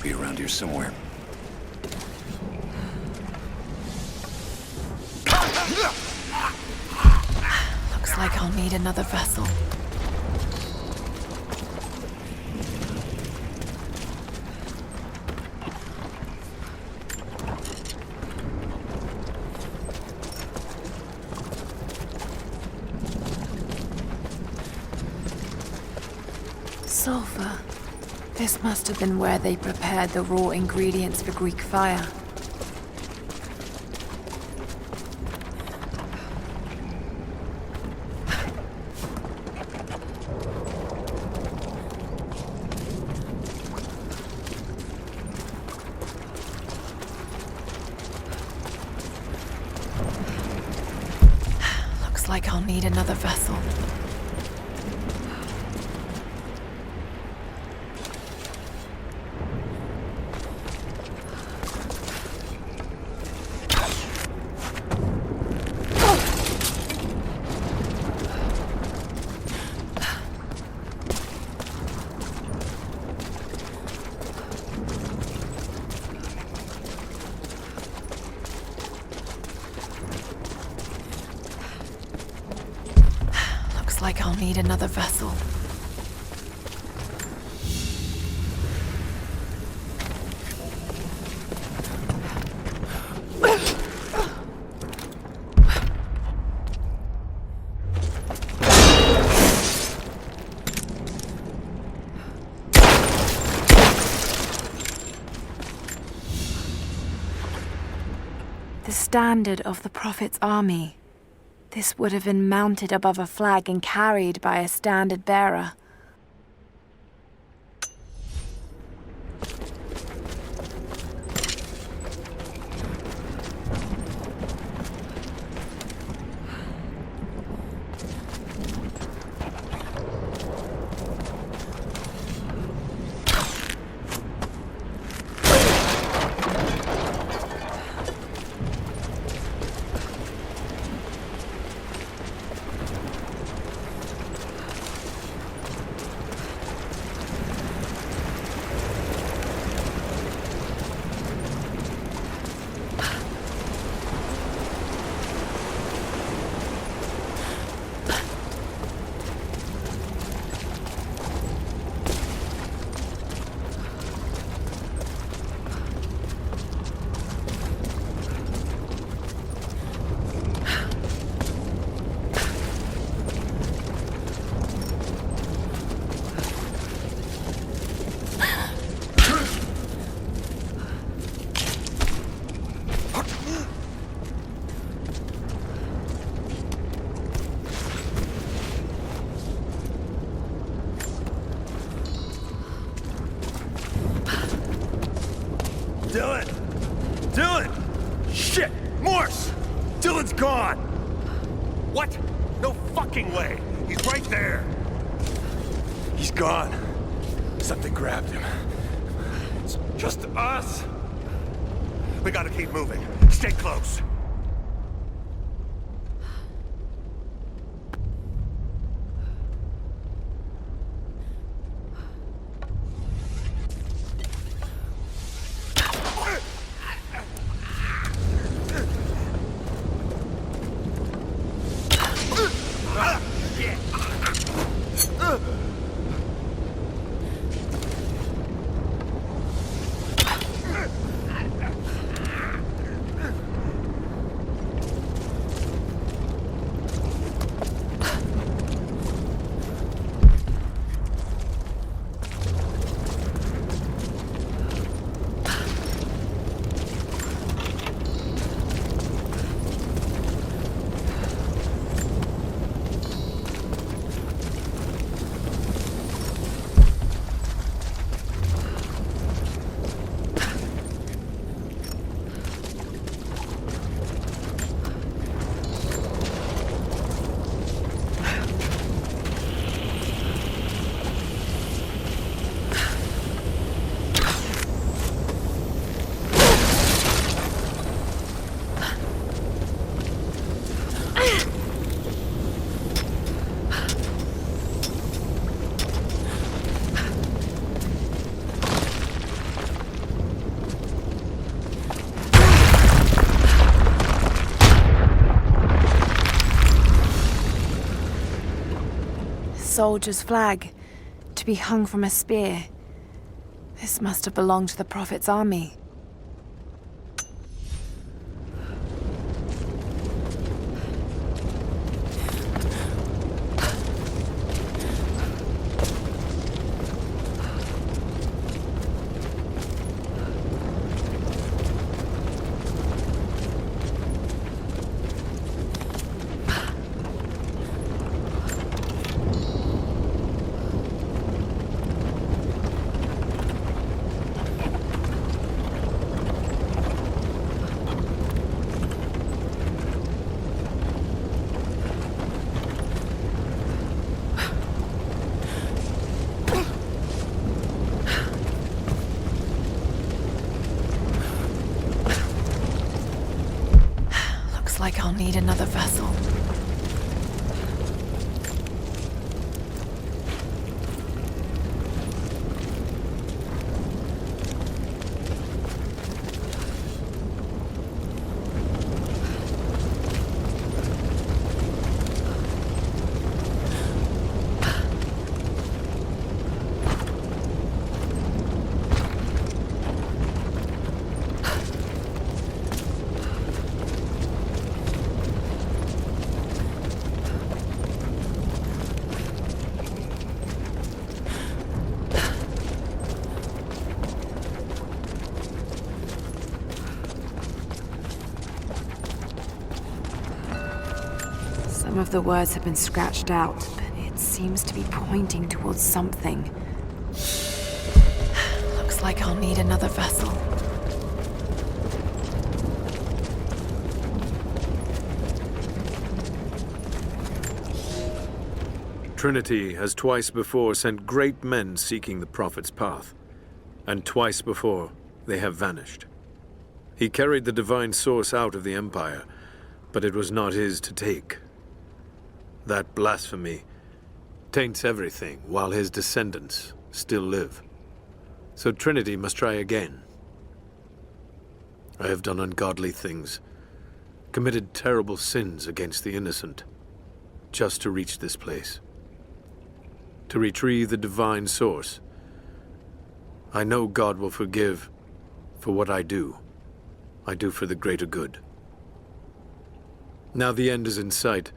[SPEAKER 20] be around here somewhere.
[SPEAKER 8] Looks like I'll need another vessel. Sulfur. This must have been where they prepared the raw ingredients for Greek fire. Looks like I'll need another vessel. Like I'll need another vessel. The standard of the Prophet's army. This would have been mounted above a flag and carried by a standard bearer.
[SPEAKER 10] Dylan! Dylan! Shit! Morse! Dylan's gone! What? No fucking way! He's right there! He's gone. Something grabbed him. It's just us. We gotta keep moving. Stay close.
[SPEAKER 8] soldier's flag, to be hung from a spear. This must have belonged to the Prophet's army. Like I'll need another vessel. Some of the words have been scratched out, but it seems to be pointing towards something. Looks like I'll need another vessel.
[SPEAKER 6] Trinity has twice before sent great men seeking the Prophet's path, and twice before they have vanished. He carried the divine source out of the Empire, but it was not his to take. That blasphemy taints everything while his descendants still live. So Trinity must try again. I have done ungodly things, committed terrible sins against the innocent, just to reach this place. To retrieve the divine source. I know God will forgive for what I do. I do for the greater good. Now the end is in sight.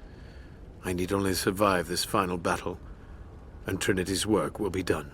[SPEAKER 6] I need only survive this final battle, and Trinity's work will be done.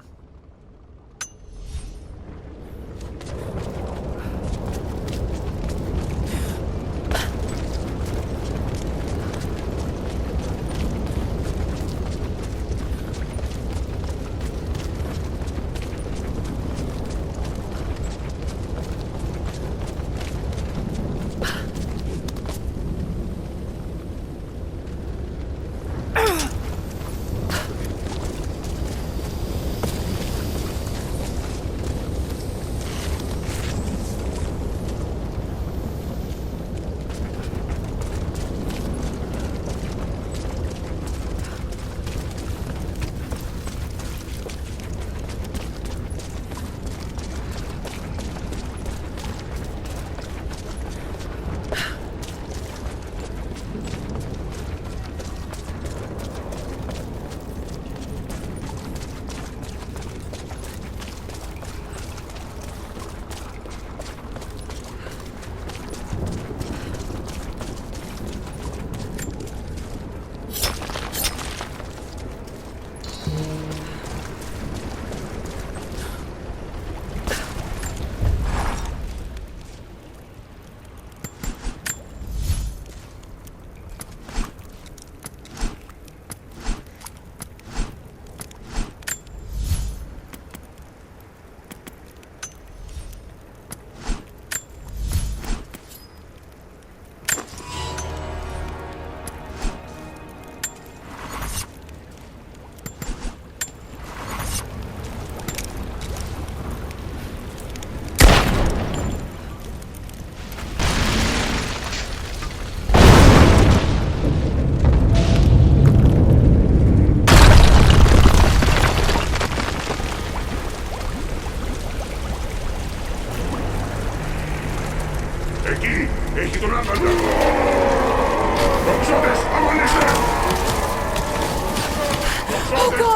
[SPEAKER 8] Oh God!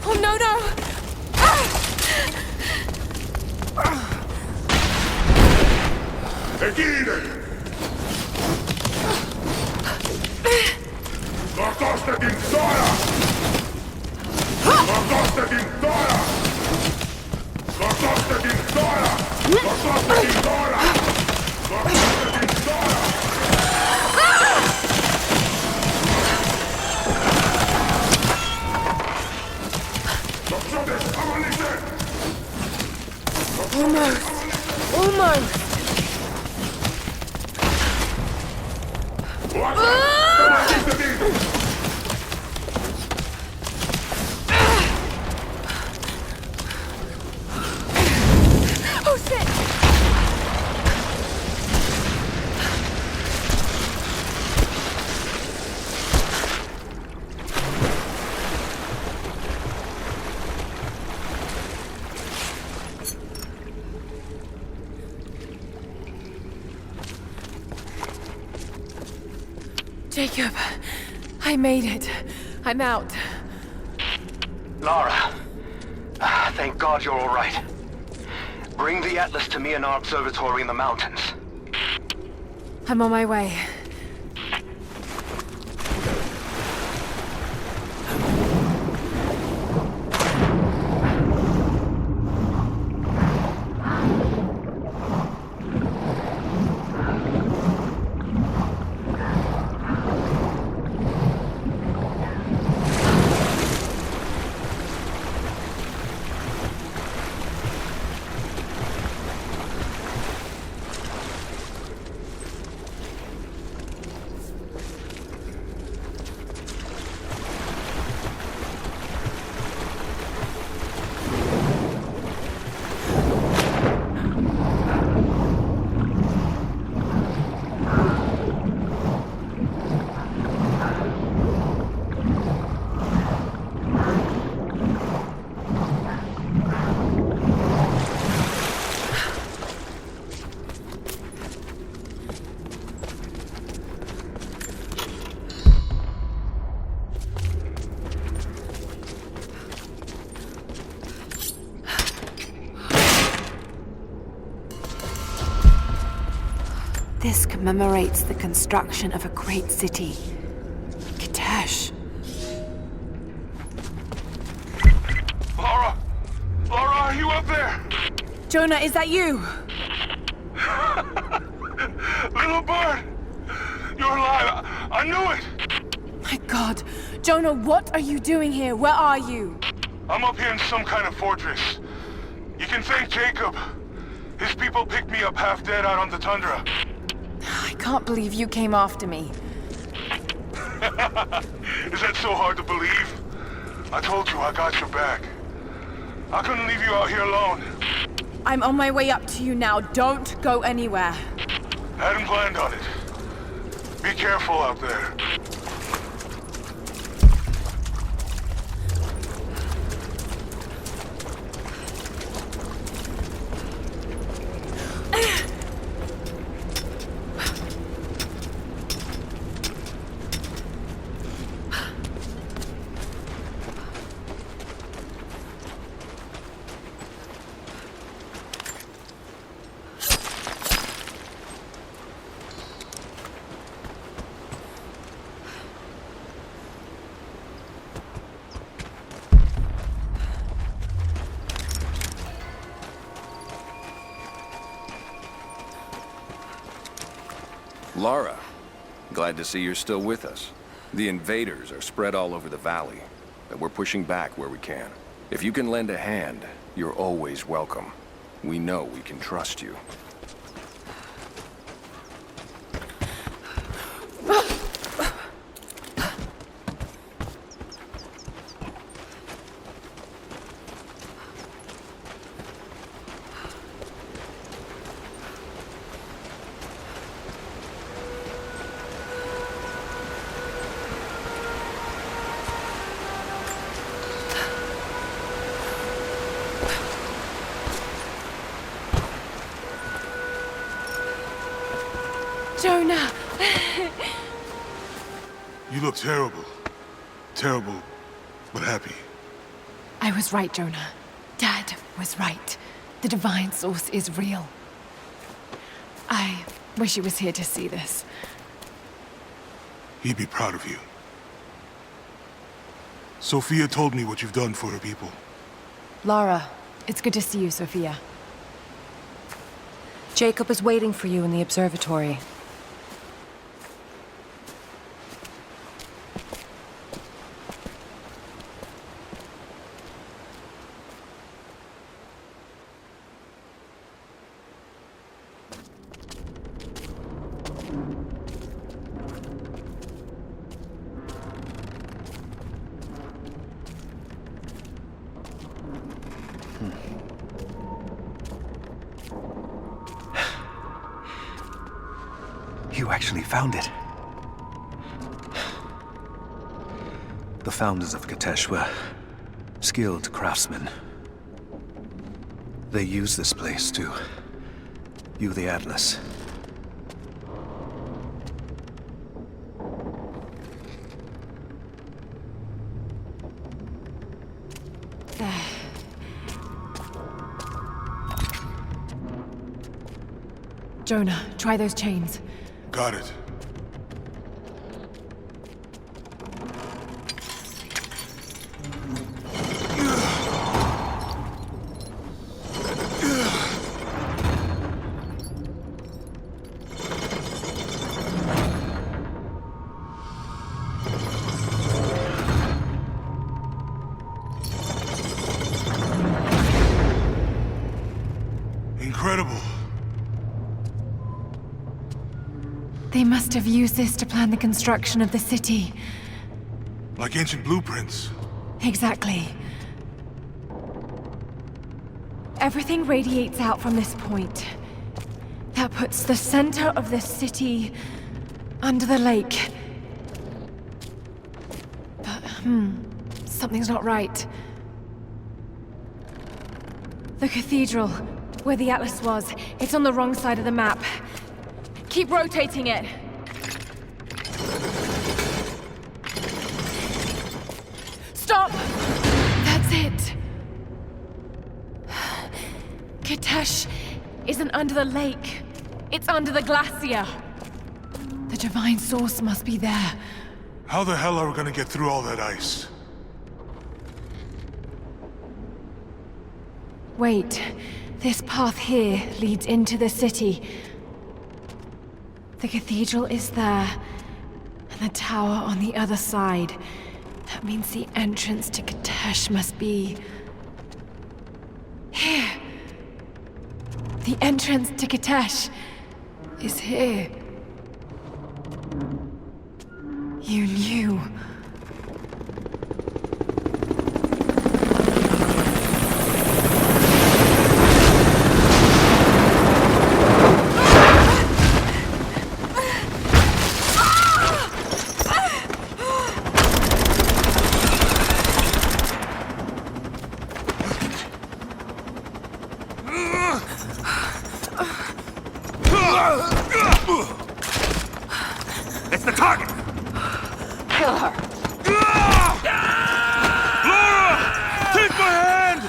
[SPEAKER 8] Oh, no, no! Almost. Oh, shit! Jacob, I made it. I'm out.
[SPEAKER 12] Lara, thank God you're all right. Bring the Atlas to me in our observatory in the mountains.
[SPEAKER 8] I'm on my way. This commemorates the construction of a great city, Kitezh.
[SPEAKER 10] Lara! Lara, are you up there?
[SPEAKER 8] Jonah, is that you?
[SPEAKER 10] Little bird! You're alive! I knew it!
[SPEAKER 8] My God. Jonah, what are you doing here? Where are you?
[SPEAKER 10] I'm up here in some kind of fortress. You can thank Jacob. His people picked me up half dead out on the tundra.
[SPEAKER 8] I can't believe you came after me.
[SPEAKER 10] Is that so hard to believe? I told you I got your back. I couldn't leave you out here alone.
[SPEAKER 8] I'm on my way up to you now. Don't go anywhere.
[SPEAKER 10] Hadn't planned on it. Be careful out there.
[SPEAKER 2] Lara, glad to see you're still with us. The invaders are spread all over the valley, but we're pushing back where we can. If you can lend a hand, you're always welcome. We know we can trust you.
[SPEAKER 8] Jonah!
[SPEAKER 10] You look terrible. Terrible, but happy.
[SPEAKER 8] I was right, Jonah. Dad was right. The divine source is real. I wish he was here to see this.
[SPEAKER 10] He'd be proud of you. Sophia told me what you've done for her people.
[SPEAKER 8] Lara, it's good to see you, Sophia.
[SPEAKER 9] Jacob is waiting for you in the observatory.
[SPEAKER 3] You actually found it. The founders of Kitezh were skilled craftsmen. They used this place to view the Atlas.
[SPEAKER 8] Jonah, try those chains.
[SPEAKER 10] Got it. Incredible.
[SPEAKER 8] They must have used this to plan the construction of the city.
[SPEAKER 10] Like ancient blueprints.
[SPEAKER 8] Exactly. Everything radiates out from this point. That puts the center of the city under the lake. But, something's not right. The cathedral, where the Atlas was, it's on the wrong side of the map. Keep rotating it. Stop! That's it. Kitezh isn't under the lake. It's under the glacier. The divine source must be there.
[SPEAKER 10] How the hell are we gonna get through all that ice?
[SPEAKER 8] Wait. This path here leads into the city. The cathedral is there, and the tower on the other side. That means the entrance to Kitezh must be... here. The entrance to Kitezh is here. You knew.
[SPEAKER 7] It's the target!
[SPEAKER 9] Kill her!
[SPEAKER 10] Lara! Take my hand!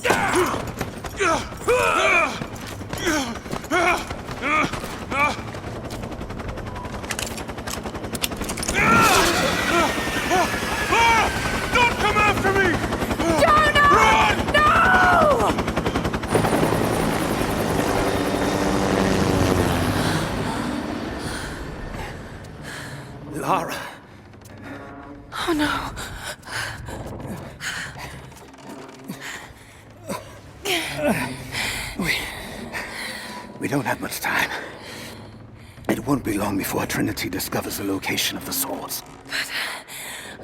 [SPEAKER 10] Lara! Don't come after me!
[SPEAKER 8] Jonah!
[SPEAKER 10] Run!
[SPEAKER 8] No!
[SPEAKER 3] Lara.
[SPEAKER 8] Oh no.
[SPEAKER 3] We don't have much time. It won't be long before Trinity discovers the location of the swords.
[SPEAKER 8] But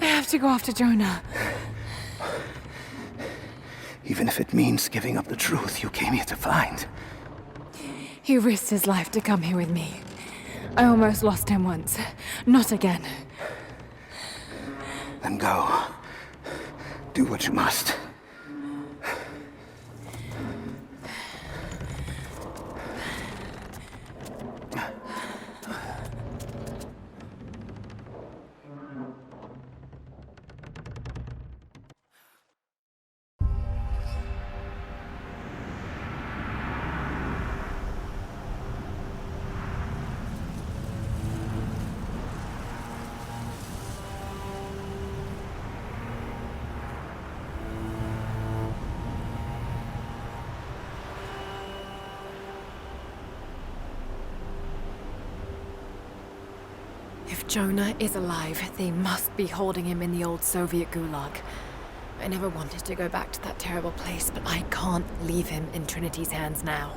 [SPEAKER 8] I have to go after Jonah.
[SPEAKER 3] Even if it means giving up the truth you came here to find.
[SPEAKER 8] He risked his life to come here with me. I almost lost him once. Not again.
[SPEAKER 3] Then go. Do what you must.
[SPEAKER 8] Jonah is alive. They must be holding him in the old Soviet gulag. I never wanted to go back to that terrible place, but I can't leave him in Trinity's hands now.